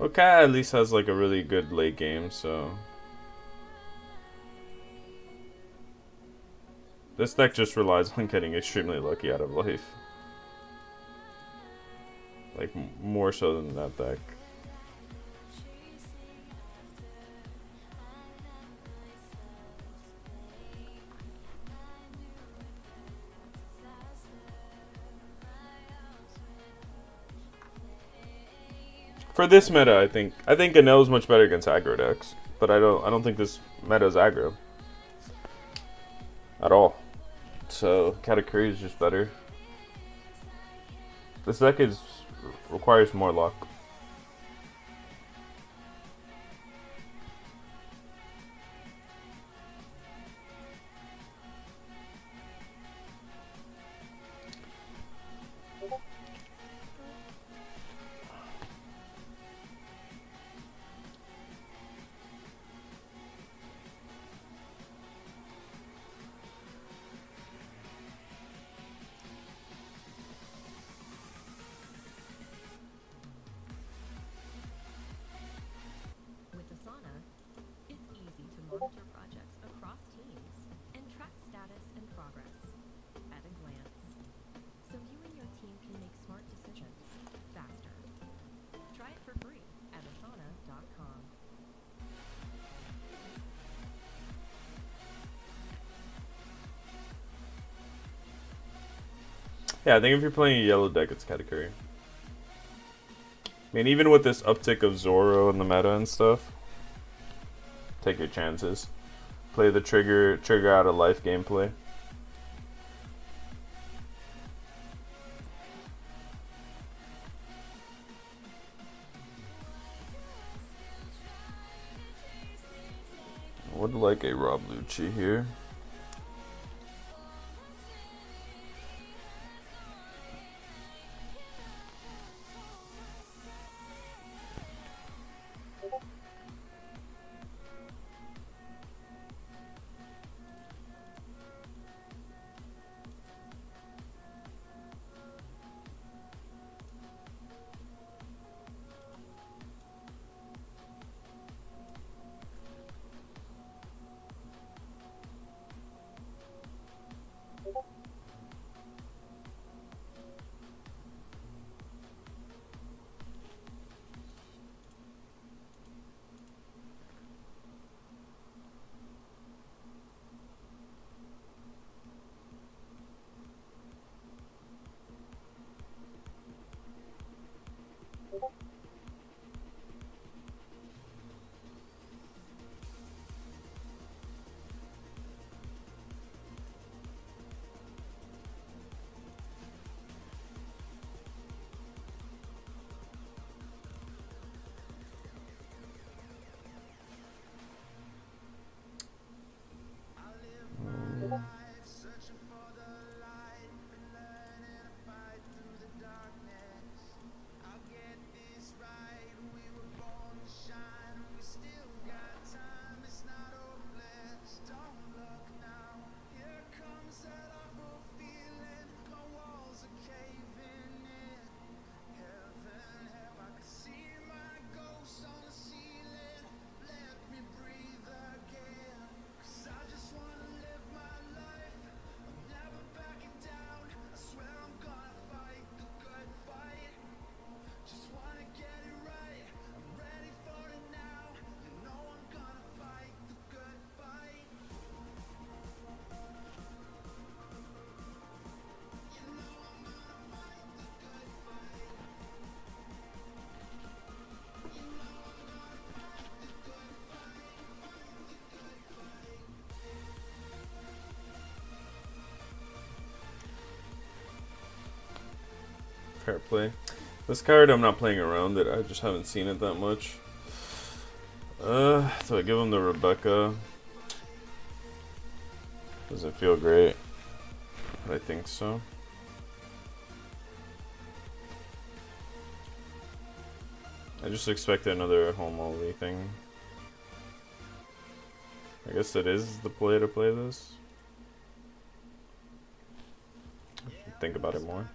Okay, at least has like a really good late game, so this deck just relies on getting extremely lucky out of life. Like more so than that deck. For this meta, I think Ganel's much better against aggro decks, but I don't think this meta is aggro. at all. So Katakuri is just better. This deck requires more luck. With Asana, it's easy to monitor projects across teams and track status and progress at a glance, so you and your team can make smart decisions faster. Try it for free at asana.com. Yeah, I think if you're playing a yellow deck, it's Katakuri. I mean, even with this uptick of Zoro in the meta and stuff, take your chances. Play the trigger out of life gameplay. I would like a Rob Lucci here. Fair play. This card, I'm not playing around it. I just haven't seen it that much. So I give him the Rebecca. Doesn't feel great, but I think so. I just expected another home only thing. I guess it is the play to play this. Think about it more.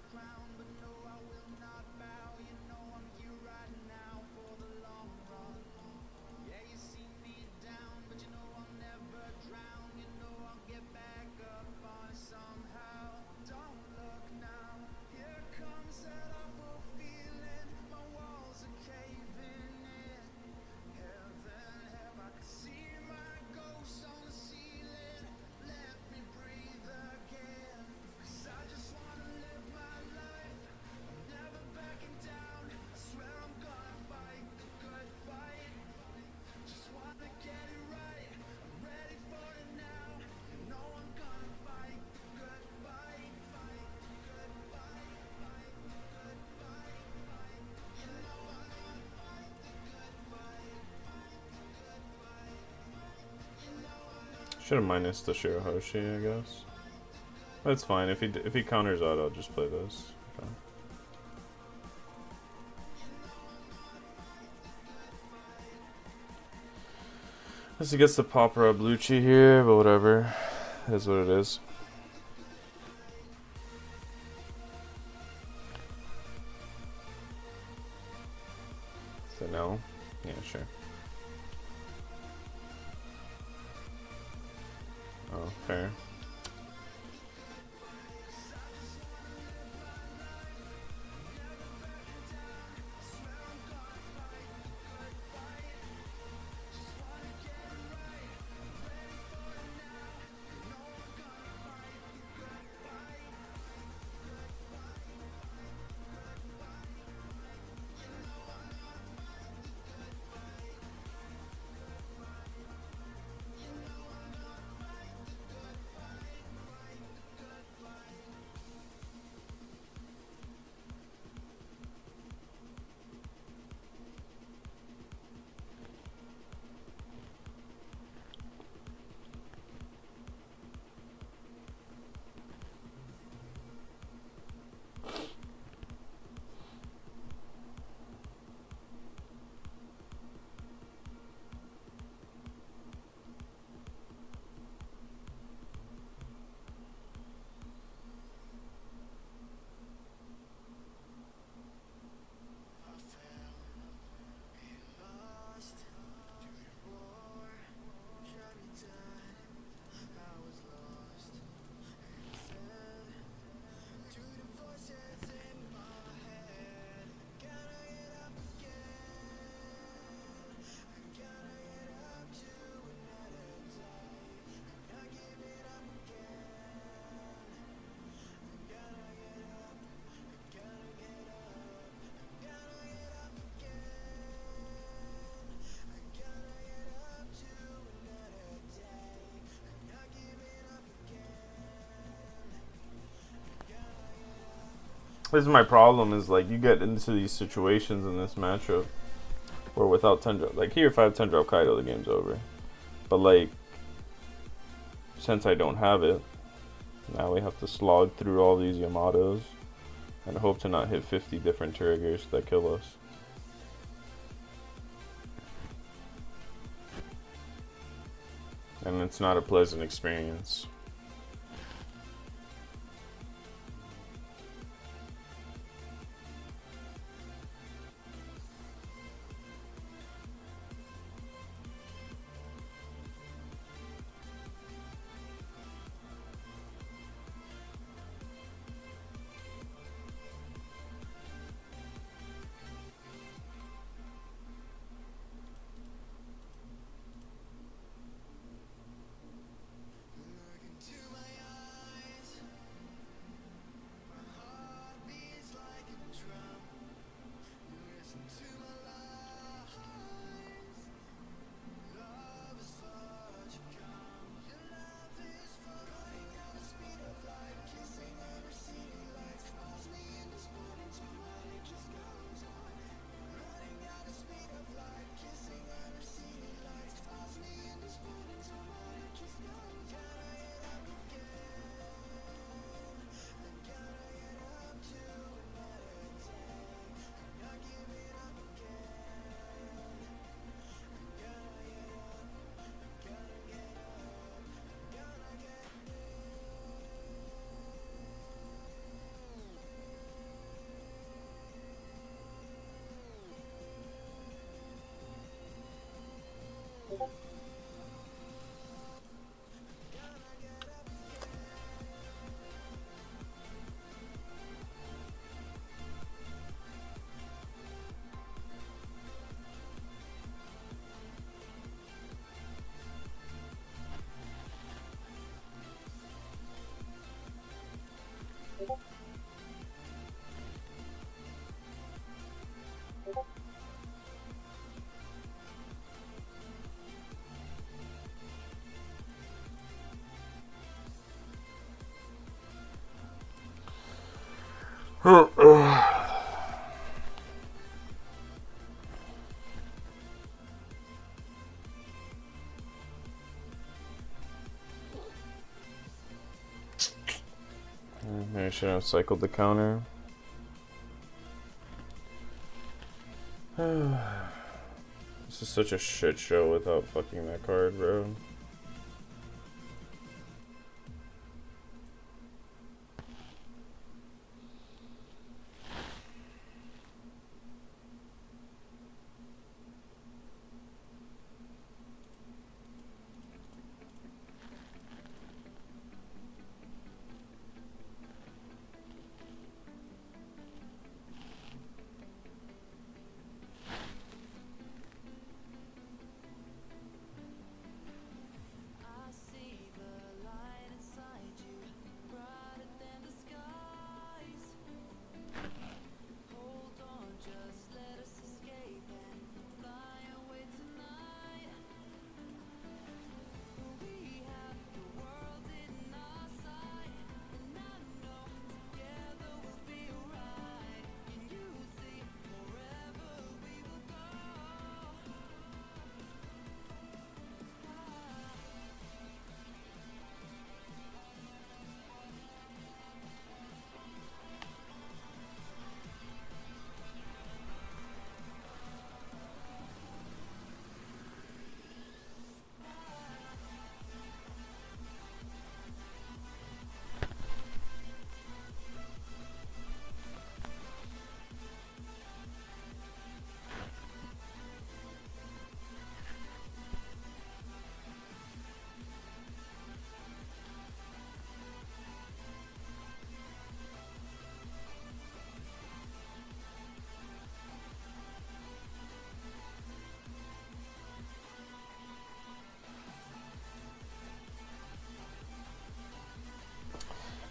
Should have minus the Shirahoshi, I guess. That's fine. If he counters out, I'll just play this. Okay. Guess he gets the Popper Lucci here, but whatever. It is what it is. So no? Yeah, sure. Oh, fair. This is my problem, is like you get into these situations in this matchup where without 10 drop, like here if I have 10 drop Kaido, the game's over. But like, since I don't have it, now we have to slog through all these Yamatos and hope to not hit 50 different triggers that kill us. And it's not a pleasant experience. shouldn't have cycled the counter. This is such a shit show without fucking that card, bro.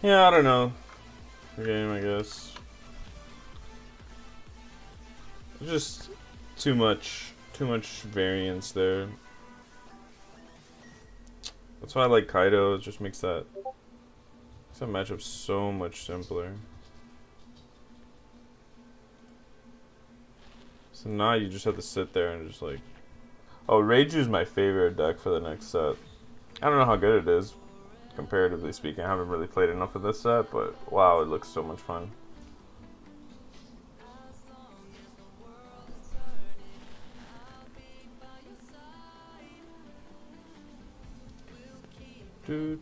Yeah, I don't know. The game, I guess. Just too much variance there. That's why I like Kaido. It just makes that matchup so much simpler. So now you just have to sit there and just like, oh, Reiju's my favorite deck for the next set. I don't know how good it is. Comparatively speaking, I haven't really played enough of this set, but wow, it looks so much fun. I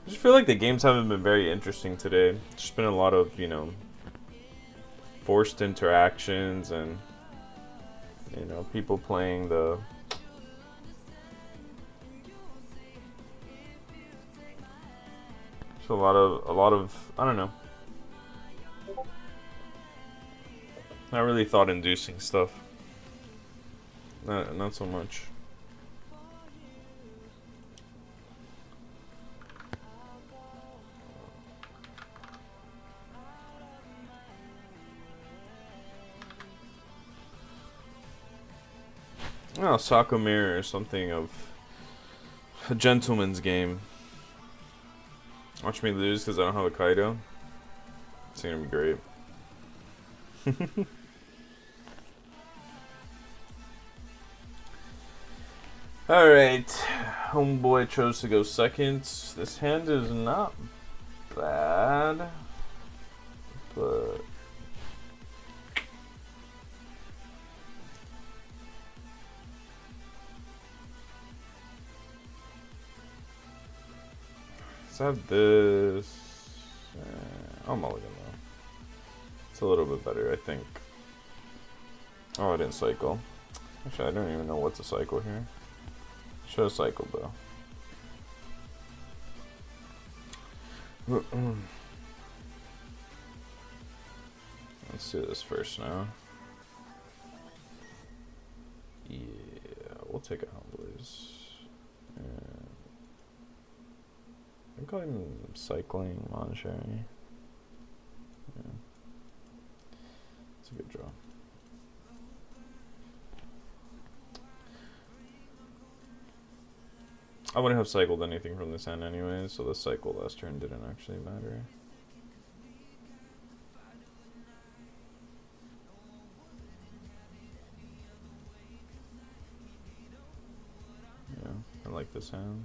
just feel like the games haven't been very interesting today. It's just been a lot of, you know, forced interactions and, you know, people playing the a lot of I don't know, not really thought inducing stuff. Not so much. Oh, Sakamir or something of a gentleman's game. Watch me lose because I don't have a Kaido. It's gonna be great. Alright. Homeboy chose to go second. This hand is not bad. But let's have this. I'll mulligan though. It's a little bit better, I think. Oh, I didn't cycle. Actually, I don't even know what to cycle here. Should have cycled though. Let's do this first now. Yeah, we'll take it home, boys. And I'm going cycling Monastery. Yeah. It's a good draw. I wouldn't have cycled anything from this hand anyway, so the cycle last turn didn't actually matter. Yeah, I like this hand.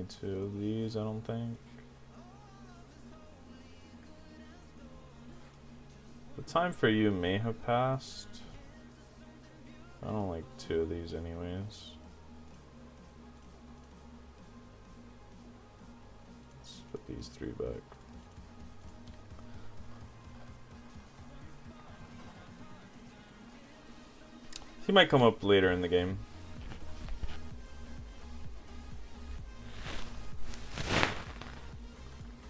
into these, I don't think. The time for you may have passed. I don't like 2 of these anyways. Let's put these 3 back. He might come up later in the game.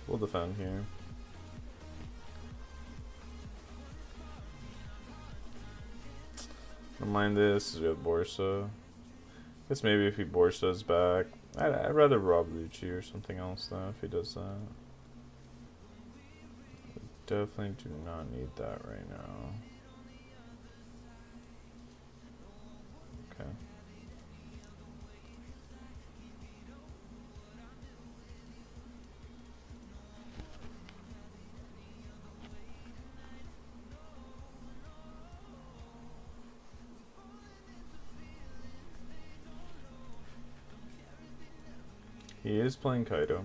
We'll defend here. Don't mind this. We have Borsa. Guess maybe if he Borsa's back, I'd rather rob Lucci or something else though if he does that. We definitely do not need that right now. Okay. He is playing Kaido.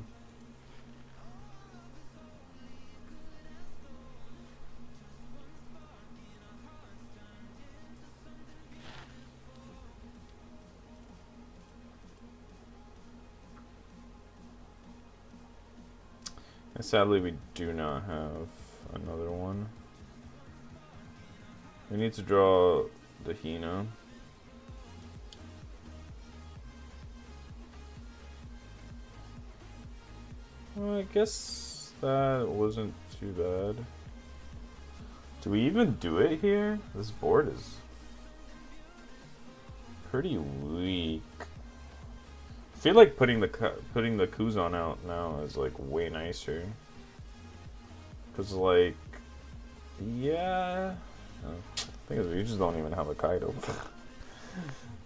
And sadly, we do not have another one. We need to draw the Hina. Well, I guess that wasn't too bad. Do we even do it here? This board is pretty weak. I feel like putting the Kuzan out now is like way nicer. Cause like, yeah, thing is we just don't even have a Kaido.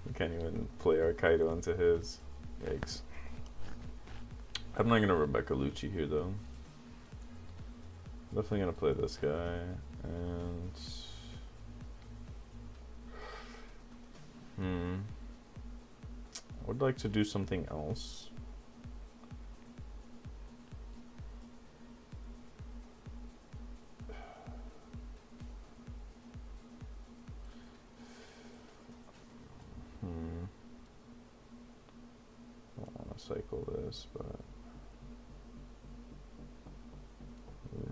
We can't even play our Kaido into his. Yikes. I'm not gonna Rebecca Lucci here though. Definitely gonna play this guy and I would like to do something else. I don't want to cycle this, but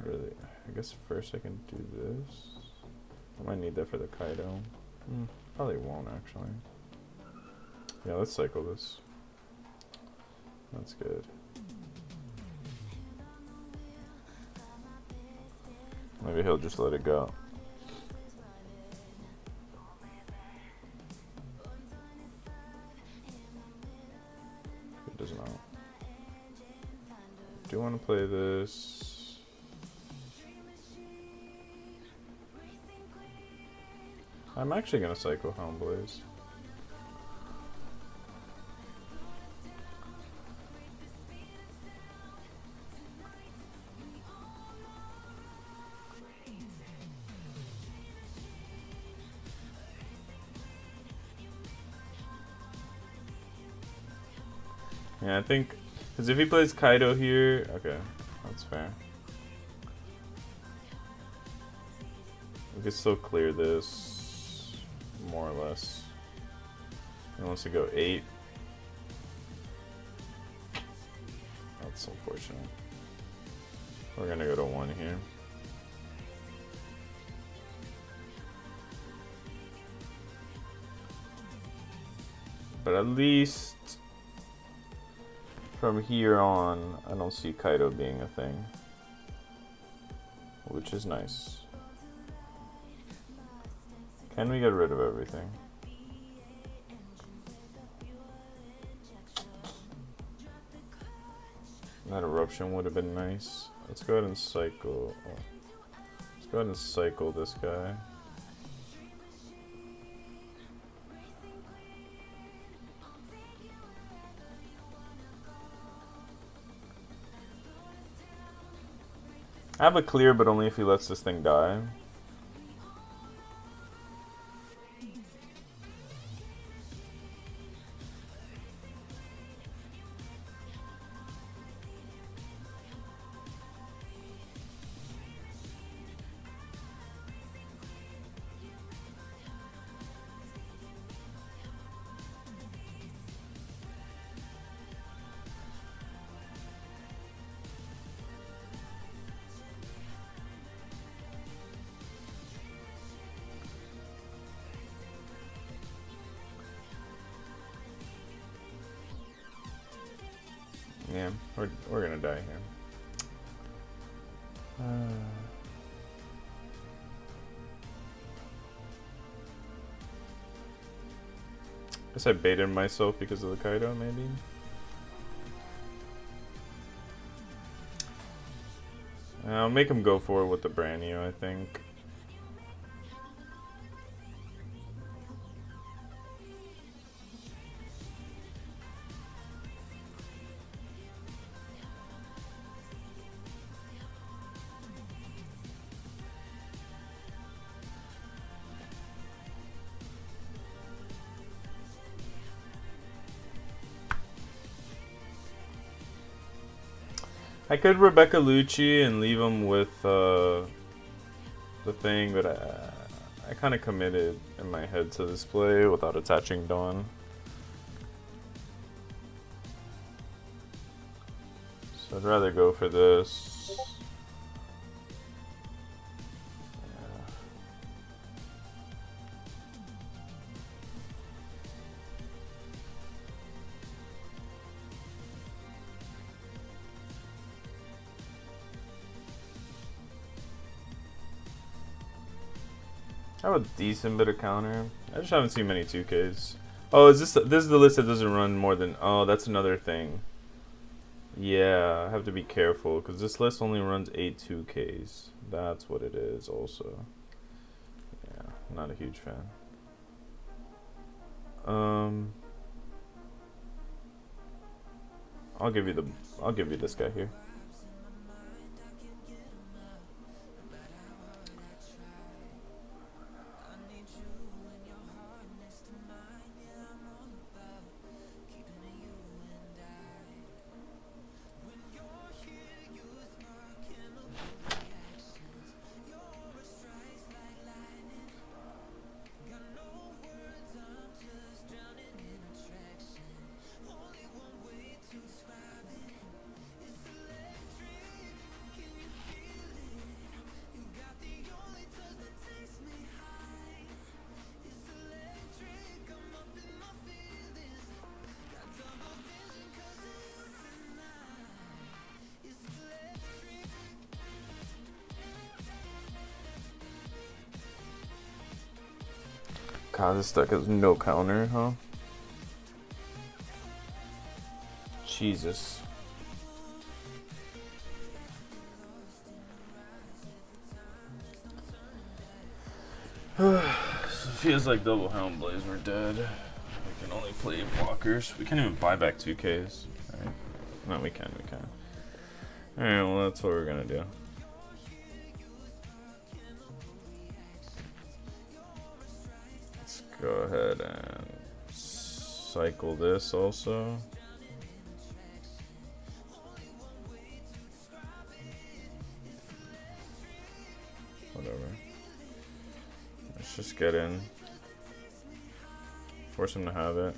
really, I guess first I can do this. I might need that for the Kaido. Probably won't actually. Yeah, let's cycle this. That's good. Maybe he'll just let it go. He does not. Do you want to play this? I'm actually gonna cycle Helmblaze. Yeah, I think, because if he plays Kaido here, okay, that's fair. We can still clear this, more or less. He wants to go 8. That's unfortunate. We're gonna go to 1 here. But at least from here on, I don't see Kaido being a thing, which is nice. Can we get rid of everything? That eruption would have been nice. Let's go ahead and cycle. Oh. Let's go ahead and cycle this guy. I have a clear, but only if he lets this thing die. Yeah, we're gonna die here. Guess I baited myself because of the Kaido, maybe? I'll make him go for it with the brand new, I think. I could Rebecca Lucci and leave him with the thing, but I kind of committed in my head to this play without attaching Dawn. So I'd rather go for this. I have a decent bit of counter. I just haven't seen many 2Ks. Oh, this is the list that doesn't run more than... Oh, that's another thing. Yeah, I have to be careful because this list only runs 8 2Ks. That's what it is also. Yeah, not a huge fan. I'll give you this guy here. God, this deck has no counter, huh? Jesus. Feels like double Helm Blaze, we're dead. We can only play blockers. We can't even buy back 2Ks. Right? No, we can. Alright, well, that's what we're gonna do. Go ahead and cycle this also. Whatever. Let's just get in. Force him to have it.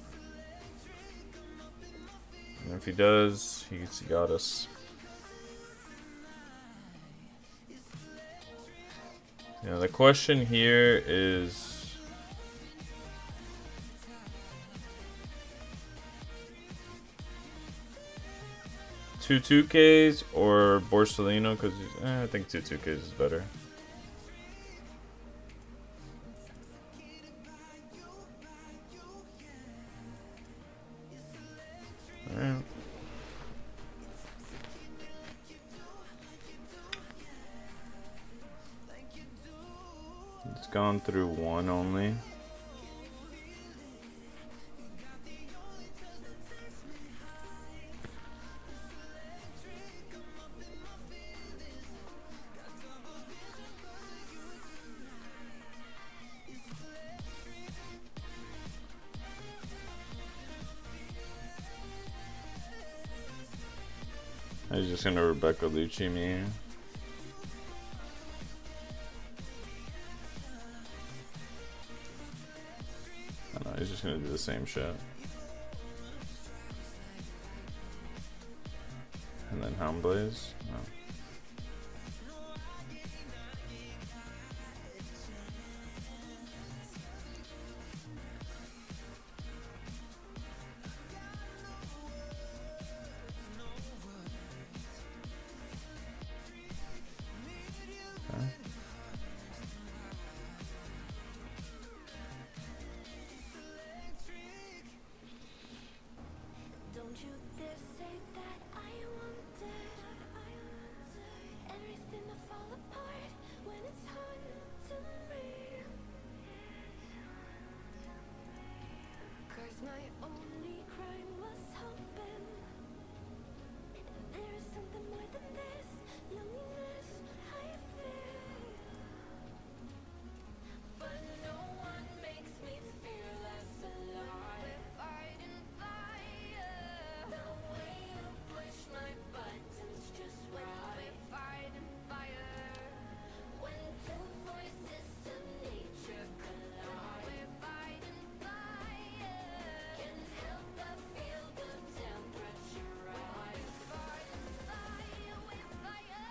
And if he does, he's got us. Yeah, the question here is... Two 2Ks or Borsellino, because I think two 2Ks is better. Alright. It's gone through one only. He's just gonna Rebecca Lucci me. I don't know, he's just gonna do the same shit. And then Helm Blaze? No. My only crime was hoping there is something more than this loneliness I feel. But no one makes me feel less alive. We're fighting fire. The way you push my buttons just right. We're fighting fire. When two voices of nature collide. We're fighting fire. Can't help but feel the temperature rise. We're fighting fire. We're fire.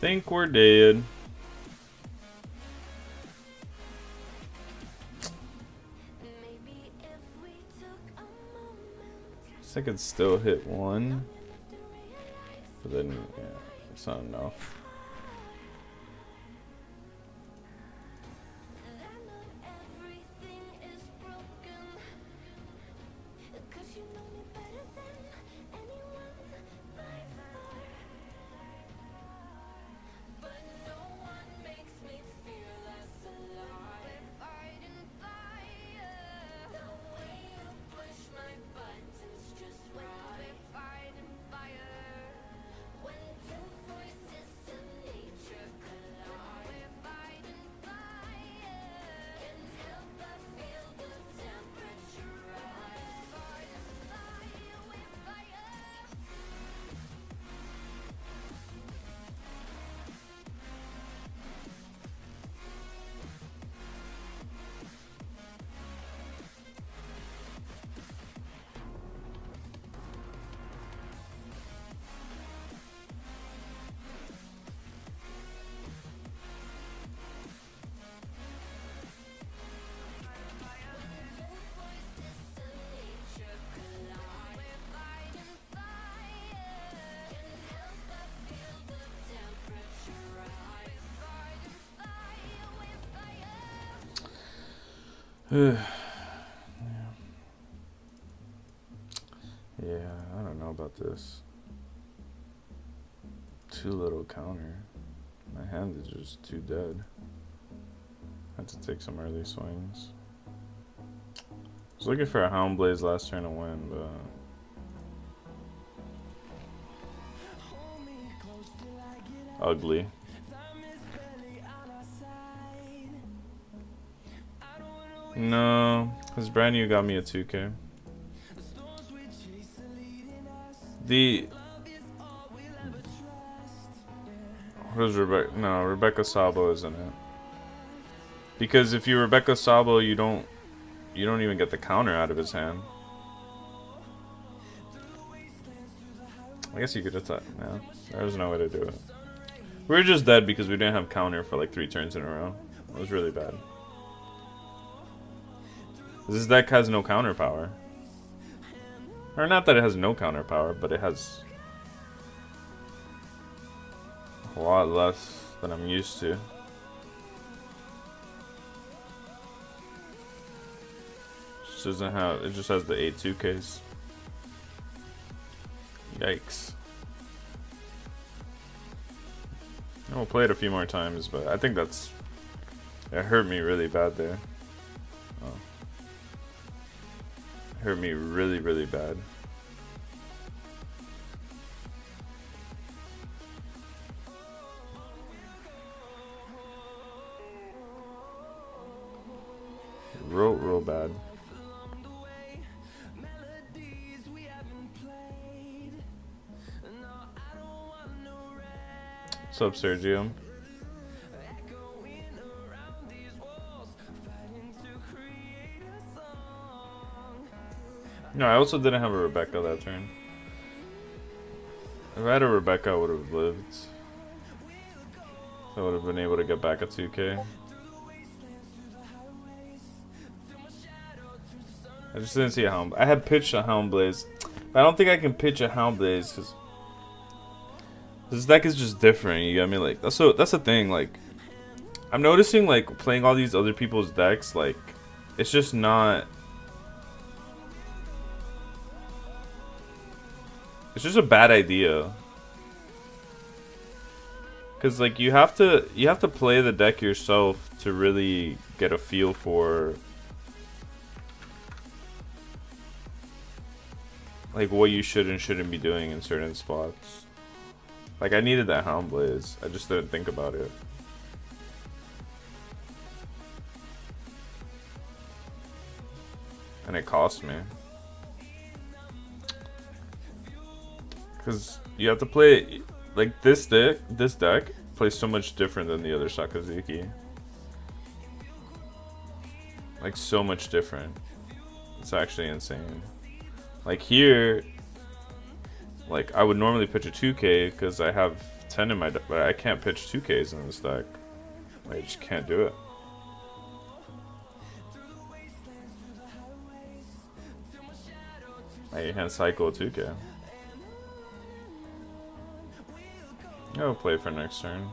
Think we're dead. Maybe if we took a moment I could still hit one, enough to realize but then yeah, it's not enough. that not everything is broken. 'Cause you know me better than anyone by far. But no one makes me feel less alive. We're fighting fire. The way you push my buttons just right. We're fighting fire. When two voices of nature collide. We're fighting fire. Can't help but feel the temperature rise. Fighting fire with fire. Yeah, I don't know about this. Too little counter. My hand is just too dead. Had to take some early swings. I was looking for a Hound Blaze last turn to win, but ugly. No, because brand new got me a 2K. What is Rebecca? No, Rebecca Sabo isn't it? Because if you Rebecca Sabo, you don't even get the counter out of his hand. I guess you could attack. No, there's no way to do it. We were just dead because we didn't have counter for like 3 turns in a row. It was really bad. This deck has no counter power. Or not that it has no counter power, but it has a lot less than I'm used to. Just doesn't have, it just has the 8 2Ks. Yikes. And we'll play it a few more times, but I think it hurt me really bad there. Oh. It hurt me really, really bad. Real bad. What's up, Sergio? No, I also didn't have a Rebecca that turn. If I had a Rebecca, I would have lived. I would have been able to get back a 2K. I just didn't see a Hound. I had pitched a Hound Blaze. But I don't think I can pitch a Hound Blaze because this deck is just different. You got me? Like that's the thing. Like I'm noticing like playing all these other people's decks, like it's just not. It's just a bad idea. Cause like you have to play the deck yourself to really get a feel for like what you should and shouldn't be doing in certain spots. Like I needed that Hound Blaze, I just didn't think about it. And it cost me. Cause you have to play like this deck plays so much different than the other Sakazuki. Like so much different. It's actually insane. Like here, like I would normally pitch a 2K because I have 10 in my deck, but I can't pitch 2Ks in this deck. I just can't do it. I can't cycle a 2K. I'll play for next turn.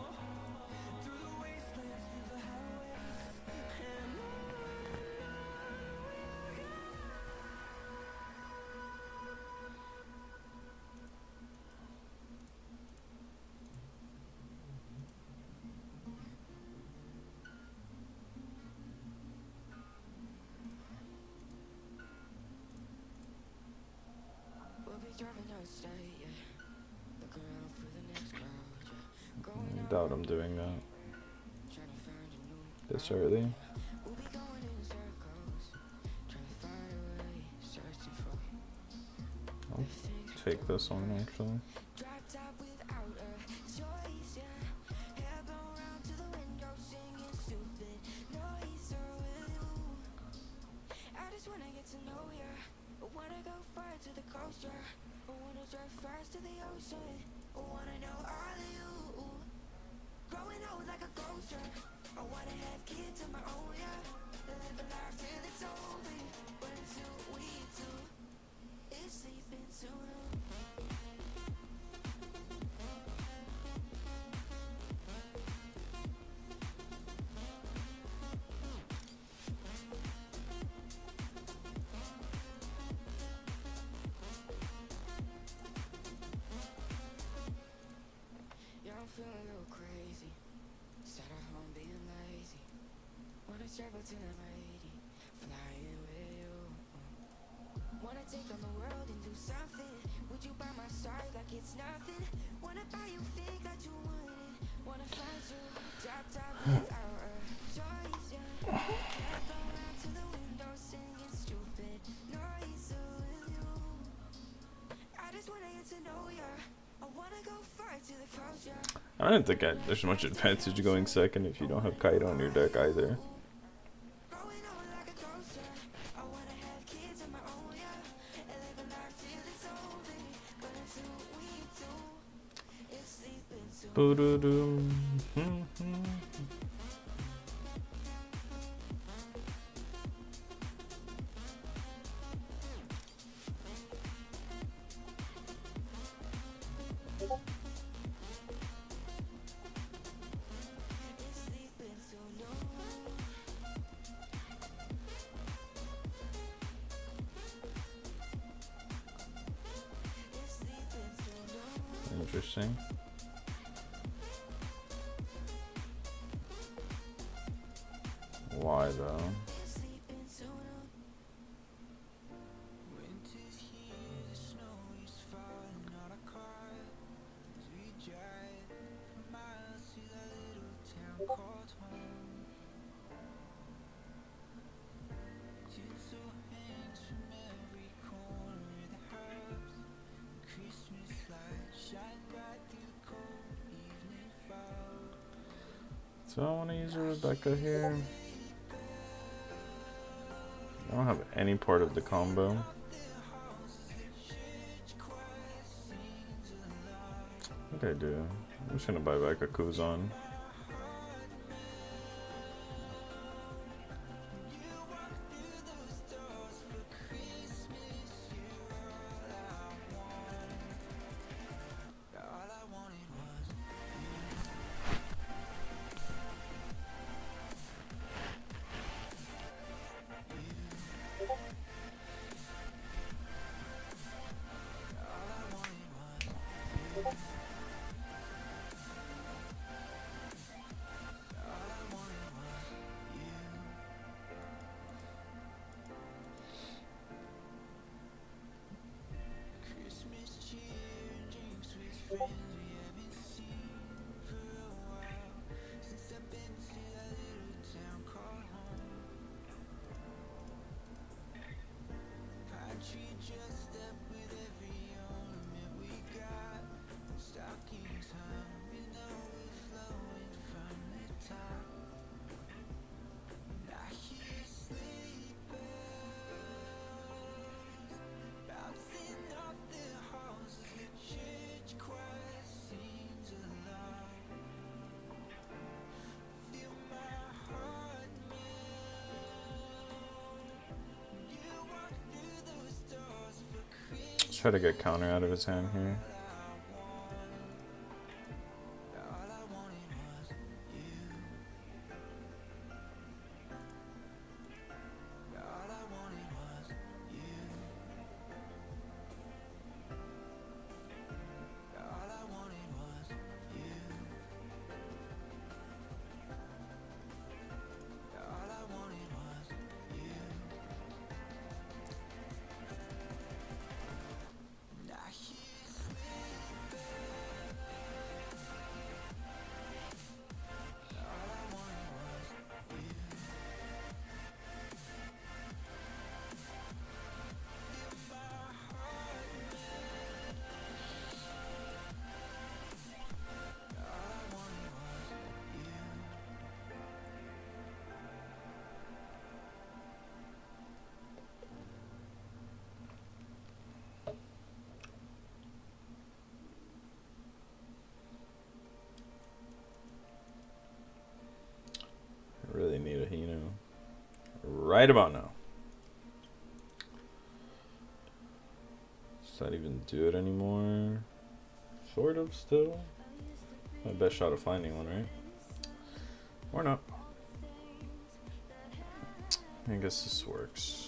I doubt I'm doing that this early. I'll take this one actually. I don't think there's much advantage going second if you don't have Kite on your deck either. Interesting. Why though? So I want to use a Rebecca here. I don't have any part of the combo. I think I do. I'm just gonna buy back a Kuzan. Let's try to get counter out of his hand here. Really need a Hino right about now. Does that even do it anymore? Sort of still. My best shot of finding one, right? Or not. I guess this works.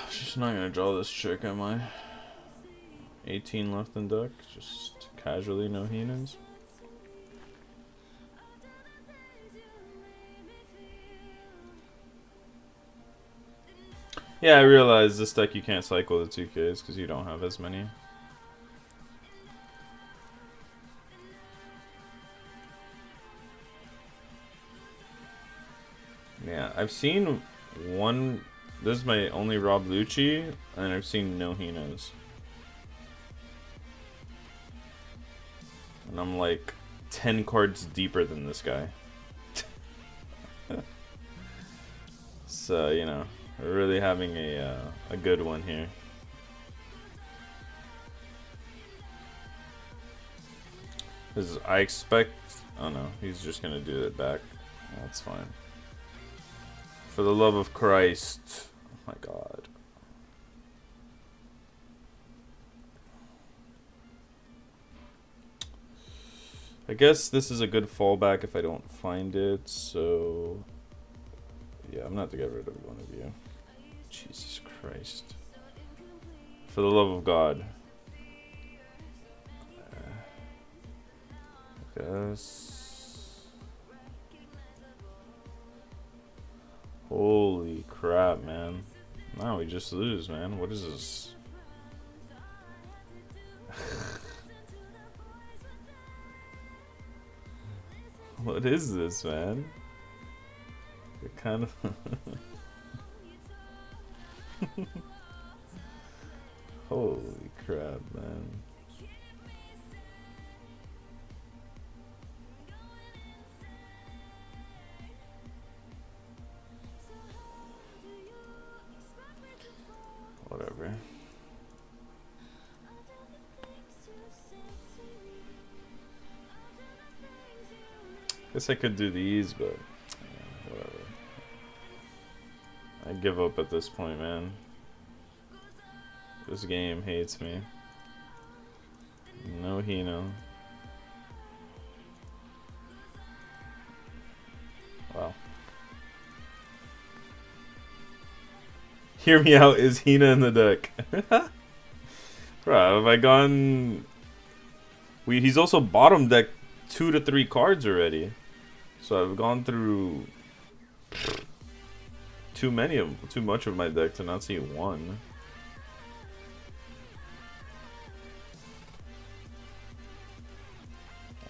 Just not gonna draw this trick, am I? 18 left in deck, just casually no Hinas. Yeah, I realize this deck you can't cycle the 2Ks because you don't have as many. Yeah, I've seen one. This is my only Rob Lucci, and I've seen no Hinas. And I'm like 10 cards deeper than this guy. So, you know, we're really having a good one here. Because I expect... Oh no, he's just going to do it back. That's fine. For the love of Christ. Oh my god. I guess this is a good fallback if I don't find it, so... Yeah, I'm gonna have to get rid of one of you. Jesus Christ. For the love of God. I guess... Holy crap, man. Now we just lose, man. What is this? What is this, man? It kind of... Holy crap, man. Whatever. Guess I could do these, but whatever. I give up at this point, man. This game hates me. No Hino. Wow. Hear me out, is Hina in the deck? Bro, have I gone... He's also bottom deck 2 to 3 cards already. So I've gone through too much of my deck to not see one.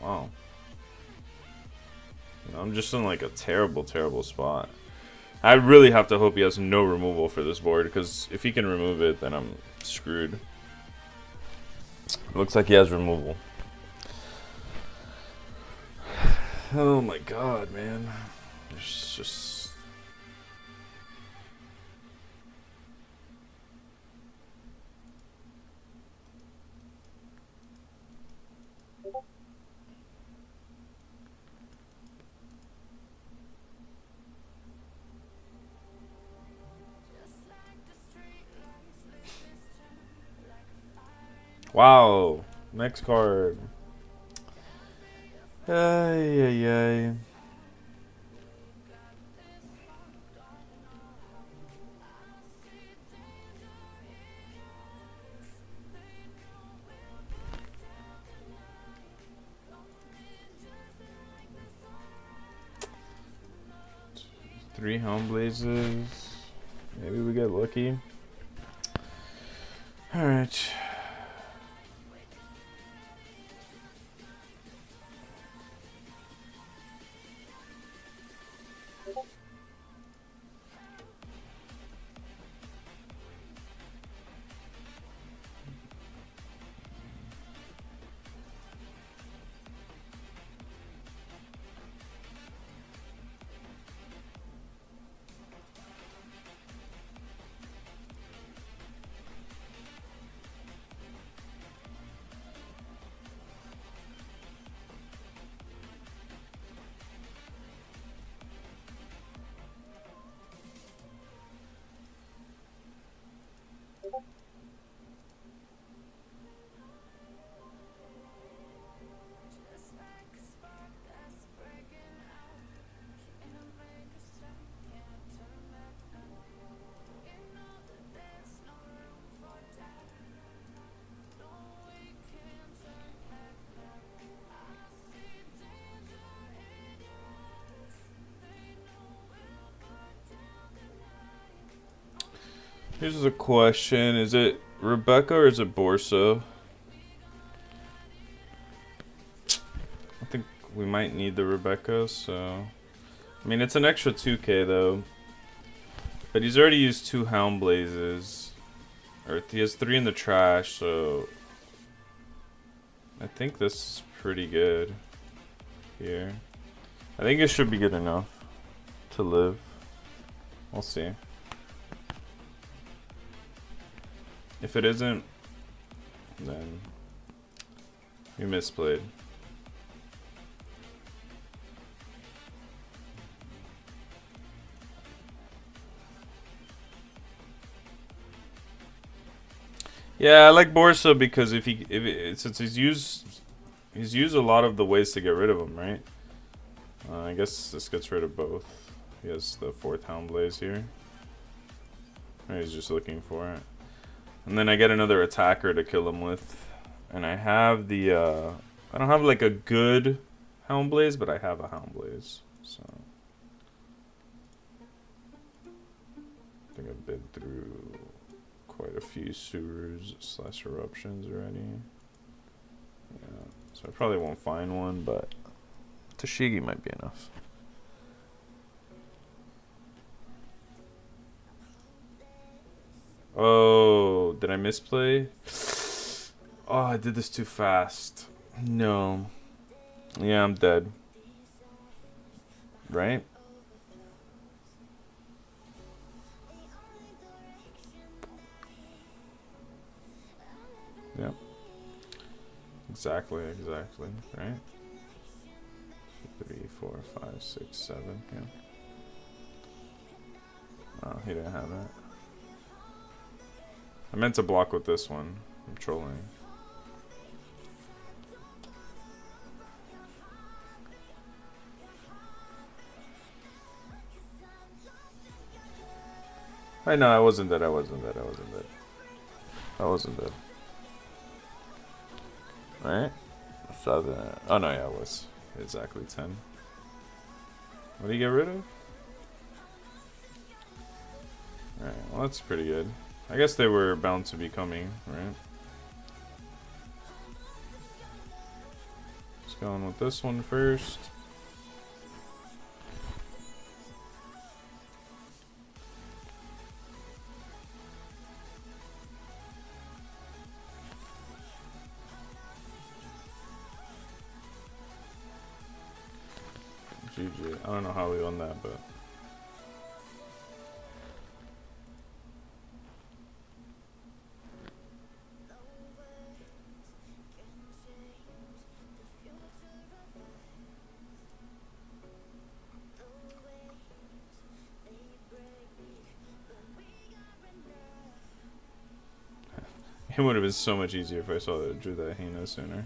Wow. I'm just in like a terrible, terrible spot. I really have to hope he has no removal for this board, because if he can remove it, then I'm screwed. It looks like he has removal. Oh my god, man. It's just... Wow. Next card. Ay, ay, ay. Three Helm Blazes. Maybe we get lucky. Alright. Here's a question. Is it Rebecca or is it Borso? I think we might need the Rebecca, so... I mean, it's an extra 2k though. But he's already used 2 Hound Blazes. Or he has 3 in the trash, so... I think this is pretty good. Here. I think it should be good enough to live. We'll see. If it isn't, then we misplayed. Yeah, I like Borsa because since he's used a lot of the ways to get rid of him, right? I guess this gets rid of both. He has the 4th Hound Blaze here. Or he's just looking for it. And then I get another attacker to kill him with. And I have the, I don't have like a good Hound Blaze, but I have a Hound Blaze. So. I think I've been through quite a few sewers / eruptions already. Yeah, so I probably won't find one, but Tashigi might be enough. Oh, did I misplay? Oh, I did this too fast. No. Yeah, I'm dead. Right? Yep. Exactly, right? 3, 4, 5, 6, 7, yeah. Oh, he didn't have that. I meant to block with this one. I'm trolling. I know, I wasn't dead. I wasn't dead. I wasn't dead. I wasn't dead. Right? 7. Oh no, yeah, it was exactly 10. What do you get rid of? Alright, well that's pretty good. I guess they were bound to be coming, right? Just going with this one first. GG. I don't know how we won that, but it would have been so much easier if I saw that drew that Hina sooner.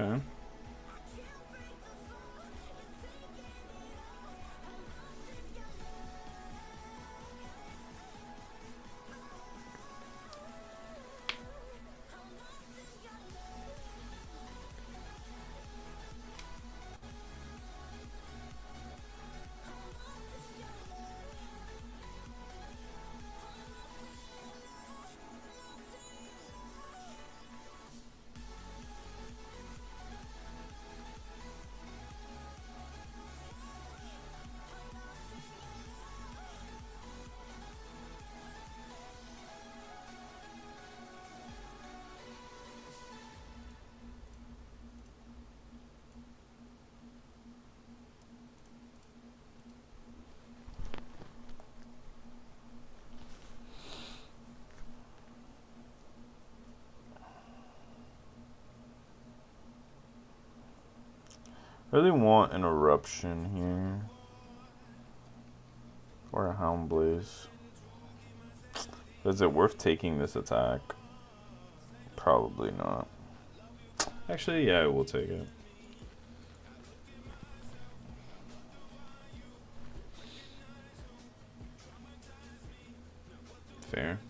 Okay. I really want an eruption here. Or a Hound Blaze. Is it worth taking this attack? Probably not. Actually, yeah, I will take it. Fair.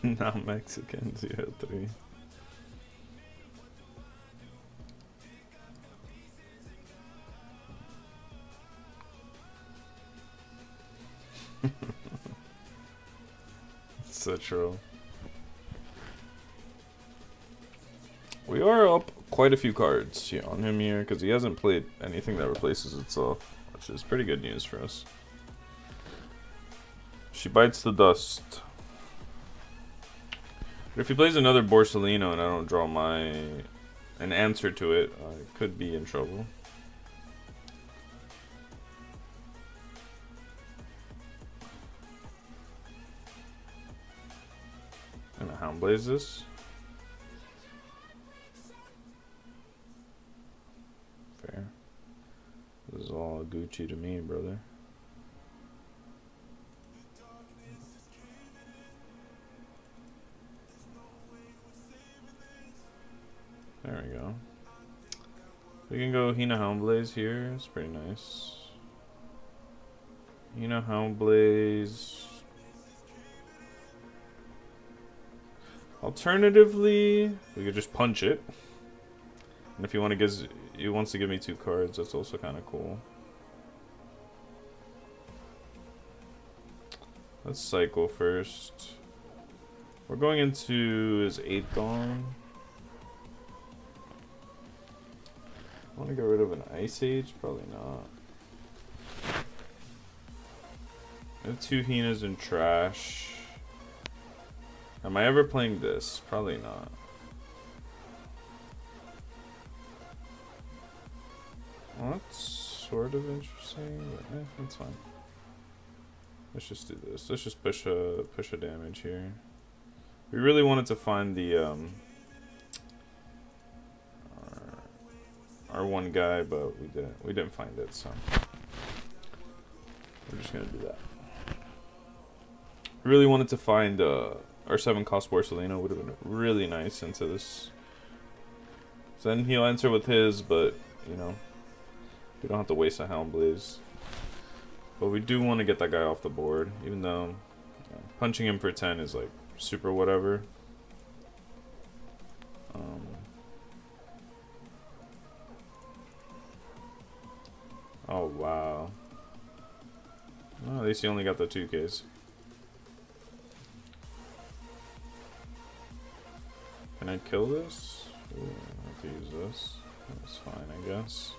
Now Mexican 03. So true. We are up quite a few cards on him here because he hasn't played anything that replaces itself, which is pretty good news for us. She bites the dust. But if he plays another Borsalino and I don't draw an answer to it, I could be in trouble. I'm gonna Hound Blaze this. Fair. This is all Gucci to me, brother. There we go. We can go Hina Hound Blaze here. It's pretty nice. Hina Hound Blaze. Alternatively, we could just punch it. And if he wants to give me 2 cards, that's also kind of cool. Let's cycle first. We're going into his 8th Dawn. Want to get rid of an Ice Age? Probably not. I have 2 Hinas in trash. Am I ever playing this? Probably not. Well, that's sort of interesting, but that's fine. Let's just do this. Let's just push a damage here. We really wanted to find the our one guy, but we didn't find it, so we're just gonna do that. We really wanted to find our 7-cost Borsalino. Would have been really nice into this. So then he'll enter with his, but you know, we don't have to waste a Hound Blaze. But we do want to get that guy off the board, even though punching him for 10 is like super whatever. Oh wow. Well, at least he only got the 2Ks. Can I kill this? Ooh, I have to use this. That's fine, I guess.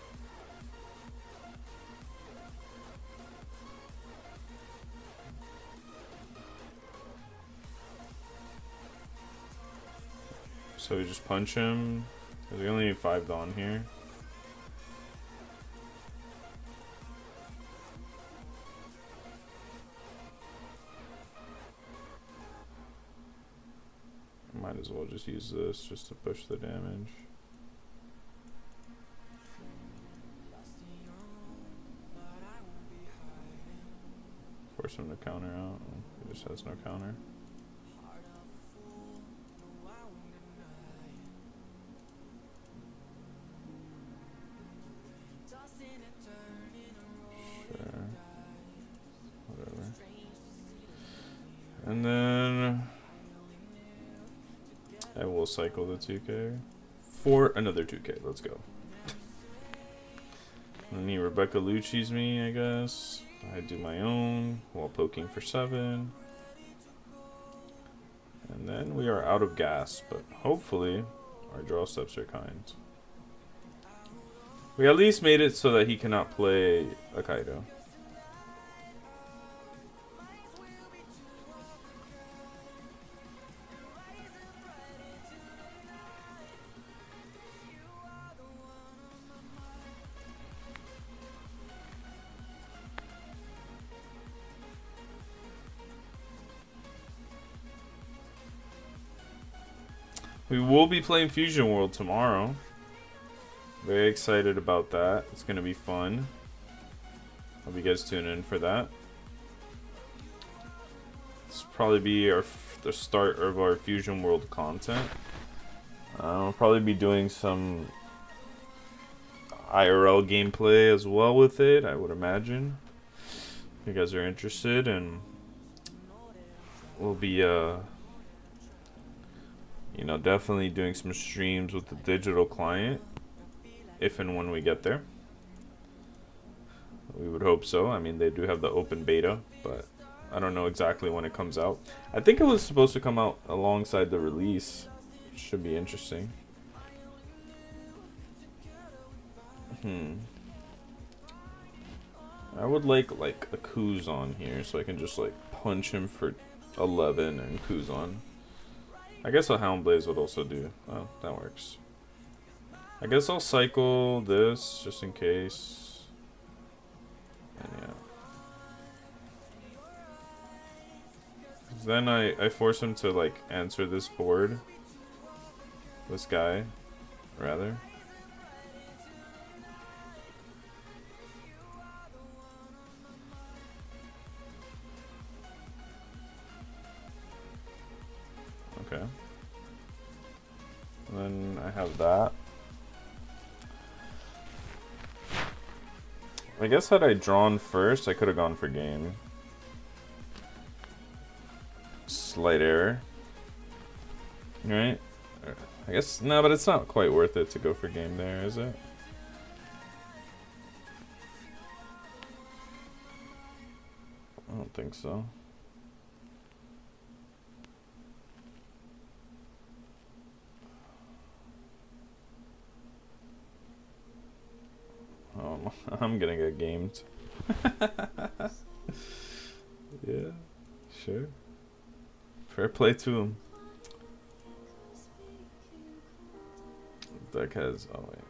So we just punch him. Cause we only need 5 Dawn here. Might as well just use this just to push the damage. Force him to counter out. He just has no counter. Sure. Whatever. And then I will cycle the 2K for another 2K. Let's go. And he Rebecca Lucci's me, I guess. I do my own while poking for 7. And then we are out of gas, but hopefully our draw steps are kind. We at least made it so that he cannot play a Kaido. We will be playing Fusion World tomorrow. Very excited about that. It's going to be fun. Hope you guys tune in for that. This will probably be the start of our Fusion World content. I'll probably be doing some IRL gameplay as well with it, I would imagine. If you guys are interested, and we'll be you know, definitely doing some streams with the digital client if and when we get there. We would hope so. I mean, they do have the open beta, but I don't know exactly when it comes out. I think it was supposed to come out alongside the release. Should be interesting. I would like a Kuz on here so I can just like punch him for 11 and Kuz on. I guess a Hound Blaze would also do. Oh, that works. I guess I'll cycle this just in case. And yeah. Then I force him to like answer this board. This guy, rather. Okay. And then I have that. I guess had I drawn first, I could have gone for game. Slight error. Right? I guess, no, but it's not quite worth it to go for game there, is it? I don't think so. Oh, I'm gonna get gamed. Yeah, sure. Fair play to him. Deck has, oh wait.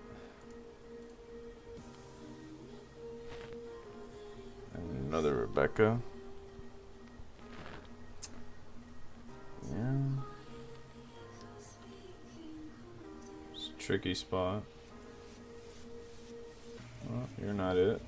Another Rebecca. Yeah. It's a tricky spot. Well, you're not it.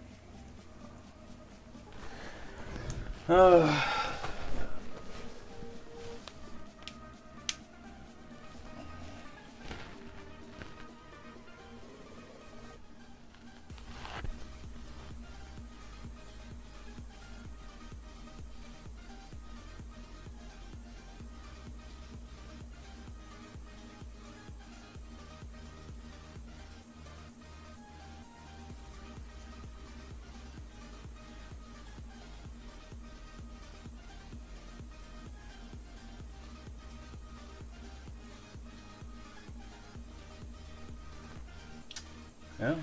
Yeah,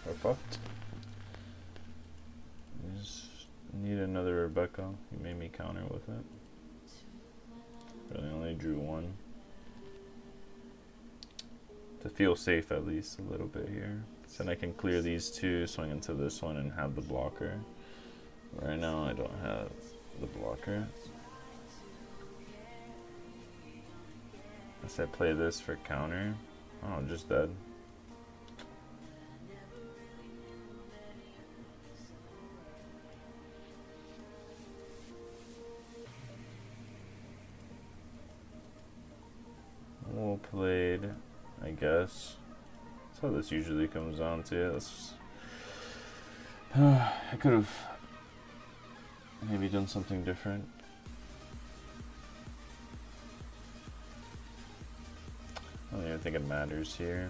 we're fucked. We just need another Rebecca. You made me counter with it. Really only drew one. To feel safe at least a little bit here. So then I can clear these two, swing into this one, and have the blocker. Right now I don't have the blocker. Unless I play this for counter. Oh, I'm just dead. Well played, I guess. That's how this usually comes down to it. I could have maybe done something different. I don't even think it matters here.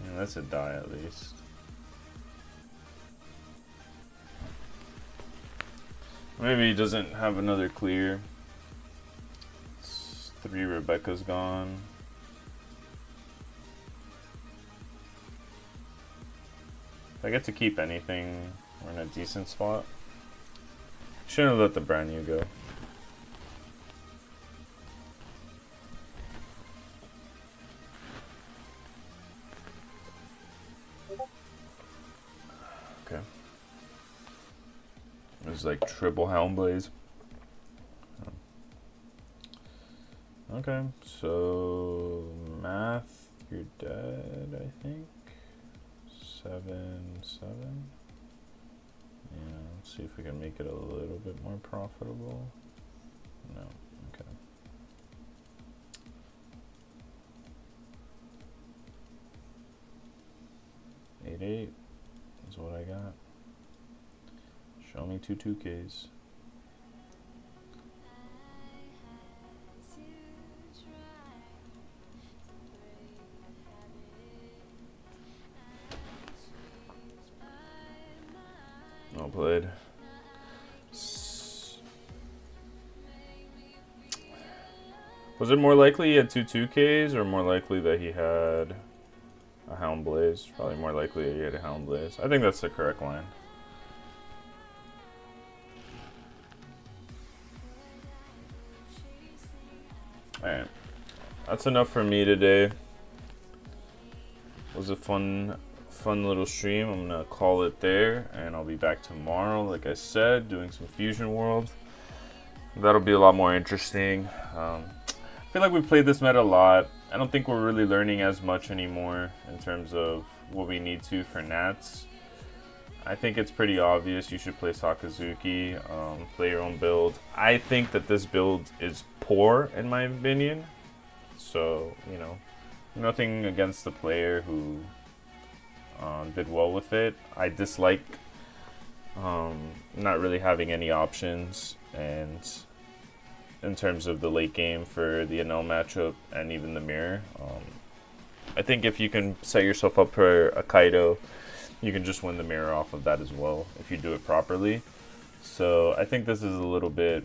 Yeah, that's a die at least. Maybe he doesn't have another clear. 3 Rebecca's gone. If I get to keep anything, we're in a decent spot. Shouldn't have let the brand new go. Okay. It was like triple Hound Blaze. Okay, so math, you're dead, I think. 7, 7. Yeah, let's see if we can make it a little bit more profitable. No, okay. 8, 8 is what I got. Show me 2 2Ks. Well played. Was it more likely he had 2 2Ks or more likely that he had a Hound Blaze? Probably more likely that he had a Hound Blaze. I think that's the correct line. Alright. That's enough for me today. Was a fun fun little stream. I'm gonna call it there, and I'll be back tomorrow, like I said, doing some Fusion World. That'll be a lot more interesting. I feel like we played this meta a lot. I don't think we're really learning as much anymore in terms of what we need to for Nats. I think it's pretty obvious you should play Sakazuki, play your own build. I think that this build is poor in my opinion. So, you know, nothing against the player who did well with it. I dislike not really having any options, and in terms of the late game for the NL matchup and even the mirror. I think if you can set yourself up for a Kaido, you can just win the mirror off of that as well if you do it properly. So I think this is a little bit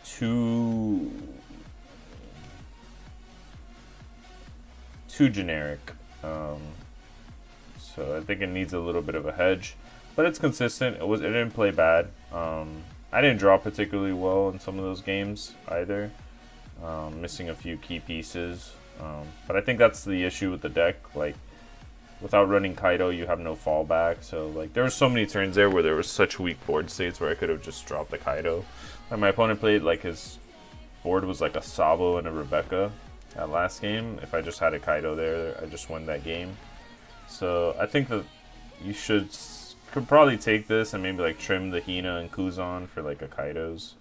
too generic. So I think it needs a little bit of a hedge, but it's consistent. It didn't play bad. I didn't draw particularly well in some of those games either, missing a few key pieces. But I think that's the issue with the deck. Like, without running Kaido, you have no fallback. So like, there were so many turns there where there was such weak board states where I could have just dropped the Kaido. Like, my opponent played like his board was like a Sabo and a Rebecca at last game. If I just had a Kaido there, I just win that game. So I think that you could probably take this and maybe like trim the Hina and Kuzan for like a Kaidos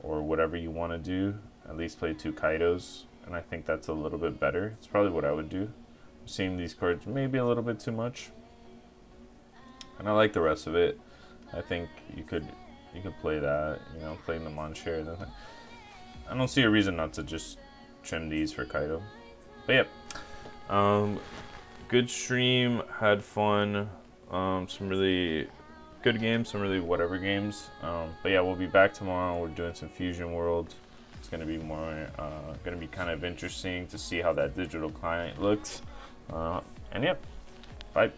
or whatever you want to do. At least play 2 Kaidos, and I think that's a little bit better. It's probably what I would do. I'm seeing these cards maybe a little bit too much, and I like the rest of it. I think you could play that, you know, playing the Monshare. I don't see a reason not to just trim these for Kaido. But yeah, good stream, had fun. Some really good games, some really whatever games. But yeah, we'll be back tomorrow. We're doing some Fusion World. It's gonna be gonna be kind of interesting to see how that digital client looks. And yeah, bye.